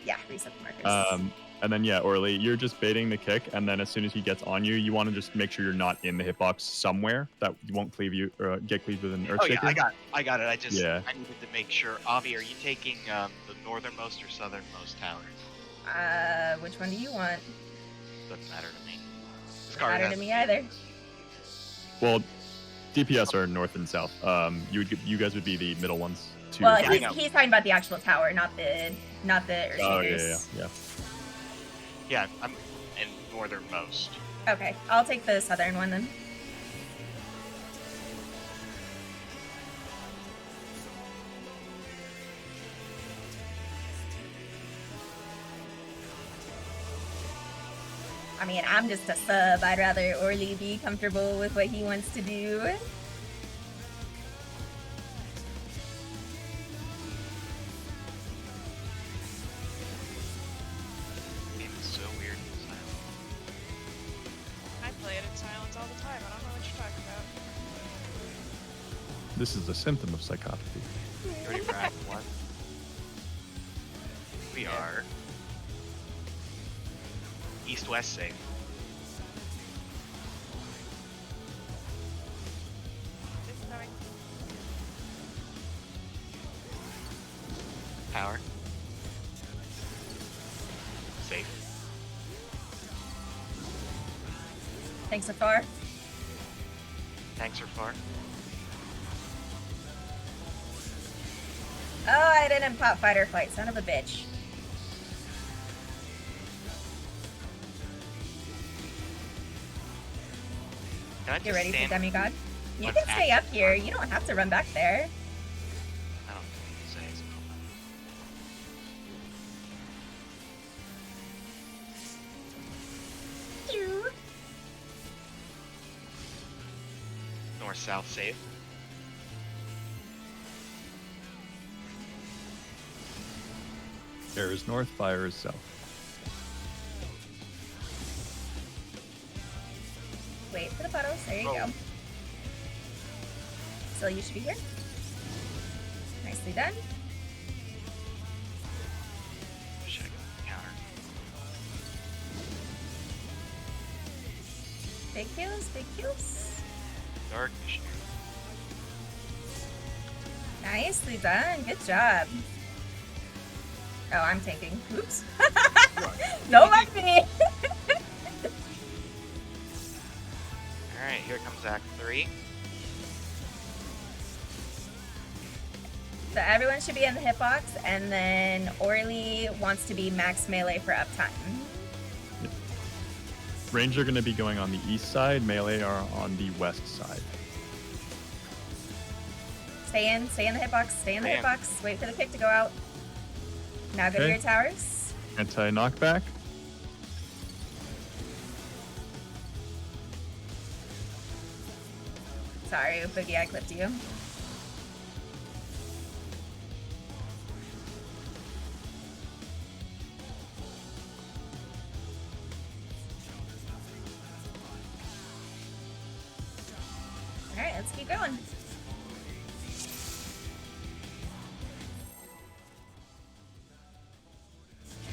Speaker 3: Yeah, reset the markers.
Speaker 1: And then yeah, Orly, you're just baiting the kick, and then as soon as he gets on you, you want to just make sure you're not in the hitbox somewhere that you won't cleave you or get cleaved with an Earthshaker.
Speaker 4: Oh yeah, I got it. I just
Speaker 1: Yeah.
Speaker 4: I needed to make sure. Avi, are you taking the northernmost or southernmost tower?
Speaker 3: Which one do you want?
Speaker 4: Doesn't matter to me.
Speaker 3: Doesn't matter to me either.
Speaker 1: Well, DPS are north and south. You guys would be the middle ones. Too.
Speaker 3: Well,
Speaker 4: Yeah, I know.
Speaker 3: he's talking about the actual tower, not the Earthshakers.
Speaker 1: Oh yeah.
Speaker 4: Yeah, I'm in northernmost.
Speaker 3: Okay, I'll take the southern one then. I mean, I'm just a sub. I'd rather Orly be comfortable with what he wants to do.
Speaker 4: Game is so weird in silence.
Speaker 5: I play it in silence all the time. I don't know what you're talking about.
Speaker 1: This is a symptom of psychopathy.
Speaker 4: You ready for Act 1? We are east-west safe.
Speaker 5: It's going.
Speaker 4: Power. Safe.
Speaker 3: Thanks so far.
Speaker 4: Tanks are far.
Speaker 3: Oh, I didn't pop fight or flight, son of a bitch.
Speaker 4: Can I
Speaker 3: Get
Speaker 4: just
Speaker 3: ready for
Speaker 4: stand?
Speaker 3: demigod. You
Speaker 4: Let's
Speaker 3: can stay
Speaker 4: act.
Speaker 3: up here. You don't have to run back there.
Speaker 4: I don't know what to say. North-south safe.
Speaker 1: Air is north, fire is south.
Speaker 3: Wait for the puddles. There you
Speaker 4: Oh.
Speaker 3: go. So you should be here. Nicely done.
Speaker 4: Check counter.
Speaker 3: Big heals, big heals.
Speaker 4: Dark issue.
Speaker 3: Nicely done. Good job. Oh, I'm tanking. Oops. Don't mind me.
Speaker 4: Alright, here comes Act 3.
Speaker 3: So everyone should be in the hitbox, and then Orly wants to be max melee for uptime.
Speaker 1: Ranger are going to be going on the east side. Melee are on the west side.
Speaker 3: Stay in the hitbox, stay in the
Speaker 4: Stay in.
Speaker 3: hitbox. Wait for the kick to go out. Now go to
Speaker 1: Okay.
Speaker 3: your towers.
Speaker 1: Anti-knockback.
Speaker 3: Sorry, Boogie, I clipped you. Alright, let's keep going.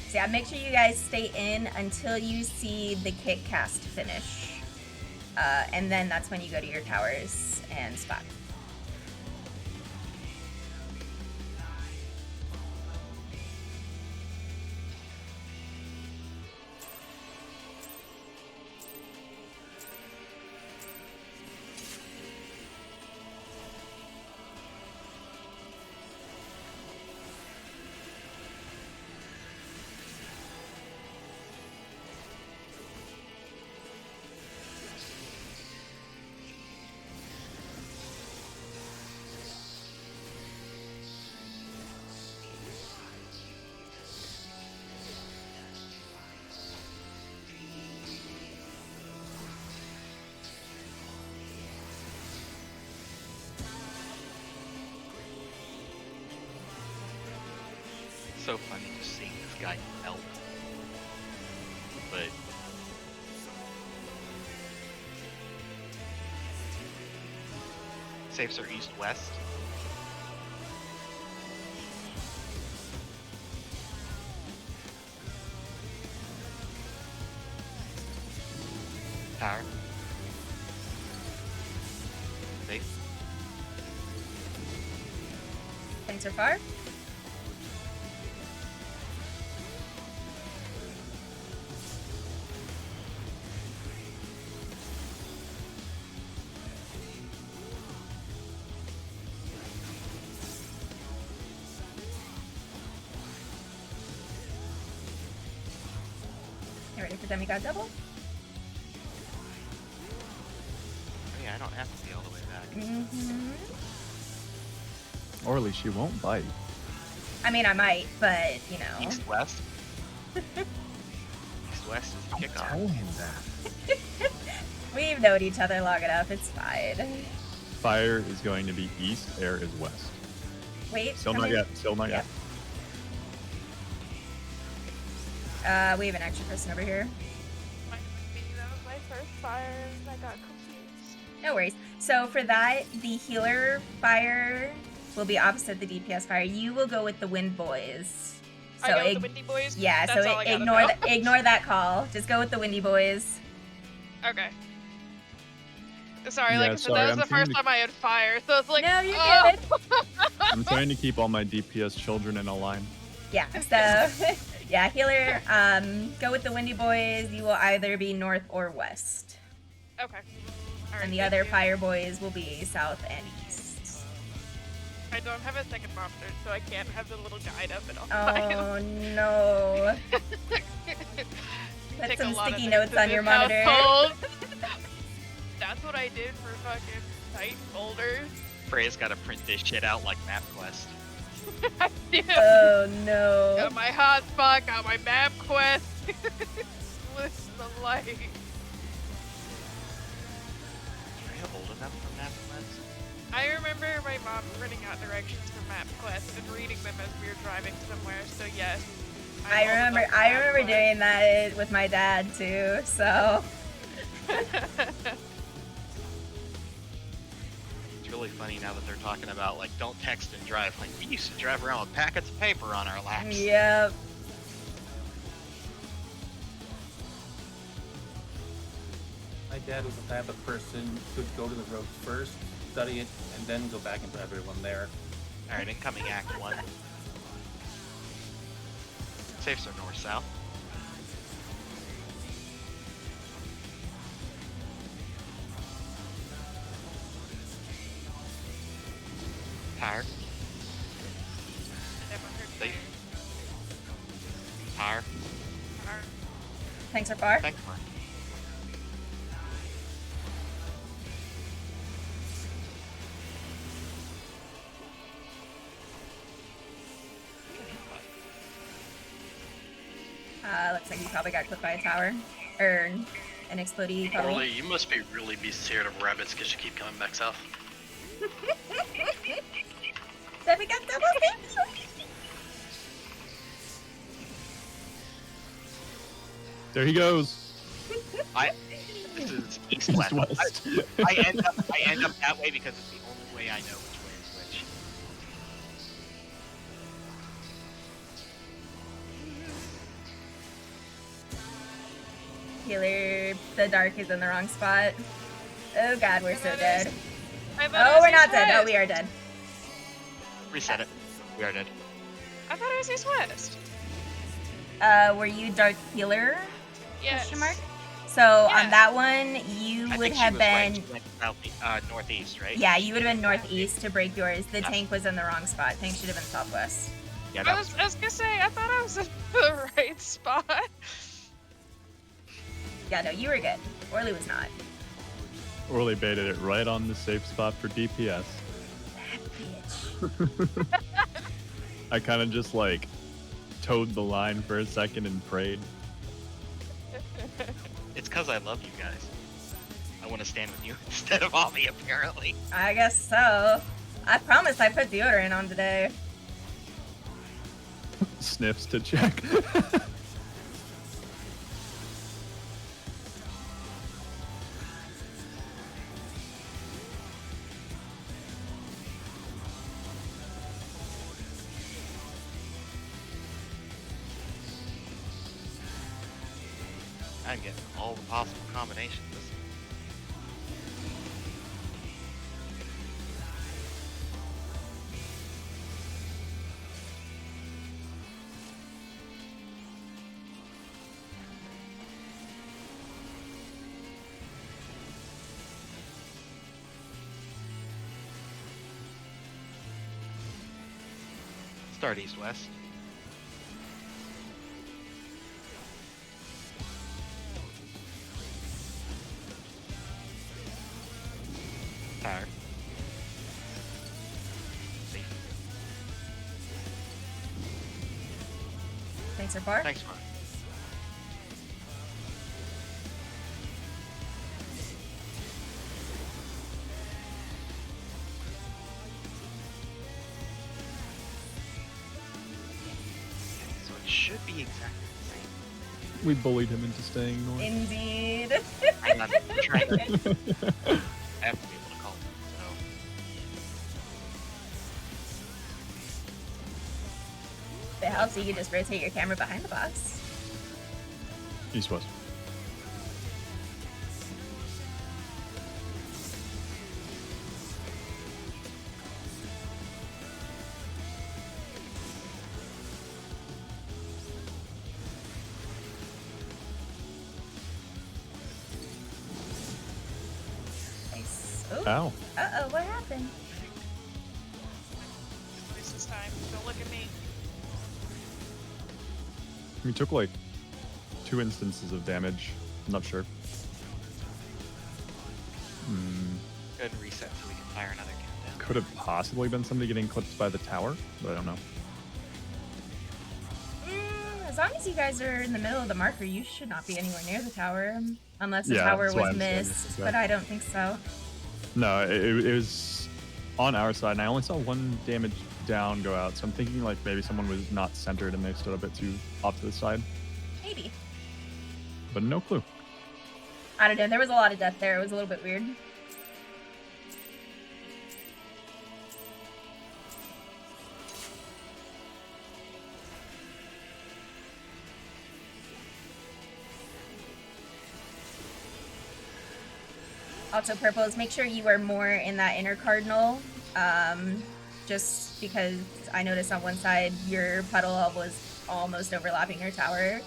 Speaker 3: So yeah, make sure you guys stay in until you see the kick cast finish. And then that's when you go to your towers and spot.
Speaker 4: So funny just seeing this guy melt. But safes are east-west. Tower. Safe.
Speaker 3: Thanks so far. You ready for demigod double?
Speaker 4: Oh yeah, I don't have to be all the way back.
Speaker 3: Mm-hmm.
Speaker 1: Orly, she won't bite.
Speaker 3: I mean, I might, but you know.
Speaker 4: East-west. East-west is the kickoff.
Speaker 6: Tell him that.
Speaker 3: We've known each other long enough. It's fine.
Speaker 1: Fire is going to be east, air is west.
Speaker 3: Wait.
Speaker 1: Still
Speaker 3: come
Speaker 1: not
Speaker 3: here.
Speaker 1: yet. Still not yet.
Speaker 3: We have an extra person over here.
Speaker 5: Might be that was my first fire and I got confused.
Speaker 3: No worries. So for that, the healer fire will be opposite the DPS fire. You will go with the wind boys. So
Speaker 5: I go with the windy boys.
Speaker 3: Yeah,
Speaker 5: That's
Speaker 3: so
Speaker 5: all I gotta
Speaker 3: ignore
Speaker 5: know.
Speaker 3: ignore that call. Just go with the windy boys.
Speaker 5: Okay. Sorry,
Speaker 1: Yeah,
Speaker 5: like I said,
Speaker 1: sorry,
Speaker 5: that was
Speaker 1: I'm
Speaker 5: the
Speaker 1: trying
Speaker 5: first
Speaker 1: to-
Speaker 5: time I had fire, so it's like,
Speaker 3: No, you're
Speaker 5: oh.
Speaker 3: good.
Speaker 1: I'm trying to keep all my DPS children in a line.
Speaker 3: Yeah. So yeah, healer. Go with the windy boys. You will either be north or west,
Speaker 5: Okay. All right,
Speaker 3: and the
Speaker 5: thank
Speaker 3: other
Speaker 5: you.
Speaker 3: fire boys will be south and east.
Speaker 5: I don't have a second monster, so I can't have the little guide up at all
Speaker 3: Oh
Speaker 5: times.
Speaker 3: no. Put
Speaker 5: Take
Speaker 3: some
Speaker 5: a lot of
Speaker 3: sticky
Speaker 5: notes
Speaker 3: notes
Speaker 5: in
Speaker 3: on your
Speaker 5: this
Speaker 3: monitor.
Speaker 5: household. That's what I did for fucking site folders.
Speaker 4: Freya's gotta print this shit out like MapQuest.
Speaker 5: I do.
Speaker 3: Oh no.
Speaker 5: Got my hotspot, got my map quest. List the light.
Speaker 4: Freya old enough for MapQuest?
Speaker 5: I remember my mom printing out directions for MapQuest and reading them as we were driving somewhere, so yes.
Speaker 3: I remember doing that with my dad too. So
Speaker 4: It's really funny now that they're talking about, like, don't text and drive. Like, we used to drive around with packets of paper on our laps.
Speaker 3: yep.
Speaker 8: My dad was the type of person who'd go to the ropes first, study it, and then go back and drive everyone there.
Speaker 4: Alright, incoming Act 1. Safes are north-south. Tire.
Speaker 5: Never heard of
Speaker 4: Safe. Tire.
Speaker 5: fire.
Speaker 3: Thanks so far.
Speaker 4: Thanks, Mark.
Speaker 3: Looks like you probably got clipped by a tower. Or an explodey probably.
Speaker 9: Orly, you must really be scared of rabbits because you keep coming back south.
Speaker 3: Then we got double hit.
Speaker 1: There he goes.
Speaker 4: This is east-west.
Speaker 1: East-west.
Speaker 4: I end up that way because it's the only way I know which way is which.
Speaker 3: Healer, the dark is in the wrong spot. Oh god, we're so dead.
Speaker 5: I thought it
Speaker 3: Oh,
Speaker 5: was
Speaker 3: we're not
Speaker 5: east
Speaker 3: dead. No,
Speaker 5: west.
Speaker 3: we are dead.
Speaker 4: Reset it. We are dead.
Speaker 5: I thought it was east west.
Speaker 3: Were you dark healer?
Speaker 5: Yes.
Speaker 3: Question mark? So
Speaker 5: Yeah.
Speaker 3: on that one, you
Speaker 4: I
Speaker 3: would
Speaker 4: think she
Speaker 3: have
Speaker 4: was
Speaker 3: been.
Speaker 4: right. She went northeast, right?
Speaker 3: Yeah, you would have been northeast to break yours. The
Speaker 4: Yeah.
Speaker 3: tank was in the wrong spot. Tank should have been southwest.
Speaker 4: Yeah,
Speaker 5: I
Speaker 4: that
Speaker 5: was gonna say, I thought I was in the right spot.
Speaker 3: Yeah, no, you were good. Orly was not.
Speaker 1: Orly baited it right on the safe spot for DPS.
Speaker 3: Bitch.
Speaker 1: I kind of just like towed the line for a second and prayed.
Speaker 4: It's because I love you guys. I want to stand with you instead of Avi, apparently.
Speaker 3: I guess so. I promise I put deodorant on today.
Speaker 1: Sniffs to check.
Speaker 4: I'm getting all the possible combinations. Start east-west. Tire. Safe.
Speaker 3: Thanks so far.
Speaker 4: Thanks, Mark. So it should be exactly the same.
Speaker 1: We bullied him into staying north.
Speaker 3: Indeed.
Speaker 4: I'm not trying to I have to be able to call them. So
Speaker 3: If it helps, you can just rotate your camera behind the box.
Speaker 1: East-west.
Speaker 3: Nice. Ooh.
Speaker 1: Ow.
Speaker 3: Uh-oh, what happened?
Speaker 5: Waste this time. Don't look at me.
Speaker 1: We took like 2 instances of damage. I'm not sure.
Speaker 4: go ahead and reset so we can fire another countdown.
Speaker 1: Could have possibly been somebody getting clipped by the tower, but I don't know.
Speaker 3: As long as you guys are in the middle of the marker, you should not be anywhere near the tower. Unless the
Speaker 1: Yeah,
Speaker 3: tower
Speaker 1: that's why
Speaker 3: was
Speaker 1: I'm saying
Speaker 3: missed,
Speaker 1: this,
Speaker 3: but I don't think so.
Speaker 1: No, it was on our side, and I only saw 1 damage down go out, so I'm thinking like maybe someone was not centered and they stood a bit too off to the side,
Speaker 3: Maybe.
Speaker 1: but no clue.
Speaker 3: I don't know. There was a lot of death there. It was a little bit weird. Also, purples, make sure you are more in that inner cardinal. Just because I noticed on one side your puddle was almost overlapping your tower.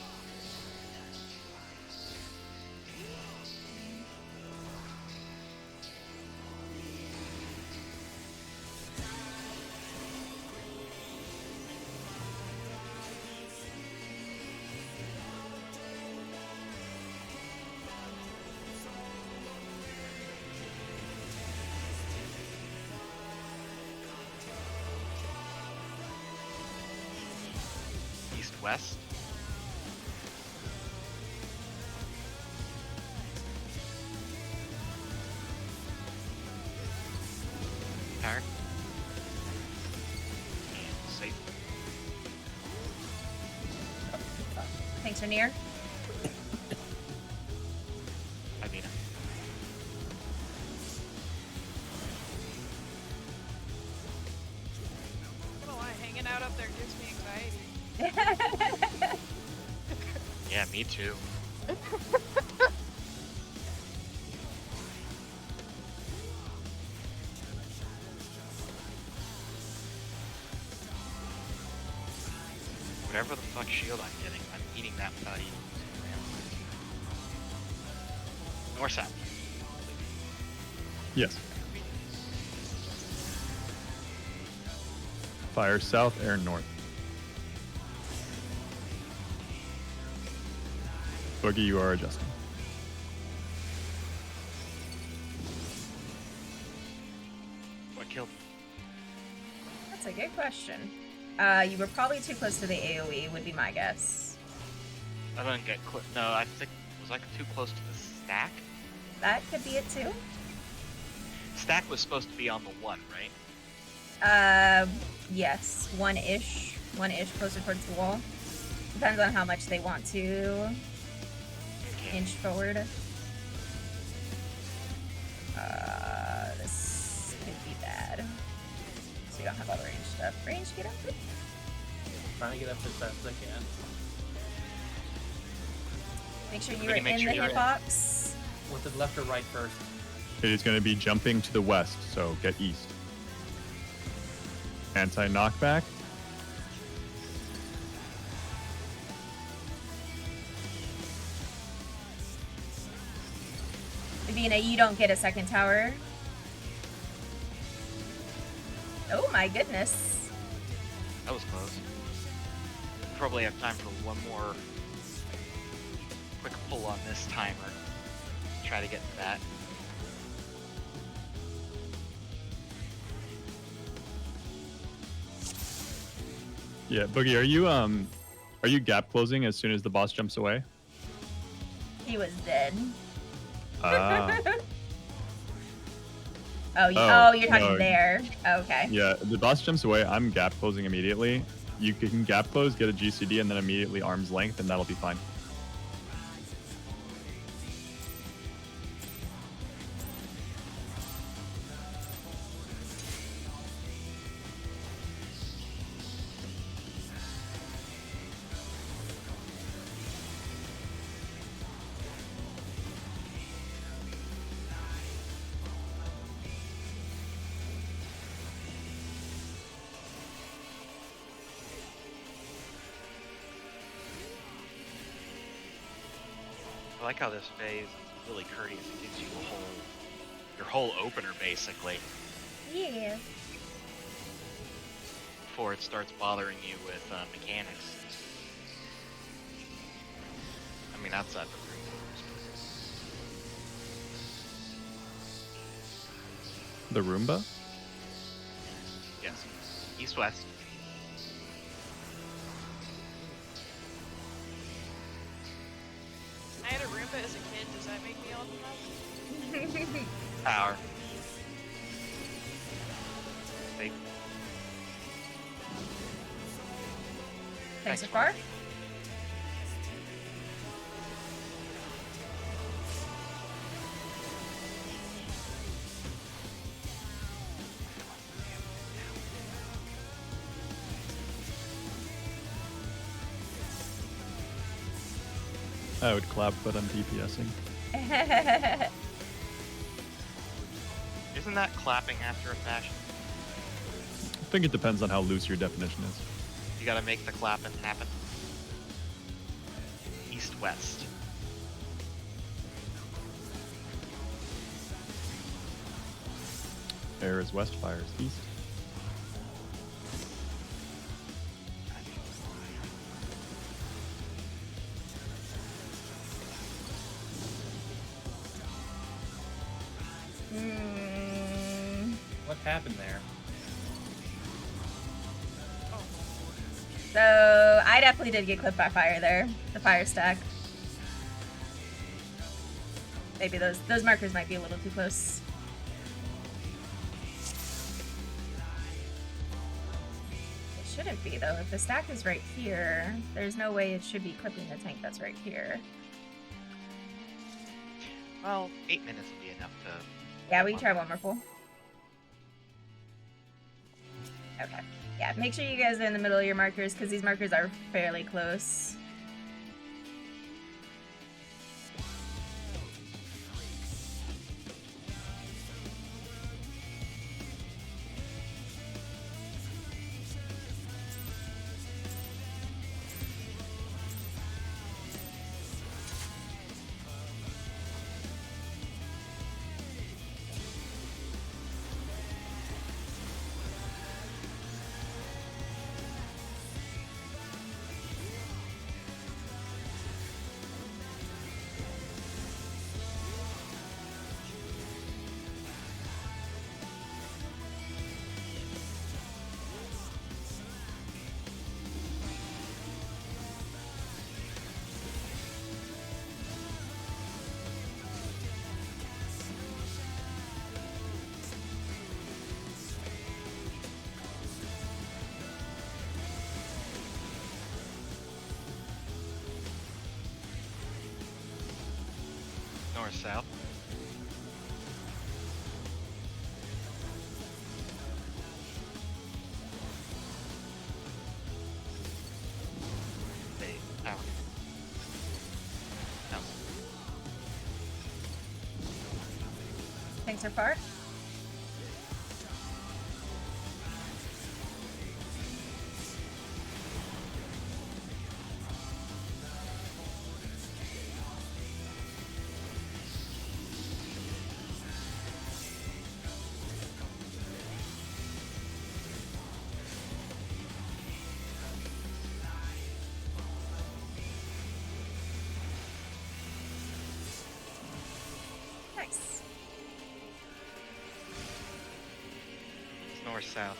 Speaker 4: East-west. Power. And safe.
Speaker 3: Thanks, Rainier.
Speaker 4: I mean,
Speaker 5: I'm not gonna lie, hanging out up there gives me anxiety.
Speaker 4: yeah, me too. Whatever the fuck shield I'm getting, I'm eating that without eating. North south.
Speaker 1: Yes. Fire south, air north. Boogie, you are adjusting.
Speaker 4: What killed me?
Speaker 3: That's a good question. You were probably too close to the AoE, would be my guess.
Speaker 4: I didn't get no, I think was I too close to the stack?
Speaker 3: That could be it too.
Speaker 4: Stack was supposed to be on the 1, right?
Speaker 3: Yes, one-ish closer towards the wall. Depends on how much they want to
Speaker 4: Okay.
Speaker 3: inch forward. This could be bad. So you don't have all the range stuff. Range, get up.
Speaker 8: Trying to get up as fast as I can.
Speaker 3: Make sure you are
Speaker 4: Everybody
Speaker 3: in
Speaker 4: make sure
Speaker 3: the
Speaker 4: you're in.
Speaker 3: hitbox.
Speaker 8: Was it left or right first?
Speaker 1: It is going to be jumping to the west, so get east. Anti-knockback.
Speaker 3: Vina, you don't get a second tower. Oh my goodness.
Speaker 4: That was close. Probably have time for one more quick pull on this timer. Try to get to that.
Speaker 1: Yeah, Boogie, are you gap closing as soon as the boss jumps away?
Speaker 3: He was dead.
Speaker 1: Ah,
Speaker 3: Oh, you're talking
Speaker 1: no.
Speaker 3: there. Okay.
Speaker 1: yeah. The boss jumps away. I'm gap closing immediately. You can gap close, get a GCD, and then immediately arm's length, and that'll be fine.
Speaker 4: like how this phase is really courteous. It gives you your whole opener basically
Speaker 3: Yeah.
Speaker 4: before it starts bothering you with mechanics. I mean, outside the room.
Speaker 1: The Roomba?
Speaker 4: Yes. East-west.
Speaker 5: I had a Roomba as a kid. Does that make me old enough?
Speaker 4: Power. Big.
Speaker 3: Thanks so far.
Speaker 1: I would clap, but I'm DPSing.
Speaker 4: Isn't that clapping after a fashion?
Speaker 1: I think it depends on how loose your definition is.
Speaker 4: You gotta make the clapping happen. East-west.
Speaker 1: Air is west, fire is east.
Speaker 8: What happened there?
Speaker 3: So I definitely did get clipped by fire there. The fire stack. Maybe those markers might be a little too close. It shouldn't be though. If the stack is right here, there's no way it should be clipping the tank that's right here.
Speaker 4: Well, 8 minutes would be enough to...
Speaker 3: Yeah, we can try one more pull. Okay. Yeah, make sure you guys are in the middle of your markers because these markers are fairly close.
Speaker 4: North-south. Power. No.
Speaker 3: Thanks so far. Nice.
Speaker 4: It's north-south.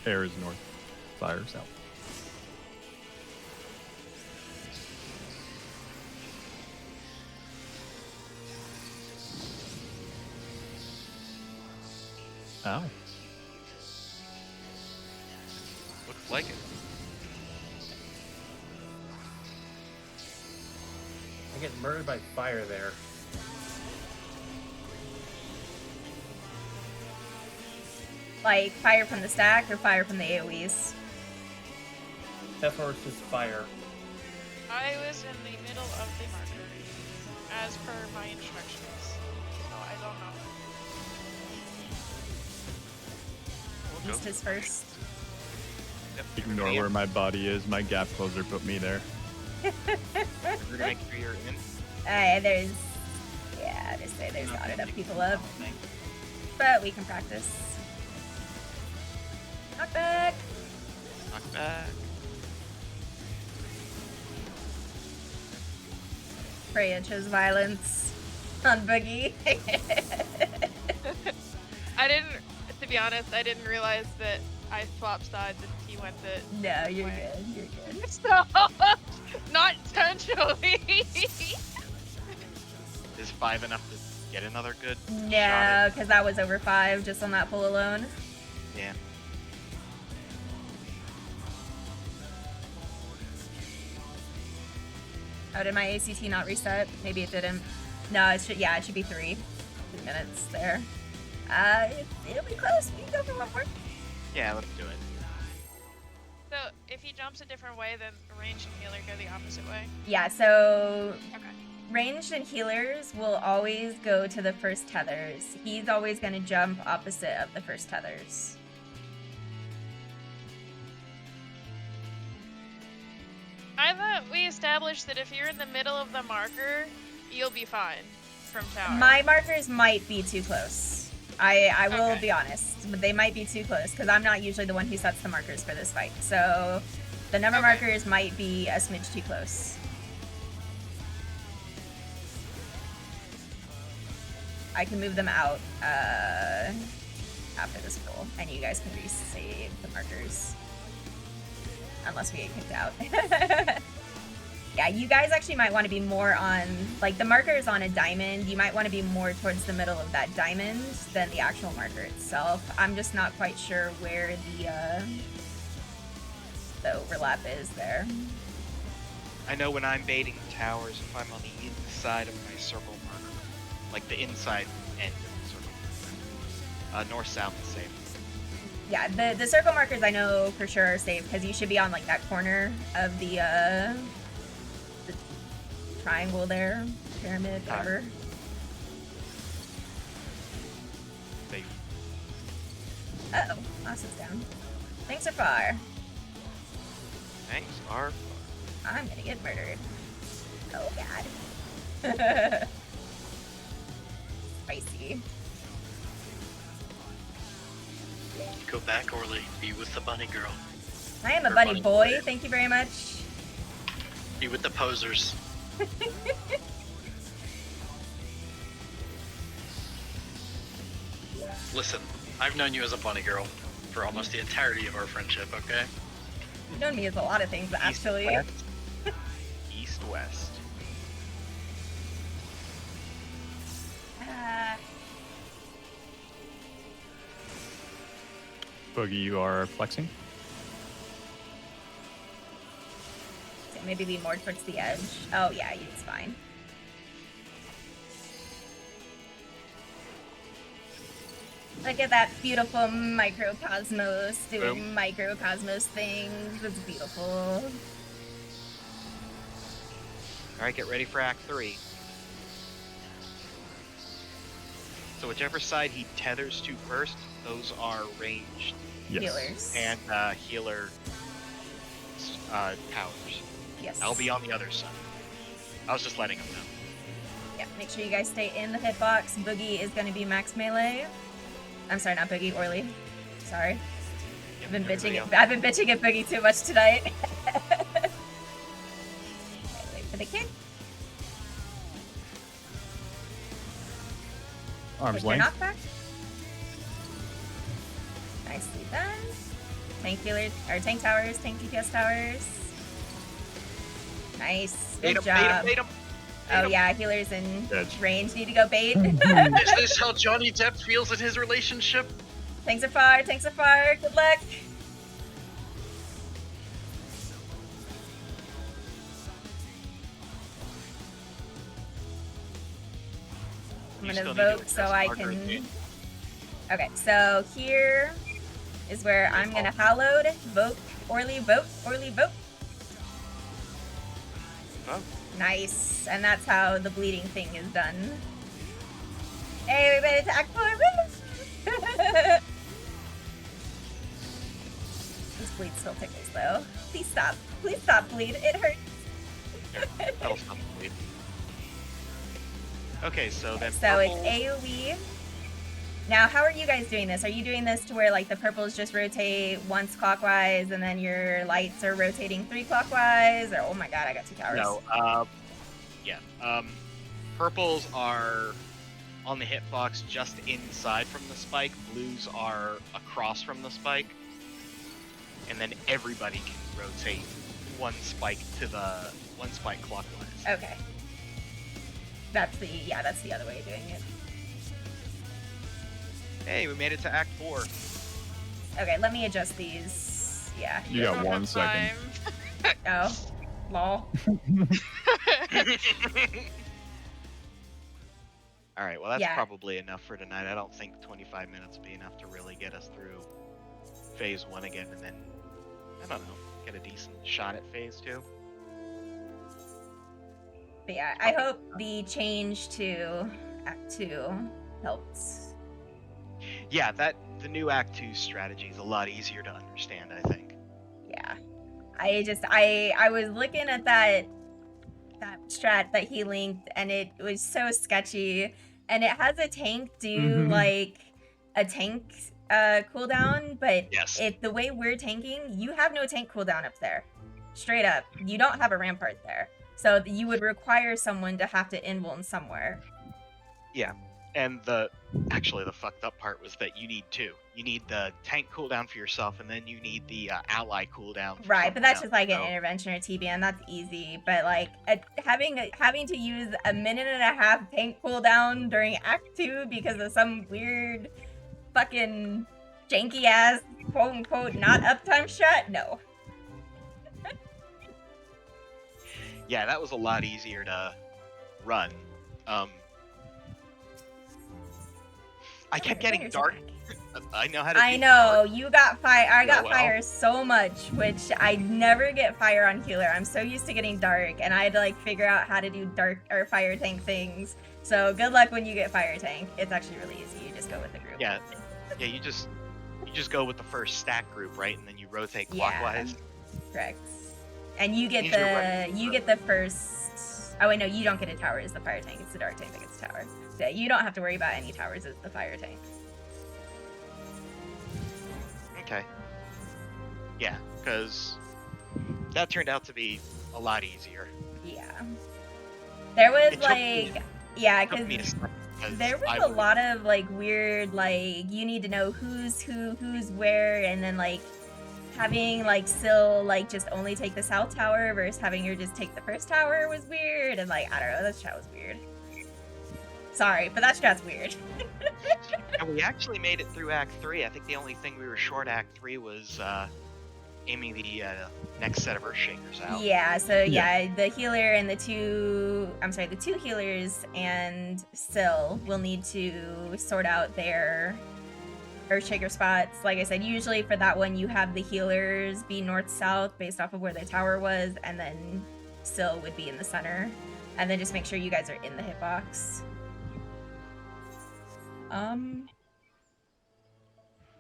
Speaker 1: Air is north, fire south. Ow.
Speaker 4: Looks like it.
Speaker 8: I get murdered by fire there.
Speaker 3: Like fire from the stack or fire from the AoEs?
Speaker 8: Tethers is fire.
Speaker 5: I was in the middle of the marker, as per my instructions. So I don't know.
Speaker 4: We'll
Speaker 3: East
Speaker 4: go.
Speaker 3: is first.
Speaker 1: Ignore where my body is. My gap closer put me there.
Speaker 4: We're gonna make sure you're in.
Speaker 3: There's not enough people up, but we can practice. Knock back.
Speaker 4: Knock back.
Speaker 3: Freya chose violence on Boogie.
Speaker 5: To be honest, I didn't realize that I swapped sides and he went the.
Speaker 3: No, you're good. You're good.
Speaker 5: So, not intentionally.
Speaker 4: Is 5 enough to get another good shot
Speaker 3: No,
Speaker 4: at?
Speaker 3: because that was over 5 just on that pull alone.
Speaker 4: Yeah.
Speaker 3: Oh, did my ACT not reset? Maybe it didn't. No, it should. Yeah, it should be 3 minutes there. It'll be close. We can go for one more.
Speaker 4: Yeah, let's do it.
Speaker 5: So, if he jumps a different way, then range and healer go the opposite way.
Speaker 3: Yeah. So
Speaker 5: Okay.
Speaker 3: ranged and healers will always go to the first tethers. He's always going to jump opposite of the first tethers.
Speaker 5: I thought we established that if you're in the middle of the marker, you'll be fine from tower.
Speaker 3: My markers might be too close. I will
Speaker 5: Okay.
Speaker 3: be honest, but they might be too close because I'm not usually the one who sets the markers for this fight. So the number
Speaker 5: Okay.
Speaker 3: markers might be a smidge too close. I can move them out after this pull, and you guys can resave the markers. Unless we get kicked out. Yeah, you guys actually might want to be more on, like, the marker is on a diamond. You might want to be more towards the middle of that diamond than the actual marker itself. I'm just not quite sure where the overlap is there.
Speaker 4: I know when I'm baiting towers, if I'm on the inside of my circle marker, like the inside end of the circle marker, north-south is safe.
Speaker 3: Yeah, the circle markers I know for sure are safe because you should be on, like, that corner of the triangle there, pyramid, whatever.
Speaker 4: Safe.
Speaker 3: Uh-oh, Austin's down. Thanks are far.
Speaker 4: Thanks are
Speaker 3: I'm gonna get murdered. Oh god. Spicy.
Speaker 9: Go back, Orly. Be with the bunny girl.
Speaker 3: I am a
Speaker 9: Or
Speaker 3: bunny
Speaker 9: bunny
Speaker 3: boy,
Speaker 9: boy.
Speaker 3: thank you very much.
Speaker 9: Be with the posers. Listen, I've known you as a bunny girl for almost the entirety of our friendship, okay?
Speaker 3: You've known me as a lot of things, actually.
Speaker 4: East-west.
Speaker 1: Boogie, you are flexing.
Speaker 3: So maybe be more towards the edge. Oh yeah, it's fine. Look at that beautiful microcosmos doing
Speaker 4: Boom.
Speaker 3: microcosmos things. It's beautiful.
Speaker 4: Alright, get ready for Act 3. So whichever side he tethers to first, those are ranged
Speaker 1: Yes.
Speaker 3: Healers.
Speaker 4: and healer towers.
Speaker 3: Yes.
Speaker 4: I'll be on the other side. I was just letting him know.
Speaker 3: Yeah, make sure you guys stay in the hitbox. Boogie is going to be max melee. I'm sorry, not Boogie, Orly. Sorry. I've been bitching at Boogie too much tonight. Okay, wait for the kick.
Speaker 1: Arm's
Speaker 3: Take your
Speaker 1: length.
Speaker 3: knockback. Nicely done. Tank healers, or tank towers, tank DPS towers. Nice. Good job.
Speaker 4: Bait him.
Speaker 3: Oh yeah, healers in
Speaker 1: Edge.
Speaker 3: range need to go bait.
Speaker 9: Is this how Johnny Depp feels in his relationship?
Speaker 3: Tanks are far, tanks are far. Good luck. I'm
Speaker 4: You
Speaker 3: gonna
Speaker 4: still need to
Speaker 3: vote so
Speaker 4: adjust
Speaker 3: I
Speaker 4: marker
Speaker 3: can.
Speaker 4: again.
Speaker 3: Okay, so here is where I'm gonna hallowed vote Orly vote Orly vote.
Speaker 4: Oh.
Speaker 3: Nice, and that's how the bleeding thing is done. Hey, everybody, attack for woo! This Bleed still tickles though. Please stop. Please stop, Bleed. It hurts.
Speaker 4: There, that'll stop the bleed. Okay, so then
Speaker 3: So it's
Speaker 4: purple-
Speaker 3: AoE. Now, how are you guys doing this? Are you doing this to where like the purples just rotate once clockwise and then your lights are rotating 3 clockwise? Or oh my god, I got 2 towers.
Speaker 4: No, yeah. Purples are on the hitbox just inside from the spike. Blues are across from the spike. And then everybody can rotate one spike clockwise.
Speaker 3: Okay. That's the other way of doing it.
Speaker 4: Hey, we made it to Act 4.
Speaker 3: Okay, let me adjust these. Yeah.
Speaker 1: You got 1 second.
Speaker 3: Oh, lol.
Speaker 4: Alright, well that's
Speaker 3: Yeah.
Speaker 4: probably enough for tonight. I don't think 25 minutes will be enough to really get us through Phase 1 again, and then, I don't know, get a decent shot at Phase 2.
Speaker 3: But yeah, I hope the change to Act 2 helped.
Speaker 4: Yeah, the new Act 2 strategy is a lot easier to understand, I think.
Speaker 3: Yeah. I was looking at that strat that he linked, and it was so sketchy, and it has a tank do like a tank cooldown, but
Speaker 4: Yes.
Speaker 3: the way we're tanking, you have no tank cooldown up there. Straight up. You don't have a rampart there. So you would require someone to have to invuln somewhere.
Speaker 4: Yeah, and actually the fucked up part was that you need 2. You need the tank cooldown for yourself, and then you need the ally cooldown for
Speaker 3: Right, but that's
Speaker 4: someone
Speaker 3: just like
Speaker 4: else.
Speaker 3: an intervention or TBN. That's easy. But like having to use a 1.5 minute tank cooldown during Act 2 because of some weird fucking janky ass quote unquote not uptime shot? No.
Speaker 4: Yeah, that was a lot easier to run. I kept getting dark. I know how to.
Speaker 3: I
Speaker 4: do
Speaker 3: know
Speaker 4: dark.
Speaker 3: you got fire. I got
Speaker 4: well.
Speaker 3: fire so much, which I never get fire on healer. I'm so used to getting dark, and I had to like figure out how to do dark or fire tank things. So good luck when you get fire tank. It's actually really easy. You just go with the group.
Speaker 4: Yeah, you just go with the first stack group, right? And then you rotate
Speaker 3: Yeah.
Speaker 4: clockwise.
Speaker 3: Correct. And you get
Speaker 4: Means you're running
Speaker 3: you get the first. Oh wait, no, you don't get a tower as the fire tank. It's the dark tank that gets a tower. So you don't have to worry about any towers as the fire tank.
Speaker 4: Okay. Yeah, because that turned out to be a lot easier.
Speaker 3: Yeah. There was
Speaker 4: It took me-
Speaker 3: like, yeah,
Speaker 4: It took
Speaker 3: because
Speaker 4: me a second, 'cause
Speaker 3: there was
Speaker 4: I
Speaker 3: a
Speaker 4: would've-
Speaker 3: lot of like weird, like you need to know who's who's where, and then like having like Syl like just only take the south tower versus having her just take the first tower was weird, and like I don't know, that strat was weird. Sorry, but that strat's weird.
Speaker 4: And we actually made it through Act 3. I think the only thing we were short Act 3 was aiming the next set of Earthshakers out.
Speaker 3: Yeah, so yeah, the healer and the two healers and Syl will need to sort out their Earthshaker spots. Like I said, usually for that one you have the healers be north-south based off of where the tower was, and then Syl would be in the center. And then just make sure you guys are in the hitbox.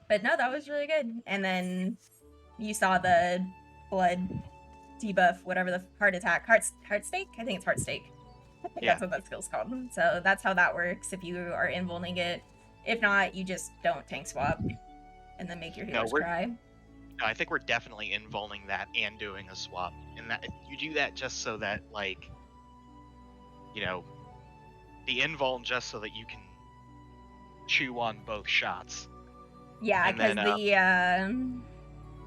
Speaker 3: But no, that was really good. And then you saw the blood debuff, whatever the heart attack, heart stake? I think it's heart stake. I think that's what that skill's called. So that's how that works if you are invulning it. If not, you just don't tank swap and then make your healers cry.
Speaker 4: No, I think we're definitely invulning that and doing a swap. And that you do that just so that, like, you know, the invuln just so that you can chew on both shots.
Speaker 3: Yeah,
Speaker 4: And
Speaker 3: because
Speaker 4: then,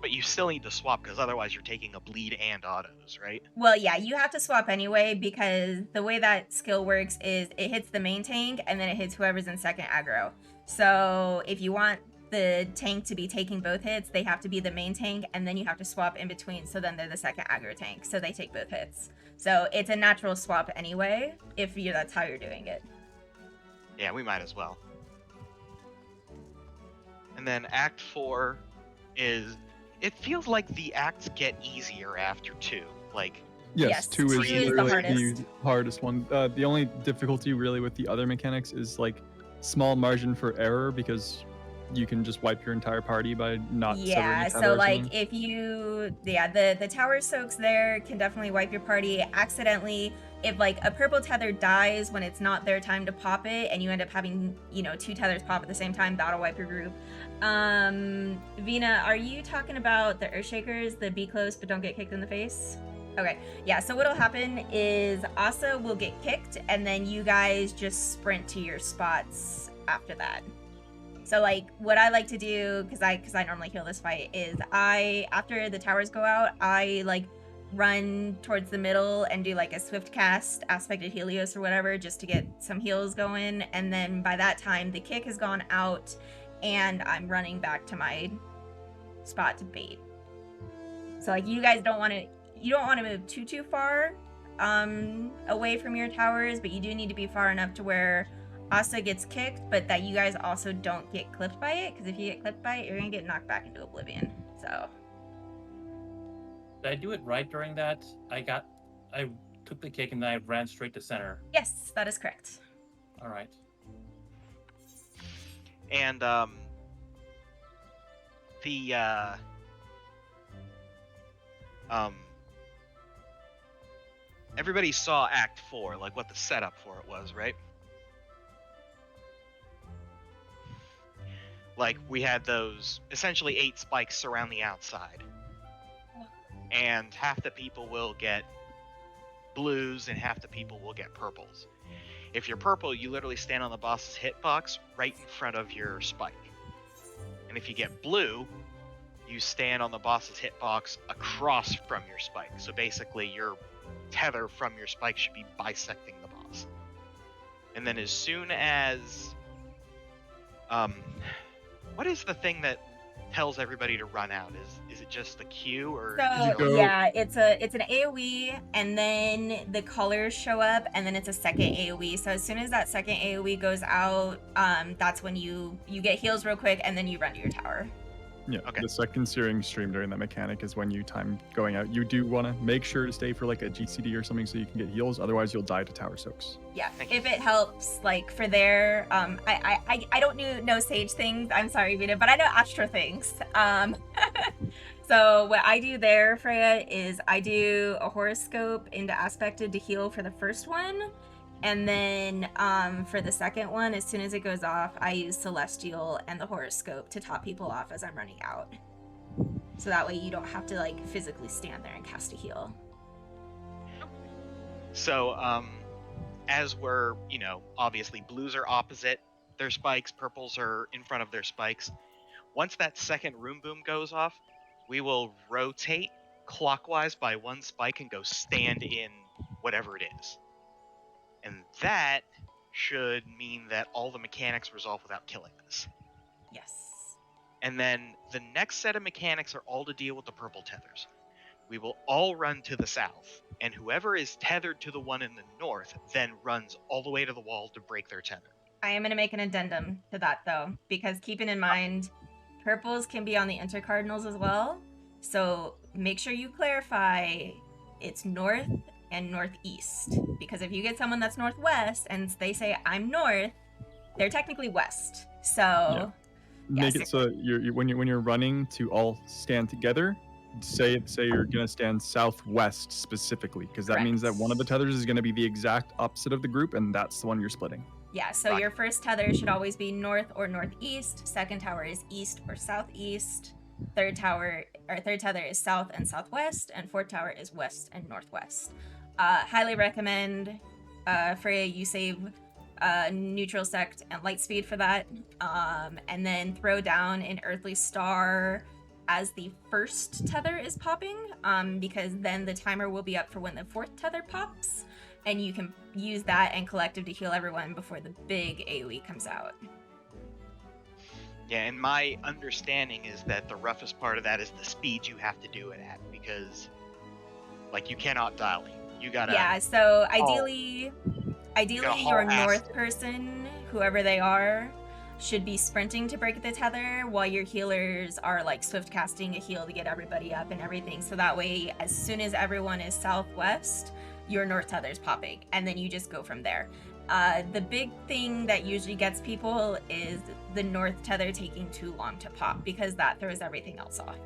Speaker 4: but you still need to swap, because otherwise you're taking a bleed and autos, right?
Speaker 3: Well, yeah, you have to swap anyway, because the way that skill works is it hits the main tank and then it hits whoever's in second aggro. So if you want the tank to be taking both hits, they have to be the main tank, and then you have to swap in between, so then they're the second aggro tank, so they take both hits. So it's a natural swap anyway, if that's how you're doing it.
Speaker 4: Yeah, we might as well. And then Act 4 is... It feels like the acts get easier after 2. Like...
Speaker 1: Yes, 2 is
Speaker 3: the
Speaker 1: really the hardest one. The only difficulty really with the other mechanics is like small margin for error, because you can just wipe your entire party by not severing
Speaker 3: Yeah,
Speaker 1: a tether
Speaker 3: so
Speaker 1: or
Speaker 3: like
Speaker 1: something?
Speaker 3: if you, the tower soaks there can definitely wipe your party accidentally. If like a purple tether dies when it's not their time to pop it, and you end up having, you know, 2 tethers pop at the same time, that'll wipe your group. Vina, are you talking about the Earthshakers, the be close but don't get kicked in the face? Okay, yeah, so what'll happen is Asa will get kicked, and then you guys just sprint to your spots after that. So like what I like to do, because I normally heal this fight, is after the towers go out, I like run towards the middle and do like a swift cast Aspected Helios or whatever, just to get some heals going, and then by that time the kick has gone out and I'm running back to my spot to bait. So like you guys don't want to move too far away from your towers, but you do need to be far enough to where Asa gets kicked, but that you guys also don't get clipped by it, because if you get clipped by it, you're gonna get knocked back into oblivion. So
Speaker 8: Did I do it right during that? I took the kick and then I ran straight to center.
Speaker 3: yes, that is correct.
Speaker 8: All right.
Speaker 4: And everybody saw Act 4, like what the setup for it was, right? Like, we had those essentially 8 spikes surround the outside. And half the people will get blues and half the people will get purples. If you're purple, you literally stand on the boss's hitbox right in front of your spike. And if you get blue, you stand on the boss's hitbox across from your spike. So basically, your tether from your spike should be bisecting the boss. And then as soon as... what is the thing that tells everybody to run out? Is it just the Q, or
Speaker 3: So yeah, it's an AoE, and then the colors show up, and then it's a second AoE. So as soon as that second AoE goes out, that's when you get heals real quick, and then you run to your tower.
Speaker 1: Yeah,
Speaker 4: Okay.
Speaker 1: the second searing stream during that mechanic is when you time going out. You do want to make sure to stay for like a GCD or something so you can get heals. Otherwise, you'll die to tower soaks.
Speaker 3: Yeah,
Speaker 4: Thank
Speaker 3: if it helps, like for their, I don't know Sage things. I'm sorry, Vita, but I know Astra things. So what I do there, Freya, is I do a horoscope into Aspected to heal for the first one. And then for the second one, as soon as it goes off, I use Celestial and the horoscope to top people off as I'm running out. So that way you don't have to like physically stand there and cast a heal.
Speaker 4: So, as we're, obviously blues are opposite their spikes, purples are in front of their spikes. Once that second room boom goes off, we will rotate clockwise by 1 spike and go stand in whatever it is. And that should mean that all the mechanics resolve without killing us.
Speaker 3: Yes.
Speaker 4: And then the next set of mechanics are all to deal with the purple tethers. We will all run to the south, and whoever is tethered to the one in the north then runs all the way to the wall to break their tether.
Speaker 3: I am going to make an addendum to that, though, because keeping in mind, purples can be on the intercardinals as well. So make sure you clarify it's north and northeast, because if you get someone that's northwest and they say I'm north, they're technically west. So
Speaker 1: Make
Speaker 3: yes.
Speaker 1: it so when you're running to all stand together. Say you're gonna stand southwest specifically, because that means that one of the tethers is gonna be the exact opposite of the group, and that's the one you're splitting.
Speaker 3: Yeah, so your first tether should always be north or northeast. Second tower is east or southeast. Third tether is south and southwest, and fourth tower is west and northwest. Highly recommend, Freya, you save neutral sect and light speed for that, and then throw down an earthly star as the first tether is popping, because then the timer will be up for when the fourth tether pops, and you can use that and collective to heal everyone before the big AoE comes out.
Speaker 4: Yeah, and my understanding is that the roughest part of that is the speed you have to do it at, because, like, you cannot dilly. You gotta...
Speaker 3: Yeah, so ideally your
Speaker 4: haul ass
Speaker 3: north person, whoever they are, should be sprinting to break the tether, while your healers are like swift casting a heal to get everybody up and everything. So that way, as soon as everyone is southwest, your north tether's popping, and then you just go from there. The big thing that usually gets people is the north tether taking too long to pop, because that throws everything else off.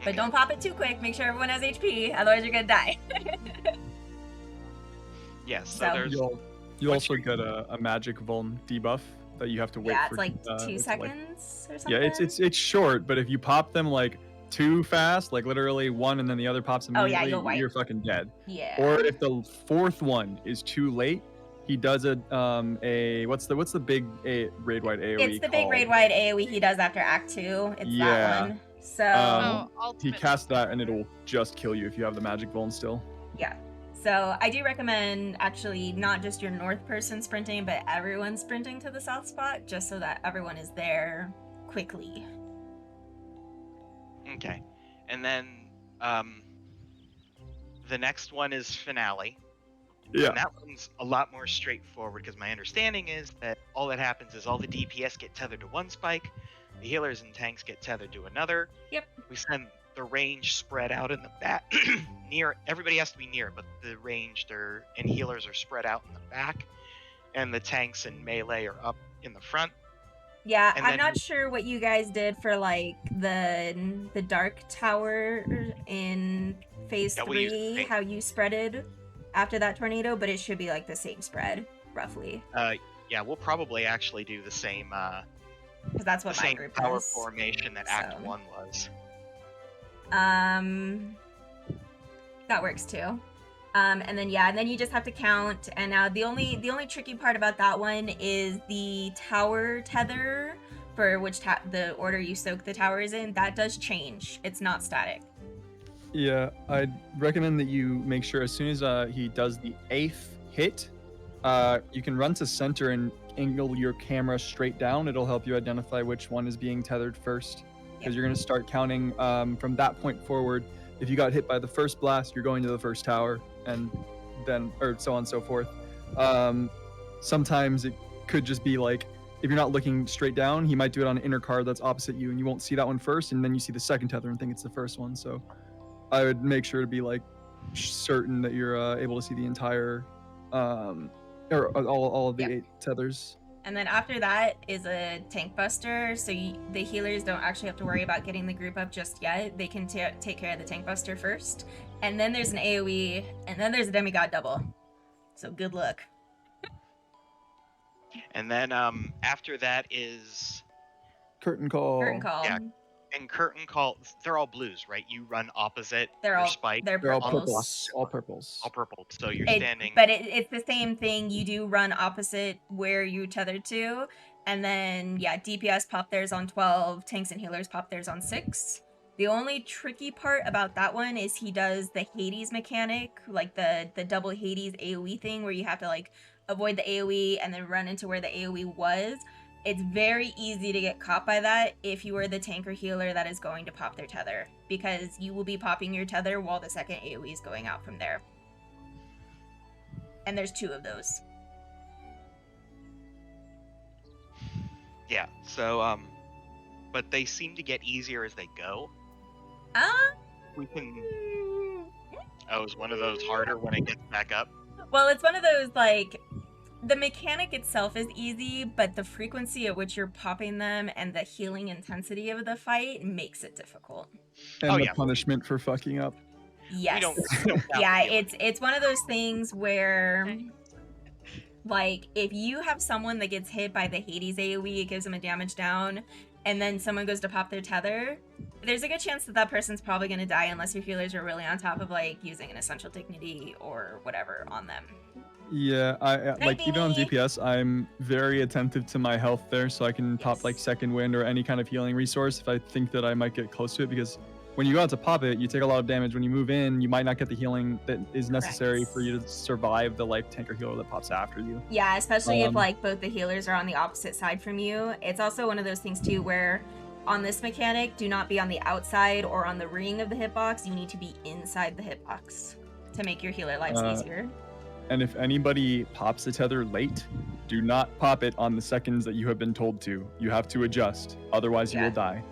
Speaker 3: But don't pop it too quick. Make sure everyone has HP, otherwise you're gonna die.
Speaker 4: Yes,
Speaker 3: So-
Speaker 4: so there's
Speaker 1: You also get a magic vuln debuff that you have to wait
Speaker 3: Yeah,
Speaker 1: for.
Speaker 3: it's like 2
Speaker 1: it's
Speaker 3: seconds or something.
Speaker 1: Yeah, it's short, but if you pop them like too fast, like literally one and then the other pops
Speaker 3: Oh, yeah,
Speaker 1: immediately,
Speaker 3: you'll wipe.
Speaker 1: you're fucking dead.
Speaker 3: Yeah.
Speaker 1: Or if the fourth one is too late, he does a what's the big raid wide AoE
Speaker 3: It's the big
Speaker 1: called?
Speaker 3: raid wide AoE he does after Act 2. It's
Speaker 1: Yeah.
Speaker 3: that one. So
Speaker 5: Oh,
Speaker 1: He
Speaker 5: ultimate.
Speaker 1: casts that and it'll just kill you if you have the magic vuln still.
Speaker 3: yeah. So I do recommend actually not just your north person sprinting, but everyone sprinting to the south spot, just so that everyone is there quickly.
Speaker 4: Okay. And then the next one is Finale.
Speaker 1: Yeah.
Speaker 4: And that one's a lot more straightforward, because my understanding is that all that happens is all the DPS get tethered to one spike, the healers and tanks get tethered to another.
Speaker 3: Yep.
Speaker 4: We send the range spread out in the back. Near, everybody has to be near, but the ranged and healers are spread out in the back, and the tanks and melee are up in the front.
Speaker 3: Yeah,
Speaker 4: And
Speaker 3: I'm
Speaker 4: then
Speaker 3: not sure what you guys did for like the dark tower in phase
Speaker 4: Yeah, we used
Speaker 3: 3,
Speaker 4: paint.
Speaker 3: how you spreaded after that tornado, but it should be like the same spread, roughly.
Speaker 4: Yeah, we'll probably actually do the same
Speaker 3: Because that's what
Speaker 4: the
Speaker 3: my
Speaker 4: same
Speaker 3: group
Speaker 4: power
Speaker 3: is.
Speaker 4: formation that Act
Speaker 3: so.
Speaker 4: 1 was.
Speaker 3: That works too. And then you just have to count. And now the only tricky part about that one is the tower tether, for which the order you soak the towers in. That does change. It's not static.
Speaker 1: Yeah, I'd recommend that you make sure as soon as he does the 8th hit, you can run to center and angle your camera straight down. It'll help you identify which one is being tethered first, because you're going to start counting from that point forward. If you got hit by the first blast, you're going to the first tower, and then, or so on and so forth. Sometimes it could just be like, if you're not looking straight down, he might do it on an inner card that's opposite you, and you won't see that one first, and then you see the second tether and think it's the first one. So I would make sure to be like certain that you're able to see the entire, or all of the 8 tethers.
Speaker 3: And then after that is a tank buster, so the healers don't actually have to worry about getting the group up just yet. They can take care of the tank buster first. And then there's an AoE, and then there's a demigod double. So good luck.
Speaker 4: And then after that is
Speaker 1: Curtain call.
Speaker 3: Curtain call.
Speaker 4: Yeah. and Curtain Call. They're all blues, right? You run opposite
Speaker 3: They're
Speaker 4: your
Speaker 3: all
Speaker 4: spike.
Speaker 3: they're
Speaker 1: They're all
Speaker 3: purples.
Speaker 1: purples. All purples.
Speaker 4: All purple. So you're
Speaker 3: It-
Speaker 4: standing.
Speaker 3: But it's the same thing. You do run opposite where you tethered to, and then DPS pop theirs on 12, tanks and healers pop theirs on 6. The only tricky part about that one is he does the Hades mechanic, like the double Hades AoE thing, where you have to like avoid the AoE and then run into where the AoE was. It's very easy to get caught by that if you are the tank or healer that is going to pop their tether, because you will be popping your tether while the second AoE is going out from there. And there's 2 of those.
Speaker 4: Yeah. So but they seem to get easier as they go. We can. Oh, is one of those harder when it gets back up?
Speaker 3: Well, it's one of those, like, the mechanic itself is easy, but the frequency at which you're popping them and the healing intensity of the fight makes it difficult.
Speaker 1: And
Speaker 4: Oh,
Speaker 1: the
Speaker 4: yeah.
Speaker 1: punishment for fucking up.
Speaker 3: Yes.
Speaker 4: We don't count
Speaker 3: Yeah,
Speaker 4: the healing.
Speaker 3: it's one of those things where, like, if you have someone that gets hit by the Hades AoE, it gives them a damage down, and then someone goes to pop their tether, there's a good chance that that person's probably going to die unless your healers are really on top of, like, using an essential dignity or whatever on them.
Speaker 1: Yeah, I like even on
Speaker 3: Maybe.
Speaker 1: DPS, I'm very attentive to my health there, so I can pop like
Speaker 3: Yes.
Speaker 1: second wind or any kind of healing resource if I think that I might get close to it. Because when you go out to pop it, you take a lot of damage. When you move in, you might not get the healing that is necessary
Speaker 3: Correct.
Speaker 1: for you to survive the like tank or healer that pops after you.
Speaker 3: Yeah, especially if
Speaker 1: Um,
Speaker 3: like both the healers are on the opposite side from you. It's also one of those things too where on this mechanic, do not be on the outside or on the ring of the hitbox. You need to be inside the hitbox to make your healer lives easier.
Speaker 1: And if anybody pops the tether late, do not pop it on the seconds that you have been told to. You have to adjust, otherwise you
Speaker 3: Yeah.
Speaker 1: will die.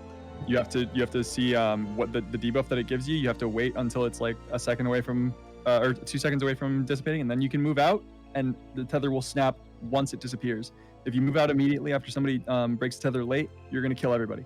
Speaker 1: You have to see what the debuff that it gives you. You have to wait until it's like a second away from or 2 seconds away from dissipating, and then you can move out. and the tether will snap once it disappears. If you move out immediately after somebody breaks tether late, you're gonna kill everybody.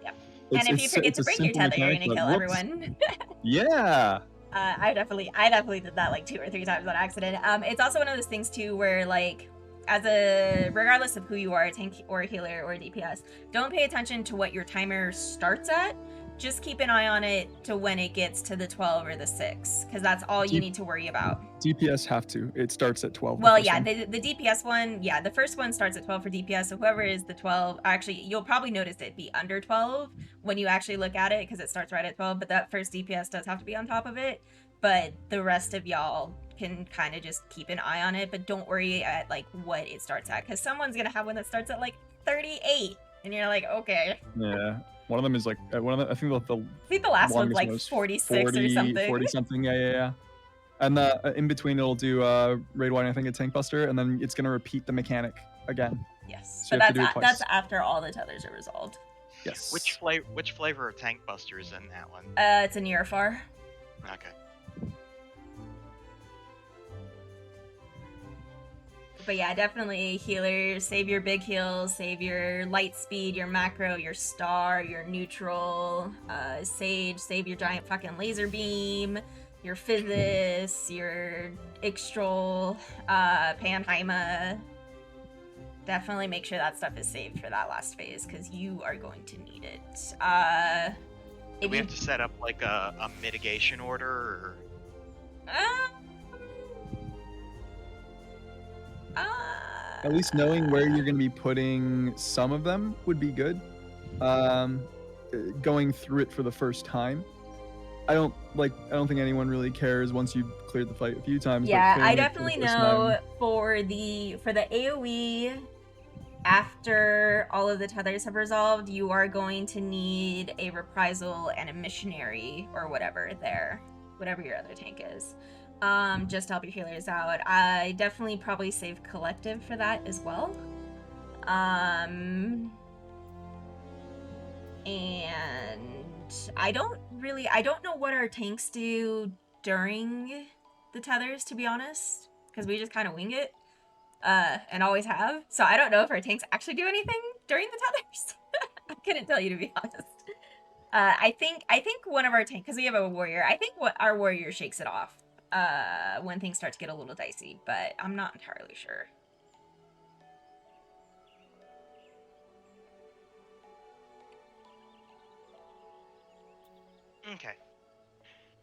Speaker 3: Yep. And if you forget to break your tether, you're gonna kill everyone.
Speaker 1: Yeah.
Speaker 3: I definitely did that like 2 or 3 times on accident. It's also one of those things too where like, regardless of who you are, tank or healer or DPS, don't pay attention to what your timer starts at. Just keep an eye on it to when it gets to the 12 or the 6, because that's all you need to worry about.
Speaker 1: DPS have to. It starts at 12.
Speaker 3: Well, yeah, the DPS one, yeah, the first one starts at 12 for DPS, so whoever is the 12, actually, you'll probably notice it be under 12 when you actually look at it, because it starts right at 12, but that first DPS does have to be on top of it, but the rest of y'all can kind of just keep an eye on it, but don't worry at, like, what it starts at, because someone's gonna have one that starts at, like, 38, and you're like, okay.
Speaker 1: Yeah. One of them is like, I think
Speaker 3: the last one's like 46 or something.
Speaker 1: 40 something, yeah. And in between it'll do raid 1, I think, a tank buster, and then it's gonna repeat the mechanic again.
Speaker 3: Yes,
Speaker 1: so
Speaker 3: but that's after all the tethers are resolved.
Speaker 1: Yes.
Speaker 4: Which flavor of tank buster is in that one?
Speaker 3: It's a Nearfar.
Speaker 4: Okay.
Speaker 3: But yeah, definitely healers, save your big heals, save your light speed, your macro, your star, your neutral, sage, save your giant fucking laser beam, your physis, your Ixtrol, Panheima. Definitely make sure that stuff is saved for that last phase, because you are going to need it.
Speaker 4: Do we have to set up like a mitigation order, or?
Speaker 1: At least knowing where you're going to be putting some of them would be good. Going through it for the first time, I don't think anyone really cares once you've cleared the fight a few times.
Speaker 3: Yeah, I definitely know for the AoE, after all of the tethers have resolved, you are going to need a reprisal and a missionary or whatever your other tank is. Just to help your healers out. I definitely probably save collective for that as well. And I don't know what our tanks do during the tethers, to be honest, because we just kind of wing it, and always have. So I don't know if our tanks actually do anything during the tethers. I couldn't tell you, to be honest. I think one of our tanks, because we have a warrior, I think what our warrior shakes it off when things start to get a little dicey, but I'm not entirely sure.
Speaker 4: Okay.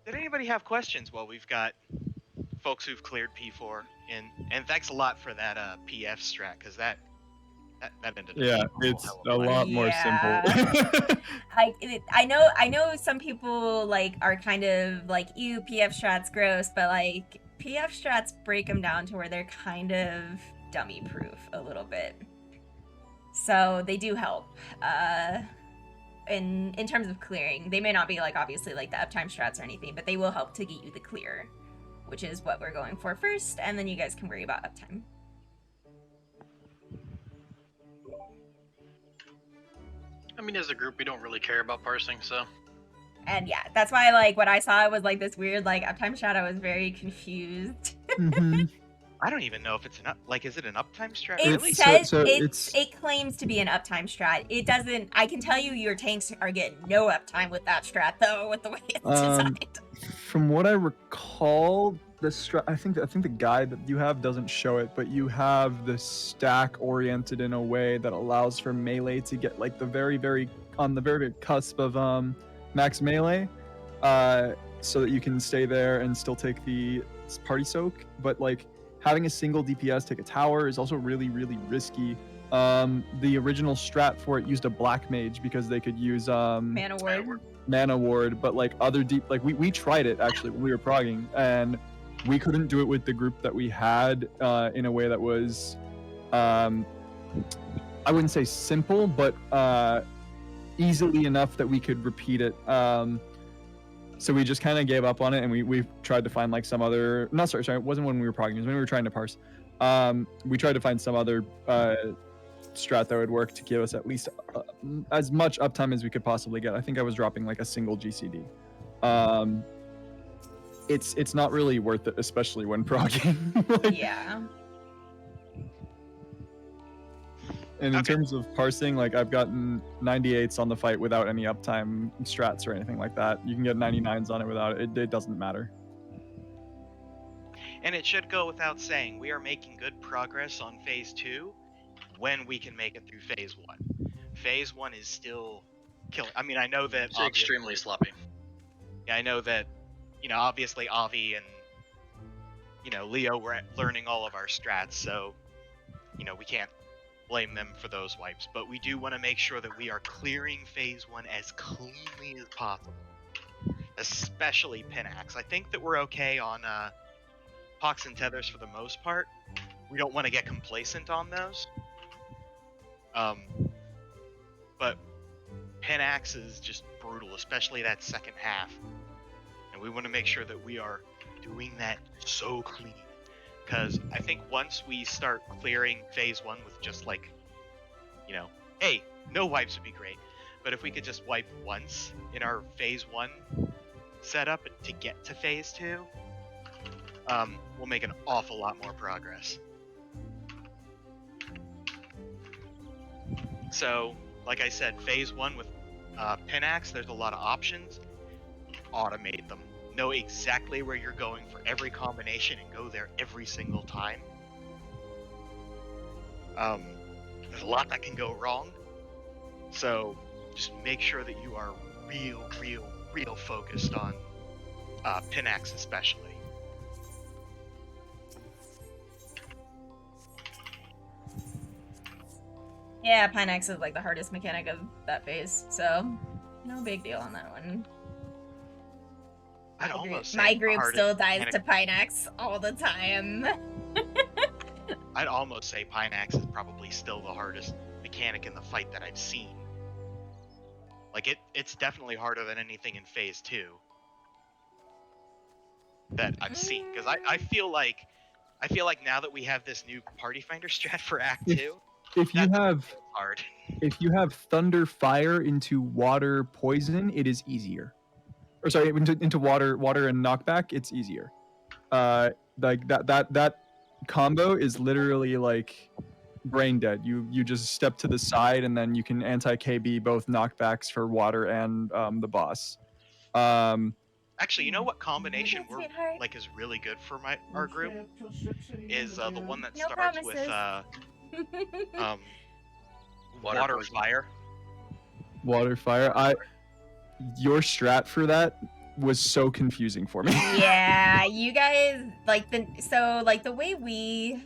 Speaker 4: Did anybody have questions? Well, we've got folks who've cleared P4, and thanks a lot for that PF strat, because that ended up
Speaker 1: it's a lot more simple.
Speaker 3: I know some people like are kind of like, ew, PF strats gross, but like PF strats break them down to where they're kind of dummy proof a little bit, so they do help in terms of clearing. They may not be like obviously like the uptime strats or anything, but they will help to get you the clear, which is what we're going for first, and then you guys can worry about uptime.
Speaker 9: I mean, as a group, we don't really care about parsing, so.
Speaker 3: And yeah, that's why like what I saw was like this weird like uptime strat. I was very confused.
Speaker 1: Mm-hmm.
Speaker 4: I don't even know if it's is it an uptime strat?
Speaker 3: It
Speaker 4: Really?
Speaker 3: says it claims to be an uptime strat. It doesn't. I can tell you, your tanks are getting no uptime with that strat, though, with the way it's designed.
Speaker 1: From what I recall, the strat. I think the guide that you have doesn't show it, but you have the stack oriented in a way that allows for melee to get like the very cusp of max melee, so that you can stay there and still take the party soak. But like, having a single DPS take a tower is also really, really risky. The original strat for it used a black mage because they could use mana ward, but like other we tried it actually when we were progging, and we couldn't do it with the group that we had in a way that was I wouldn't say simple, but easily enough that we could repeat it. So we just kind of gave up on it, and we tried to find like some other. Not sorry, it wasn't when we were progging. It was when we were trying to parse. We tried to find some other strat that would work to give us at least as much uptime as we could possibly get. I think I was dropping like a single GCD. it's not really worth it, especially when progging. Like,
Speaker 3: Yeah.
Speaker 1: And in
Speaker 4: Okay.
Speaker 1: terms of parsing, like I've gotten 98s on the fight without any uptime strats or anything like that. You can get 99s on it without it. It doesn't matter.
Speaker 4: And it should go without saying, we are making good progress on phase 2 when we can make it through phase 1. Phase 1 is still killing. I mean, I know that
Speaker 9: It's extremely sloppy.
Speaker 4: Yeah, I know that, obviously Avi and, Leo were learning all of our strats, so, we can't blame them for those wipes. But we do want to make sure that we are clearing phase 1 as cleanly as possible, especially Pinax. I think that we're okay on Pox and Tethers for the most part. We don't want to get complacent on those. But Pinax is just brutal, especially that second half. And we want to make sure that we are doing that so clean. Because I think once we start clearing phase 1 with just like, hey, no wipes would be great. But if we could just wipe once in our phase 1 setup to get to phase 2, we'll make an awful lot more progress. So, like I said, phase 1 with Pinax, there's a lot of options. Automate them. Know exactly where you're going for every combination and go there every single time. There's a lot that can go wrong. So, just make sure that you are real focused on Pinax especially.
Speaker 3: Yeah, Pinax is like the hardest mechanic of that phase, so no big deal on that one. My group still dies to Pinax all the time.
Speaker 4: I'd almost say Pinax is probably still the hardest mechanic in the fight that I've seen. Like it's definitely harder than anything in phase 2 that I've seen. Because I feel like now that we have this new Party Finder strat for Act 2,
Speaker 1: If you have
Speaker 4: hard.
Speaker 1: If you have Thunder Fire into Water Poison, it is easier. Or sorry, into water and knockback, it's easier. Like that combo is literally like brain dead. You just step to the side and then you can anti-KB both knockbacks for water and the boss.
Speaker 4: Actually, you know what combination is really good for our group is the one that starts with water fire.
Speaker 1: Water fire. Your strat for that was so confusing for me.
Speaker 3: Yeah, you guys the way we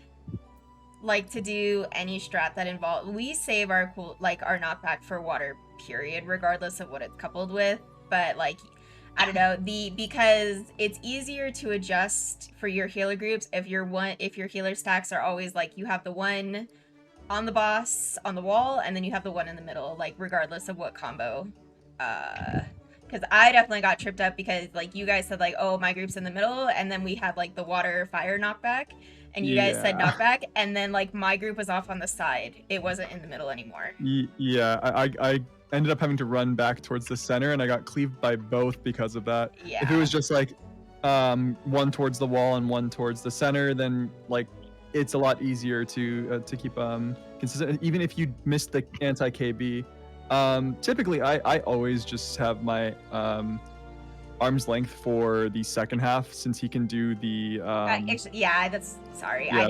Speaker 3: like to do any strat that involves, we save our our knockback for water period, regardless of what it's coupled with. But like, I don't know, because it's easier to adjust for your healer groups if your healer stacks are always like you have the one on the boss on the wall and then you have the one in the middle, like regardless of what combo. Because I definitely got tripped up because like you guys said like, oh, my group's in the middle, and then we had like the water fire knockback, and you guys said knockback, and then like my group was off on the side. It wasn't in the middle anymore.
Speaker 1: Yeah, I ended up having to run back towards the center, and I got cleaved by both because of that.
Speaker 3: Yeah.
Speaker 1: If it was just like one towards the wall and one towards the center, then like it's a lot easier to keep consistent. Even if you miss the anti-KB. Typically I always just have my arm's length for the second half, since he can do the
Speaker 3: I didn't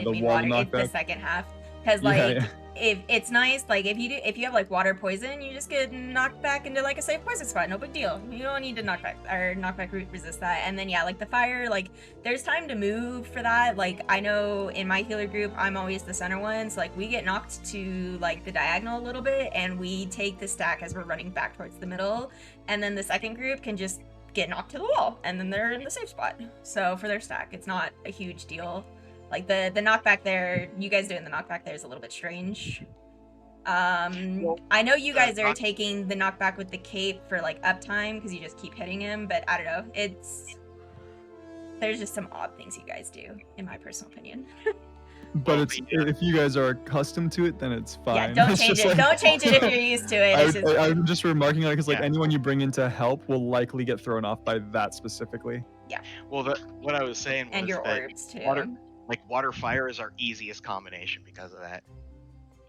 Speaker 3: mean water. It's the second half, because if it's nice, like if you have like water poison, you just get knocked back into like a safe poison spot, no big deal. You don't need to knockback root resist that. And then like the fire, like there's time to move for that. Like I know in my healer group, I'm always the center one, so like we get knocked to like the diagonal a little bit, and we take the stack as we're running back towards the middle, and then the second group can just get knocked to the wall, and then they're in the safe spot. So for their stack, it's not a huge deal. Like the knockback there, you guys doing the knockback there is a little bit strange. I know you guys are taking the knockback with the cape for like uptime because you just keep hitting him, but I don't know. There's just some odd things you guys do, in my personal opinion.
Speaker 1: But if you guys are accustomed to it, then it's fine.
Speaker 3: Yeah, don't change it. Don't change it if you're used to it.
Speaker 1: I'm just remarking on it because like anyone you bring in to help will likely get thrown off by that specifically.
Speaker 4: Well, what I was saying was
Speaker 3: And your
Speaker 4: that
Speaker 3: orbs too.
Speaker 4: water fire is our easiest combination because of that.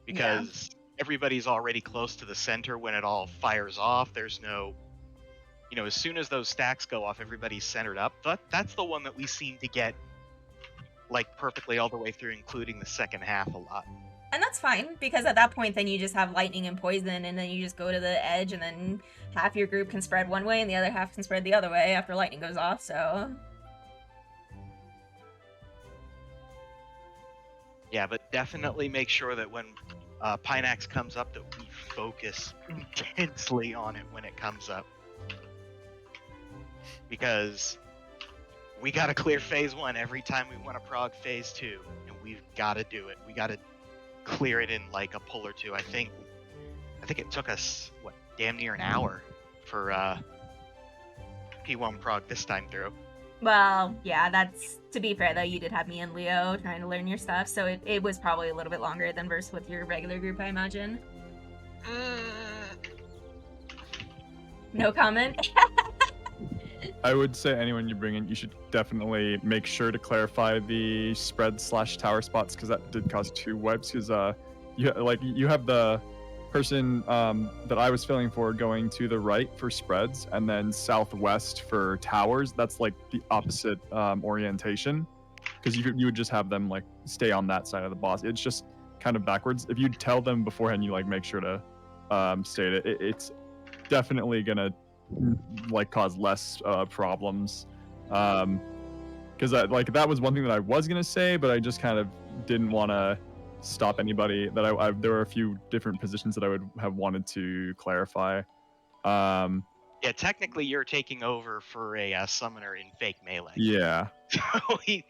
Speaker 4: Because everybody's already close to the center when it all fires off. There's no, as soon as those stacks go off, everybody's centered up. That's the one that we seem to get like perfectly all the way through, including the second half a lot.
Speaker 3: And that's fine, because at that point then you just have lightning and poison, and then you just go to the edge, and then half your group can spread one way and the other half can spread the other way after lightning goes off, so...
Speaker 4: Yeah, but definitely make sure that when Pinax comes up that we focus intensely on it when it comes up. Because we gotta clear phase 1 every time we want to prog phase 2, and we've gotta do it. We gotta clear it in like a pull or two. I think it took us damn near an hour for P1 prog this time through.
Speaker 3: Well, yeah, that's, to be fair though, you did have me and Leo trying to learn your stuff, so it was probably a little bit longer than versus with your regular group, I imagine. No comment?
Speaker 1: I would say anyone you bring in, you should definitely make sure to clarify the spread/tower spots, because that did cause 2 wipes. Because you have the person that I was filling for going to the right for spreads, and then southwest for towers. That's like the opposite orientation, because you would just have them like stay on that side of the boss. It's just kind of backwards. If you tell them beforehand, you like make sure to state it. It's definitely gonna like cause less problems, because that was one thing that I was gonna say, but I just kind of didn't want to stop anybody. That there were a few different positions that I would have wanted to clarify.
Speaker 4: Yeah, technically you're taking over for a summoner in fake melee.
Speaker 1: Yeah.
Speaker 4: So
Speaker 9: He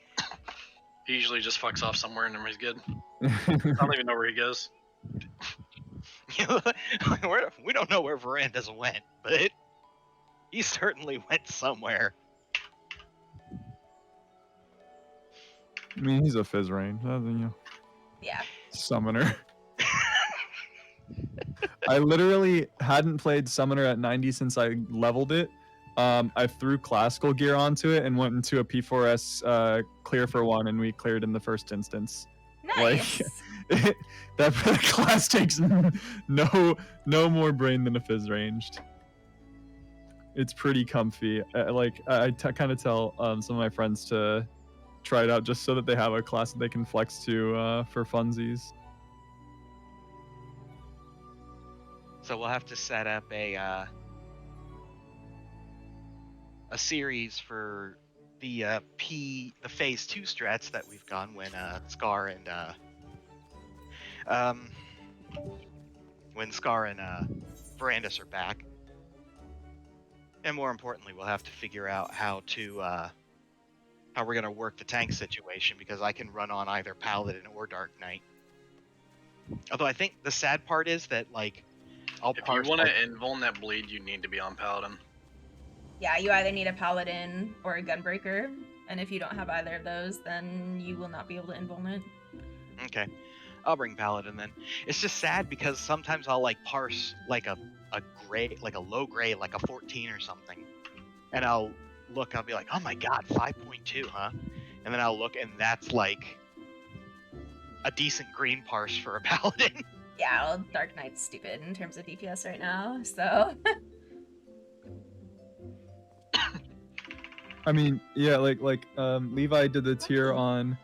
Speaker 9: usually just fucks off somewhere and everybody's good. I don't even know where he goes.
Speaker 4: we don't know where Verandas went, but he certainly went somewhere.
Speaker 1: I mean, he's a fizz range,
Speaker 3: Yeah.
Speaker 1: summoner. I literally hadn't played summoner at 90 since I leveled it. I threw classical gear onto it and went into a P4S clear for 1, and we cleared in the first instance.
Speaker 3: Nice.
Speaker 1: That class takes no more brain than a fizz ranged. It's pretty comfy. I kind of tell some of my friends to try it out just so that they have a class that they can flex to for funsies.
Speaker 4: So we'll have to set up a series for the phase 2 strats that we've gone when Scar and Verandas are back. And more importantly, we'll have to figure out how we're gonna work the tank situation, because I can run on either Paladin or Dark Knight. Although I think the sad part is that
Speaker 9: if you want to invuln that bleed, you need to be on Paladin.
Speaker 3: Yeah, you either need a Paladin or a Gunbreaker, and if you don't have either of those, then you will not be able to invuln it.
Speaker 4: Okay, I'll bring Paladin then. It's just sad because sometimes I'll like parse like a gray, like a low gray, like a 14 or something, and I'll be like, oh my god, 5.2, huh? And then I'll look, and that's like a decent green parse for a Paladin.
Speaker 3: Yeah, well, Dark Knight's stupid in terms of DPS right now, so...
Speaker 1: I mean, yeah, Levi did the tier on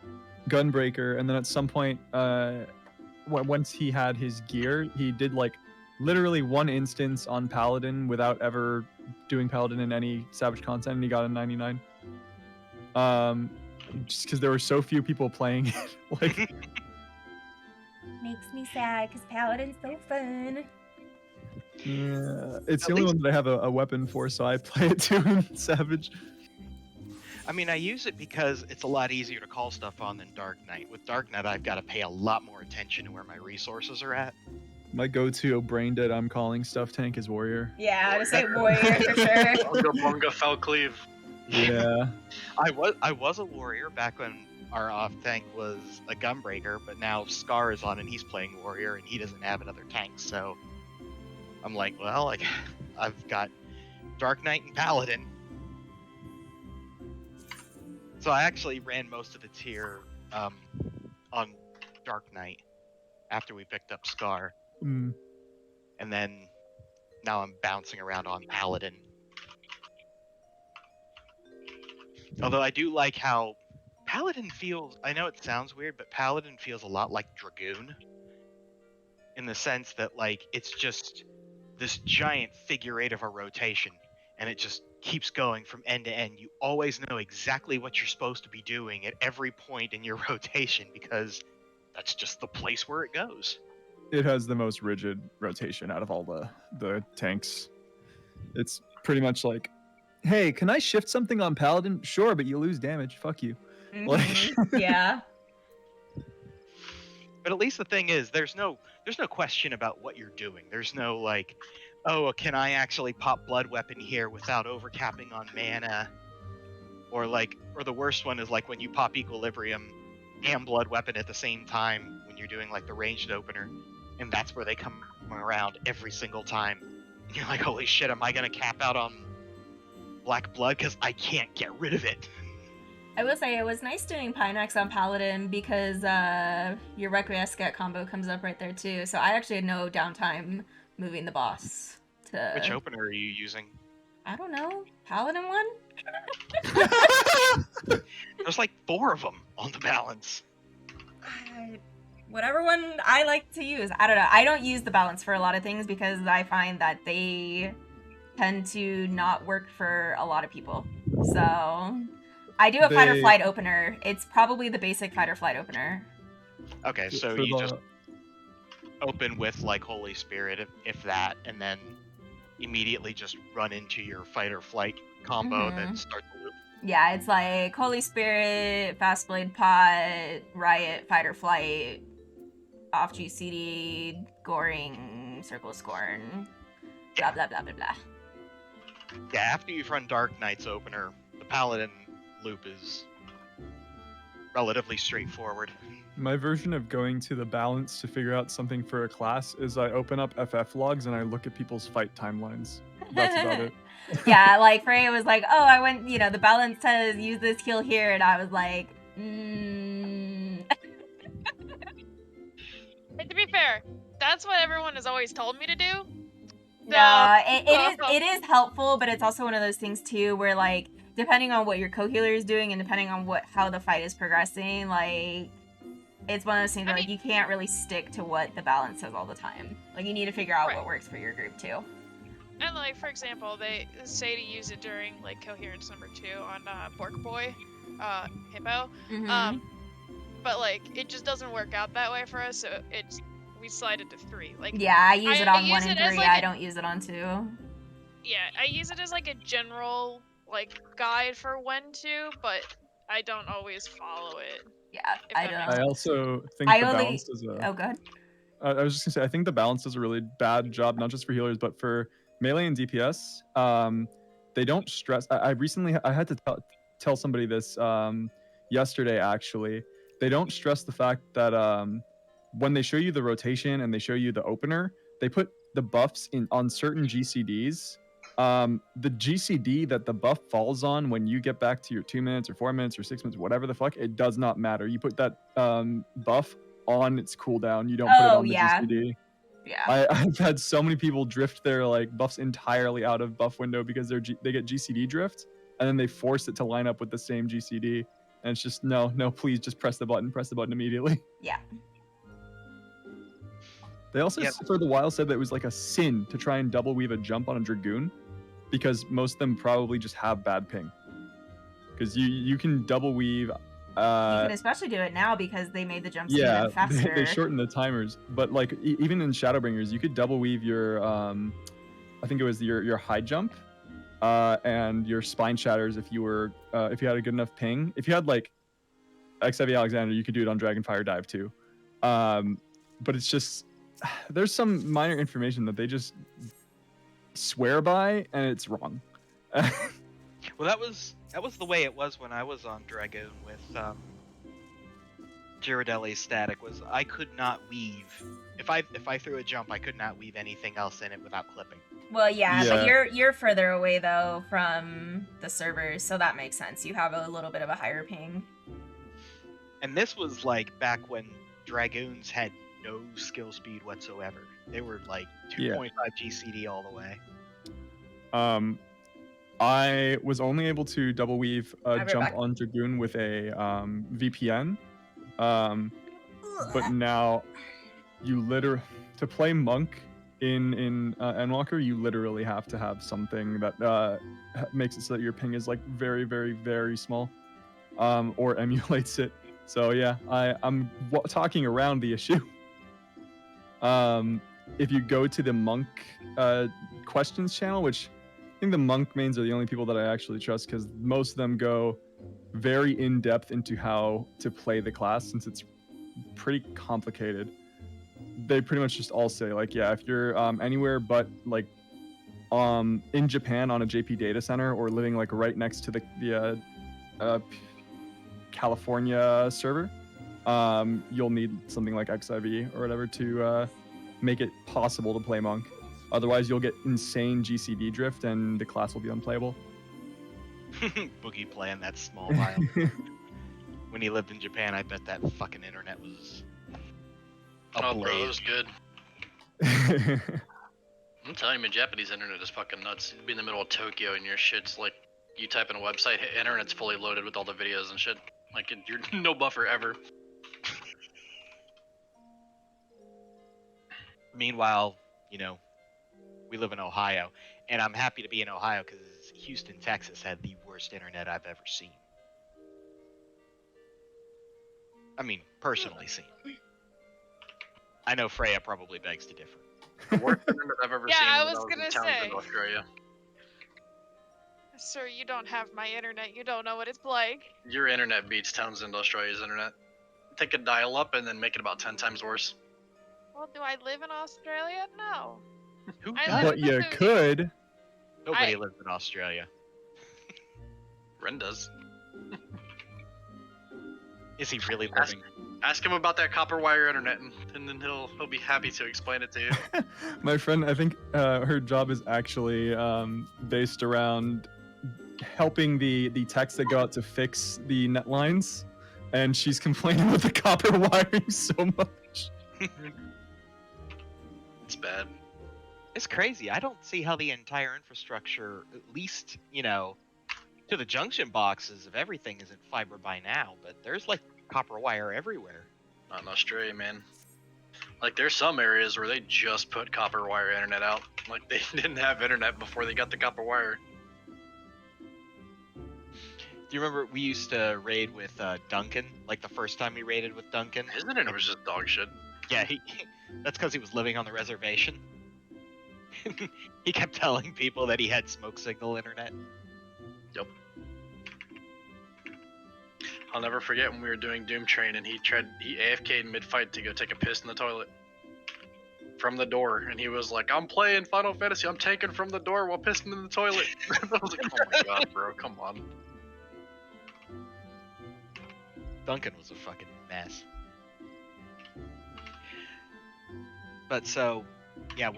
Speaker 1: Gunbreaker, and then at some point, once he had his gear, he did like literally 1 instance on Paladin without ever doing Paladin in any Savage content, and he got a 99. Just because there were so few people playing it, like.
Speaker 3: Makes me sad, because Paladin's so fun.
Speaker 1: Yeah, it's the only one that I have a weapon for, so I play it too in Savage.
Speaker 4: I mean, I use it because it's a lot easier to call stuff on than Dark Knight. With Dark Knight, I've got to pay a lot more attention to where my resources are at.
Speaker 1: My go-to brain dead I'm calling stuff tank is Warrior.
Speaker 3: Yeah, I would say Warrior for sure.
Speaker 9: Bunga Fell Cleave.
Speaker 1: Yeah.
Speaker 4: I was a Warrior back when our off tank was a Gunbreaker, but now Scar is on and he's playing Warrior and he doesn't have another tank, so I'm like, well, I've got Dark Knight and Paladin. So I actually ran most of the tier on Dark Knight after we picked up Scar,
Speaker 1: Mm.
Speaker 4: and then now I'm bouncing around on Paladin. Although I do like how Paladin feels, I know it sounds weird, but Paladin feels a lot like Dragoon. In the sense that, like, it's just this giant figure eight of a rotation, and it just keeps going from end to end. You always know exactly what you're supposed to be doing at every point in your rotation, because that's just the place where it goes.
Speaker 1: It has the most rigid rotation out of all the tanks. It's pretty much like, hey, can I shift something on Paladin? Sure, but you lose damage. Fuck you.
Speaker 3: Yeah.
Speaker 4: But at least the thing is, there's no question about what you're doing. There's no like, oh, can I actually pop blood weapon here without overcapping on mana? Or the worst one is like when you pop equilibrium and blood weapon at the same time when you're doing like the ranged opener, and that's where they come around every single time. And you're like, holy shit, am I gonna cap out on black blood because I can't get rid of it?
Speaker 3: I will say it was nice doing Pinex on Paladin because your Requiescat combo comes up right there too. So I actually had no downtime moving the boss to.
Speaker 4: Which opener are you using?
Speaker 3: I don't know. Paladin one?
Speaker 4: There's like 4 of them on the balance.
Speaker 3: Whatever one I like to use. I don't know. I don't use the balance for a lot of things because I find that they tend to not work for a lot of people. So I do a fight or flight opener. It's probably the basic fight or flight opener.
Speaker 4: Okay, so you just open with like Holy Spirit, if that, and then immediately just run into your fight or flight combo and then start the loop.
Speaker 3: Yeah, it's like Holy Spirit, Fast Blade Pot, Riot, Fight or Flight, off GCD, Goring, Circle of Scorn, blah blah blah blah blah.
Speaker 4: Yeah, after you've run Dark Knight's opener, the Paladin loop is relatively straightforward.
Speaker 1: My version of going to the balance to figure out something for a class is I open up FF logs and I look at people's fight timelines. That's about it.
Speaker 3: Yeah, like Freya was like, oh, I went, the balance says use this heal here, and I was like,
Speaker 5: And to be fair, that's what everyone has always told me to do.
Speaker 3: No, it is helpful, but it's also one of those things too where like depending on what your co-healer is doing and depending on how the fight is progressing, like it's one of those things where like you can't really stick to what the balance says all the time. Like you need to figure out what works for your group too.
Speaker 5: And like for example, they say to use it during like coherence number 2 on Pork Boy, Hippo. But like it just doesn't work out that way for us, so we slide it to 3. Like
Speaker 3: yeah, I use it on 1 and 3. I don't use it on 2.
Speaker 5: Yeah, I use it as like a general like guide for when to, but I don't always follow it.
Speaker 3: Yeah, I don't.
Speaker 1: I also think the balance does a.
Speaker 3: Oh, good.
Speaker 1: I was just gonna say I think the balance does a really bad job, not just for healers but for melee and DPS. They don't stress. I recently had to tell somebody this yesterday actually. They don't stress the fact that when they show you the rotation and they show you the opener, they put the buffs on certain GCDs. The GCD that the buff falls on when you get back to your 2 minutes or 4 minutes or 6 minutes, whatever the fuck, it does not matter. You put that buff on its cooldown. You don't put it on the GCD.
Speaker 3: Yeah.
Speaker 1: I've had so many people drift their like buffs entirely out of buff window because they get GCD drift and then they force it to line up with the same GCD. And it's just, no, please just press the button immediately.
Speaker 3: Yeah.
Speaker 1: They also, for the while, said that it was like a sin to try and double weave a jump on a Dragoon because most of them probably just have bad ping. Because you can double weave. You
Speaker 3: can especially do it now because they made the jumps even faster.
Speaker 1: They shortened the timers. But like even in Shadowbringers, you could double weave your, I think it was your high jump, and your spine shatters if you had a good enough ping. If you had like XIV Alexander, you could do it on Dragonfire Dive too. But it's just there's some minor information that they just swear by, and it's wrong.
Speaker 4: Well, that was the way it was when I was on Dragoon with Girardelli's static. Was I could not weave if I threw a jump, I could not weave anything else in it without clipping.
Speaker 3: Well, yeah, but
Speaker 1: Yeah.
Speaker 3: you're further away though from the servers, so that makes sense. You have a little bit of a higher ping.
Speaker 4: And this was like back when Dragoons had no skill speed whatsoever. They were like 2.5 GCD all the way.
Speaker 1: I was only able to double weave
Speaker 3: right
Speaker 1: jump
Speaker 3: back.
Speaker 1: on Dragoon with a VPN, but now you to play Monk in Endwalker, you literally have to have something that makes it so that your ping is like very, very, very small, or emulates it. So yeah, I'm talking around the issue. If you go to the Monk questions channel, which I think the Monk mains are the only people that I actually trust, because most of them go very in depth into how to play the class, since it's pretty complicated. They pretty much just all say like, yeah, if you're anywhere but like in Japan on a JP data center, or living like right next to the California server, you'll need something like XIV or whatever to make it possible to play Monk. Otherwise, you'll get insane GCD drift and the class will be unplayable.
Speaker 4: Boogie playing that small vial. When he lived in Japan, I bet that fucking internet was
Speaker 9: Oh, bro, it
Speaker 4: ablaze.
Speaker 9: was good. I'm telling you, man, Japanese internet is fucking nuts. You'd be in the middle of Tokyo and your shit's like, you type in a website, internet's fully loaded with all the videos and shit. Like, you're no buffer ever.
Speaker 4: Meanwhile, we live in Ohio, and I'm happy to be in Ohio because Houston, Texas had the worst internet I've ever seen. I mean, personally seen. I know Freya probably begs to differ.
Speaker 9: The worst internet I've ever
Speaker 5: Yeah,
Speaker 9: seen
Speaker 5: I
Speaker 9: when
Speaker 5: was
Speaker 9: in
Speaker 5: gonna
Speaker 9: Townsend,
Speaker 5: say.
Speaker 9: Australia.
Speaker 5: Sir, you don't have my internet. You don't know what it's like.
Speaker 9: Your internet beats Townsend, Australia's internet. Take a dial up and then make it about 10 times worse.
Speaker 5: Well, do I live in Australia? No.
Speaker 4: Who
Speaker 5: I
Speaker 4: does?
Speaker 5: live
Speaker 1: But
Speaker 5: in the
Speaker 1: you
Speaker 5: Boogie.
Speaker 1: could.
Speaker 4: Nobody
Speaker 5: I-
Speaker 4: lives in Australia.
Speaker 9: Ren does.
Speaker 4: Is he really living?
Speaker 9: Ask him about that copper wire internet, and then he'll be happy to explain it to you.
Speaker 1: My friend, I think her job is actually based around helping the techs that go out to fix the net lines, and she's complaining about the copper wiring so much.
Speaker 9: It's bad.
Speaker 4: It's crazy. I don't see how the entire infrastructure, at least, to the junction boxes of everything, isn't fiber by now, but there's like copper wire everywhere.
Speaker 9: Not in Australia, man. Like, there's some areas where they just put copper wire internet out. Like, they didn't have internet before they got the copper wire.
Speaker 4: Do you remember we used to raid with Duncan? Like the first time we raided with Duncan?
Speaker 9: His internet was just dog shit.
Speaker 4: Yeah, that's because he was living on the reservation. He kept telling people that he had smoke signal internet.
Speaker 9: Yep. I'll never forget when we were doing Doom Train and he AFK'd mid-fight to go take a piss in the toilet. From the door, and he was like, I'm playing Final Fantasy, I'm taking from the door while pissing in the toilet. I was like, oh my god, bro, come on.
Speaker 4: Duncan was a fucking mess. But so, yeah,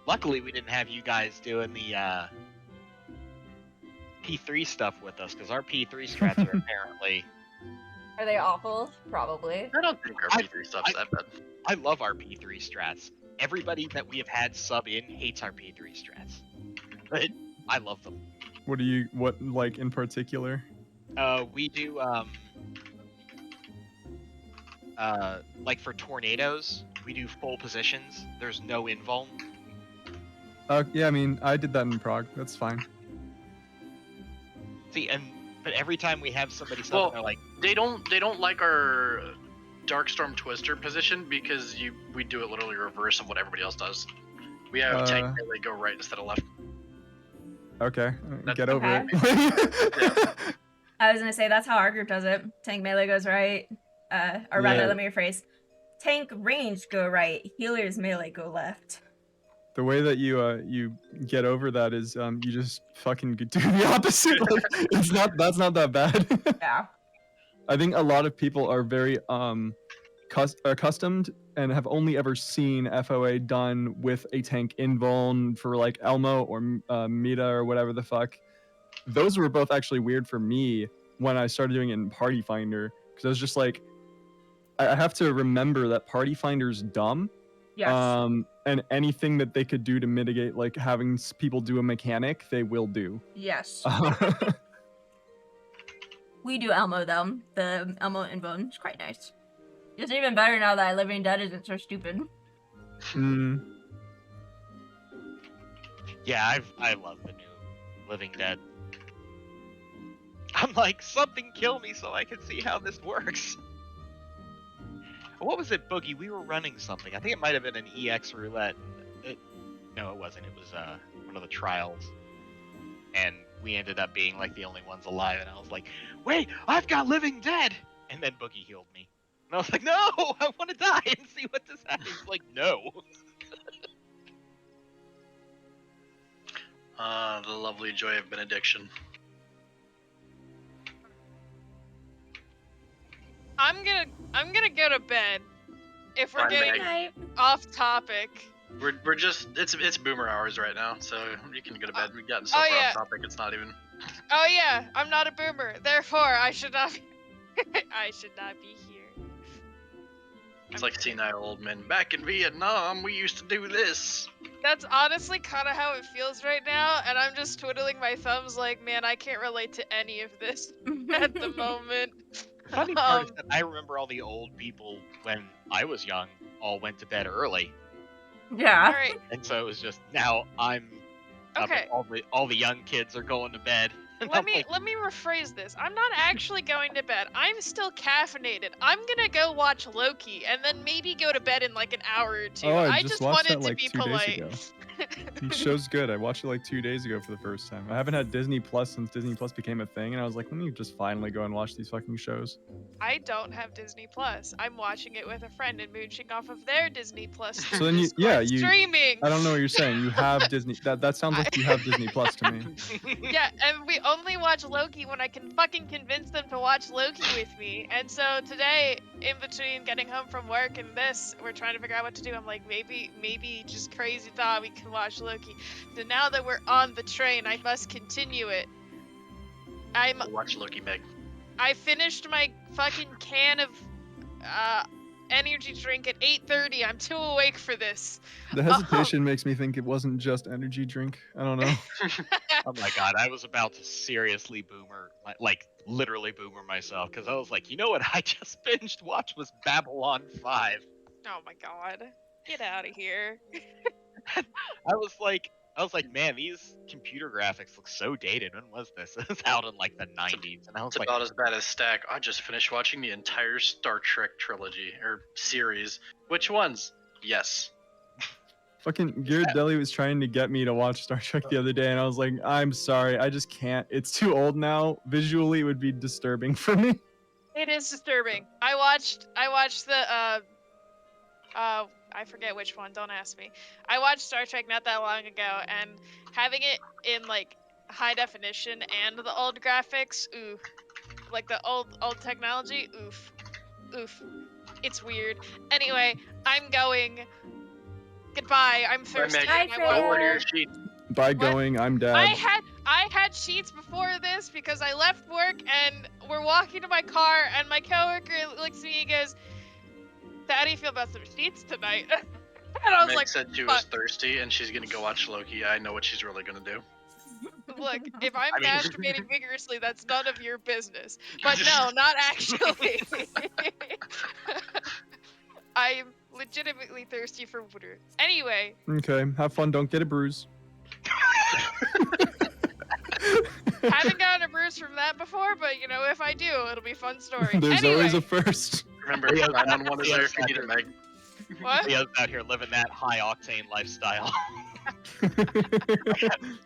Speaker 4: luckily we didn't have you guys doing the P3 stuff with us, because our P3 strats are apparently...
Speaker 3: Are they awful? Probably.
Speaker 9: I don't think our P3 stuff's that bad.
Speaker 4: I love our P3 strats. Everybody that we have had sub in hates our P3 strats. But I love them.
Speaker 1: What like in particular?
Speaker 4: We do, like for tornadoes, we do full positions. There's no invuln.
Speaker 1: Yeah, I mean, I did that in Prague. That's fine.
Speaker 4: See, but every time we have somebody sub,
Speaker 9: Well,
Speaker 4: they're like,
Speaker 9: They don't like our Darkstorm Twister position because we do it literally reverse of what everybody else does. We have tank melee go right instead of left.
Speaker 1: Okay,
Speaker 9: That's
Speaker 1: get over
Speaker 3: okay.
Speaker 1: it.
Speaker 3: I was gonna say that's how our group does it. Tank melee goes right. Or rather,
Speaker 1: Yeah.
Speaker 3: let me rephrase. Tank range go right. Healers melee go left.
Speaker 1: The way that you get over that is you just fucking do the opposite. Like, that's not that bad.
Speaker 3: Yeah.
Speaker 1: I think a lot of people are very accustomed and have only ever seen FOA done with a tank invuln for like Elmo or Mita or whatever the fuck. Those were both actually weird for me when I started doing it in Party Finder, because I was just like, I have to remember that Party Finder's dumb.
Speaker 3: Yes.
Speaker 1: And anything that they could do to mitigate like having people do a mechanic, they will do.
Speaker 3: Yes. We do Elmo though. The Elmo invuln is quite nice. It's even better now that Living Dead isn't so stupid.
Speaker 4: Yeah, I love the new Living Dead. I'm like, something kill me so I can see how this works. What was it, Boogie? We were running something. I think it might have been an EX roulette. No, it wasn't. It was one of the trials. And we ended up being like the only ones alive. And I was like, wait, I've got Living Dead! And then Boogie healed me. And I was like, no, I want to die and see what this happens. He's like, no.
Speaker 9: The lovely joy of benediction.
Speaker 5: I'm gonna go to bed. If we're
Speaker 9: Fine,
Speaker 5: getting
Speaker 9: Meg.
Speaker 5: off topic.
Speaker 9: We're just it's boomer hours right now, so you can go to bed. We've gotten so
Speaker 5: oh,
Speaker 9: far
Speaker 5: yeah.
Speaker 9: off topic, it's not even.
Speaker 5: Oh yeah, I'm not a boomer. Therefore, I should not be I should not be here.
Speaker 9: It's like senile old men. Back in Vietnam, we used to do this.
Speaker 5: That's honestly kind of how it feels right now, and I'm just twiddling my thumbs like, man, I can't relate to any of this at the moment.
Speaker 4: Funny part is that I remember all the old people when I was young all went to bed early.
Speaker 3: Yeah.
Speaker 5: Alright,
Speaker 4: And so it was just, now I'm up
Speaker 5: okay.
Speaker 4: and all the young kids are going to bed. And
Speaker 5: Let
Speaker 4: I'm
Speaker 5: me
Speaker 4: like,
Speaker 5: let me rephrase this. I'm not actually going to bed. I'm still caffeinated. I'm gonna go watch Loki and then maybe go to bed in like an hour or two.
Speaker 1: Oh, I
Speaker 5: I
Speaker 1: just
Speaker 5: just
Speaker 1: watched
Speaker 5: wanted
Speaker 1: that,
Speaker 5: to
Speaker 1: like,
Speaker 5: be
Speaker 1: 2 days
Speaker 5: polite.
Speaker 1: ago. The show's good. I watched it like 2 days ago for the first time. I haven't had Disney Plus since Disney Plus became a thing, and I was like, let me just finally go and watch these fucking shows.
Speaker 5: I don't have Disney Plus. I'm watching it with a friend and mooching off of their Disney Plus.
Speaker 1: So then you, yeah, you.
Speaker 5: streaming.
Speaker 1: I don't know what you're saying. You have Disney. That sounds like you have Disney Plus to me.
Speaker 5: Yeah, and we only watch Loki when I can fucking convince them to watch Loki with me. And so today, in between getting home from work and this, we're trying to figure out what to do. I'm like, maybe just crazy thought we can watch Loki. So now that we're on the train, I must continue it.
Speaker 9: Watch Loki, Meg.
Speaker 5: I finished my fucking can of energy drink at 8:30. I'm too awake for this.
Speaker 1: The hesitation makes me think it wasn't just energy drink. I don't know.
Speaker 4: oh my god, I was about to seriously boomer, like literally boomer myself, because I was like, you know what I just binged watch was Babylon 5.
Speaker 5: Oh my god. Get out of here.
Speaker 4: I was like, man, these computer graphics look so dated. When was this? It was out in like the 90s, and I was
Speaker 9: It's
Speaker 4: like,
Speaker 9: about as bad as Stack. I just finished watching the entire Star Trek trilogy or series. Which ones? Yes.
Speaker 1: Fucking Garrett Deli was trying to get me to watch Star Trek the other day, and I was like, I'm sorry, I just can't. It's too old now. Visually, it would be disturbing for me.
Speaker 5: It is disturbing. I watched the I forget which one, don't ask me. I watched Star Trek not that long ago, and having it in like high definition and the old graphics, ooh. Like the old technology, oof. It's weird. Anyway, I'm going. Goodbye, I'm thirsty.
Speaker 3: Bye,
Speaker 5: I
Speaker 3: Freya.
Speaker 5: won't-
Speaker 9: Don't order your sheet.
Speaker 1: By
Speaker 5: What?
Speaker 1: going, I'm dead.
Speaker 5: I had sheets before this because I left work and we're walking to my car and my coworker looks at me and goes, "So how do you feel about some sheets tonight?" And I was
Speaker 9: Meg
Speaker 5: like,
Speaker 9: said she was thirsty and she's gonna go watch Loki. I know what she's really gonna do.
Speaker 5: "Look, if I'm
Speaker 4: I mean-
Speaker 5: masturbating vigorously, that's none of your business." But no, not actually. I'm legitimately thirsty for water. Anyway,
Speaker 1: Okay, have fun. Don't get a bruise.
Speaker 5: haven't gotten a bruise from that before, but you know, if I do, it'll be a fun story.
Speaker 1: There's
Speaker 5: Anyway,
Speaker 1: always a first.
Speaker 9: Remember, 911 is there if you need it, Meg.
Speaker 5: what?
Speaker 4: Leo's out here living that high octane lifestyle.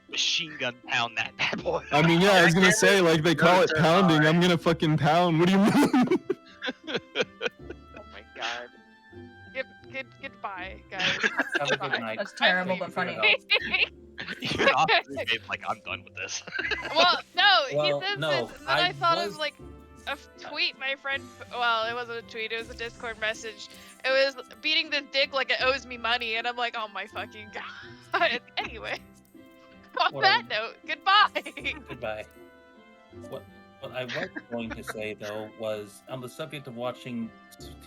Speaker 4: Machine gun pound that bad boy.
Speaker 1: I mean, yeah, I was gonna say, like, they call it
Speaker 9: No,
Speaker 1: pounding.
Speaker 9: alright.
Speaker 1: I'm gonna fucking pound. What do you mean?
Speaker 5: Oh my god. Goodbye, guys.
Speaker 8: Have a good
Speaker 5: Bye.
Speaker 8: night.
Speaker 3: That's terrible, but funny.
Speaker 4: Even off the roof, like, I'm done with this.
Speaker 5: Well, no, he
Speaker 8: Well,
Speaker 5: says
Speaker 8: no,
Speaker 5: this, and then I thought of like, a tweet my friend. Well, it wasn't a tweet. It was a Discord message. It was beating this dick like it owes me money, and I'm like, oh my fucking god. Anyway, on
Speaker 8: What
Speaker 5: that
Speaker 8: I'm-
Speaker 5: note, goodbye.
Speaker 8: Goodbye. What I was going to say though was on the subject of watching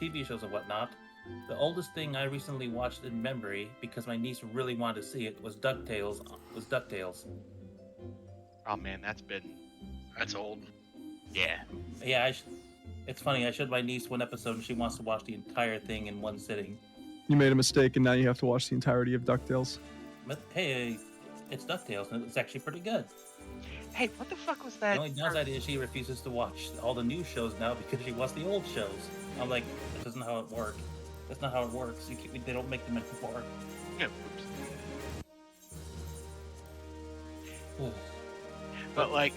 Speaker 8: TV shows and whatnot. The oldest thing I recently watched in memory, because my niece really wanted to see it, was DuckTales.
Speaker 4: Oh man,
Speaker 9: That's old.
Speaker 4: yeah.
Speaker 8: Yeah, it's funny. I showed my niece one episode, and she wants to watch the entire thing in one sitting.
Speaker 1: You made a mistake, and now you have to watch the entirety of DuckTales.
Speaker 8: But hey, it's DuckTales, and it's actually pretty good.
Speaker 4: Hey, what the fuck was
Speaker 8: The
Speaker 4: that?
Speaker 8: only downside is she refuses to watch all the new shows now because she wants the old shows. I'm like, that isn't how it works. That's not how it works. They don't make them anymore.
Speaker 4: Yeah,
Speaker 8: Ugh.
Speaker 4: but like,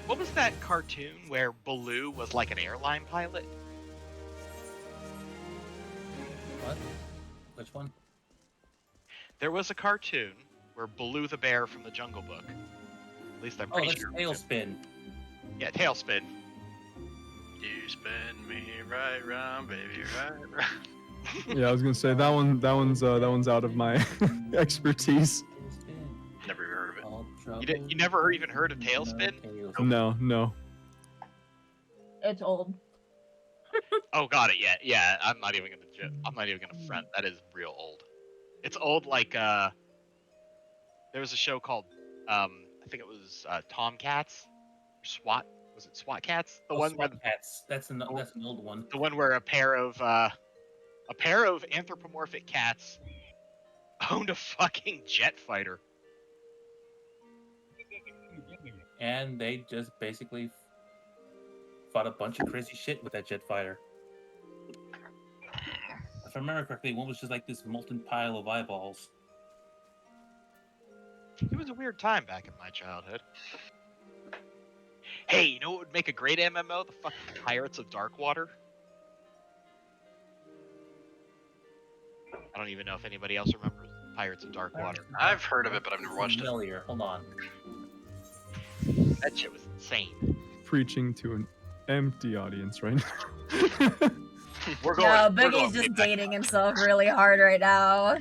Speaker 4: what was that cartoon where Baloo was like an airline pilot?
Speaker 8: What? Which one?
Speaker 4: There was a cartoon where Baloo the bear from the Jungle Book. At least I'm
Speaker 8: Oh,
Speaker 4: pretty
Speaker 8: that's
Speaker 4: sure.
Speaker 8: Tailspin.
Speaker 4: Yeah, Tailspin.
Speaker 9: You spin me right round, baby, right round.
Speaker 1: Yeah, I was gonna say that one's out of my expertise.
Speaker 8: Tailspin.
Speaker 9: Never even heard of it.
Speaker 8: All
Speaker 4: You never even heard of Tailspin?
Speaker 1: No.
Speaker 3: It's old.
Speaker 4: Oh, got it. Yeah. I'm not even gonna front. That is real old. It's old like there was a show called I think it was Tomcats, or SWAT. Was it SWAT Cats? The one where
Speaker 8: Cats. That's an old one.
Speaker 4: the one where a pair of anthropomorphic cats owned a fucking jet fighter.
Speaker 8: And they just basically fought a bunch of crazy shit with that jet fighter. If I remember correctly, one was just like this molten pile of eyeballs.
Speaker 4: It was a weird time back in my childhood. Hey, you know what would make a great MMO? The fucking Pirates of Darkwater. I don't even know if anybody else remembers Pirates of Darkwater.
Speaker 9: I've heard of it, but I've never watched it.
Speaker 8: Familiar. Hold on.
Speaker 4: That shit was insane.
Speaker 1: Preaching to an empty audience right now.
Speaker 4: We're going.
Speaker 3: No,
Speaker 4: we're
Speaker 3: Boogie's
Speaker 4: going
Speaker 3: just
Speaker 4: way back.
Speaker 3: dating himself really hard right now.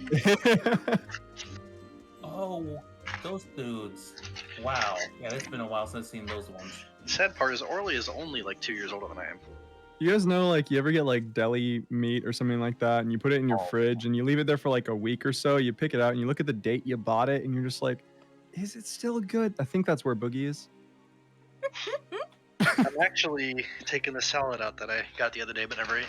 Speaker 8: Oh, those dudes. Wow. Yeah, it's been a while since I've seen those ones.
Speaker 9: The sad part is Orly is only like 2 years older than I am.
Speaker 1: You guys know, like, you ever get like deli meat or something like that, and you put it in your fridge and you leave it there for like a week or so. You pick it out and you look at the date you bought it, and you're just like, is it still good? I think that's where Boogie is.
Speaker 9: I'm actually taking the salad out that I got the other day but never ate.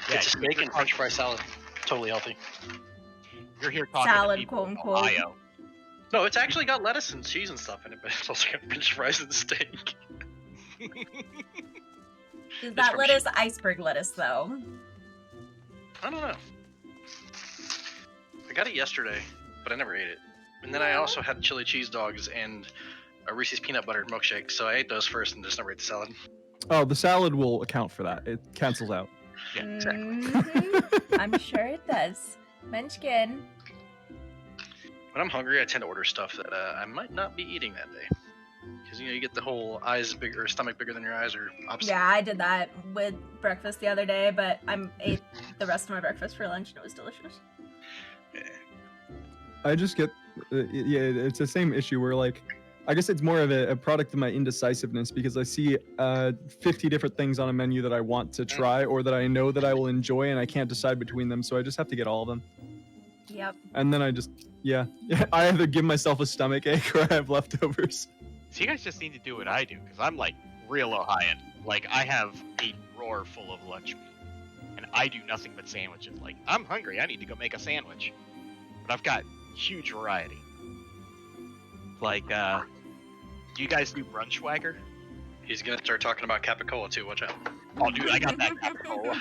Speaker 4: Yeah,
Speaker 9: It's a
Speaker 4: you're
Speaker 9: bacon French fry salad. Totally healthy.
Speaker 4: You're here talking
Speaker 3: Salad,
Speaker 4: to people in
Speaker 3: quote, unquote.
Speaker 4: Ohio.
Speaker 9: No, it's actually got lettuce and cheese and stuff in it, but it's also got French fries and steak.
Speaker 3: Is that
Speaker 9: from
Speaker 3: lettuce iceberg lettuce though?
Speaker 9: I don't know. I got it yesterday, but I never ate it. And then I also had chili cheese dogs and a Reese's peanut butter milkshake, so I ate those first and just never ate the salad.
Speaker 1: Oh, the salad will account for that. It cancels out.
Speaker 4: Yeah,
Speaker 9: exactly.
Speaker 3: Mhm. I'm sure it does. Munchkin.
Speaker 9: When I'm hungry, I tend to order stuff that I might not be eating that day. Because, you get the whole eyes bigger, stomach bigger than your eyes, or opposite.
Speaker 3: Yeah, I did that with breakfast the other day, but I ate the rest of my breakfast for lunch and it was delicious.
Speaker 1: I just get, yeah, it's the same issue where, like, I guess it's more of a product of my indecisiveness because I see 50 different things on a menu that I want to try or that I know that I will enjoy, and I can't decide between them, so I just have to get all of them.
Speaker 3: Yep.
Speaker 1: And then I just, yeah, I either give myself a stomach ache or I have leftovers.
Speaker 4: So you guys just need to do what I do, because I'm like real Ohioan. Like, I have a drawer full of lunch meat, and I do nothing but sandwiches. Like, I'm hungry, I need to go make a sandwich. But I've got huge variety. Like, do you guys do brunch swagger?
Speaker 9: He's gonna start talking about Capicola too, watch out.
Speaker 4: Oh, dude, I got that Capicola.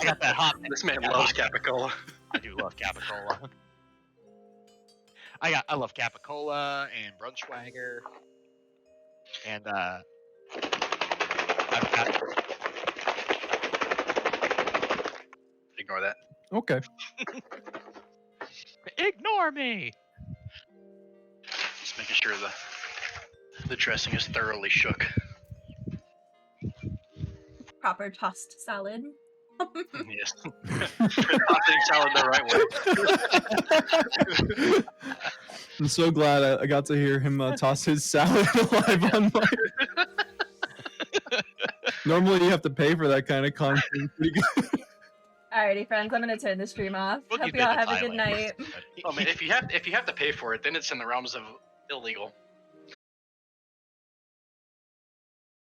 Speaker 4: I got that hot.
Speaker 9: This man
Speaker 4: that
Speaker 9: loves
Speaker 4: hot-
Speaker 9: Capicola.
Speaker 4: I do love Capicola. I love Capicola and Brunchwagger. And I've got
Speaker 9: Ignore that.
Speaker 1: Okay.
Speaker 4: Ignore me.
Speaker 9: making sure the dressing is thoroughly shook.
Speaker 3: Proper tossed salad.
Speaker 9: Yes. Tossing salad the right way.
Speaker 1: I'm so glad I got to hear him toss his salad live on mic. Normally you have to pay for that kind of content. Pretty good.
Speaker 3: Alrighty, friends, I'm gonna turn the stream off.
Speaker 4: We'll
Speaker 3: Hope
Speaker 4: keep
Speaker 3: y'all
Speaker 4: it
Speaker 3: have a good
Speaker 4: silent.
Speaker 3: night.
Speaker 9: Oh man, if you have to pay for it, then it's in the realms of illegal.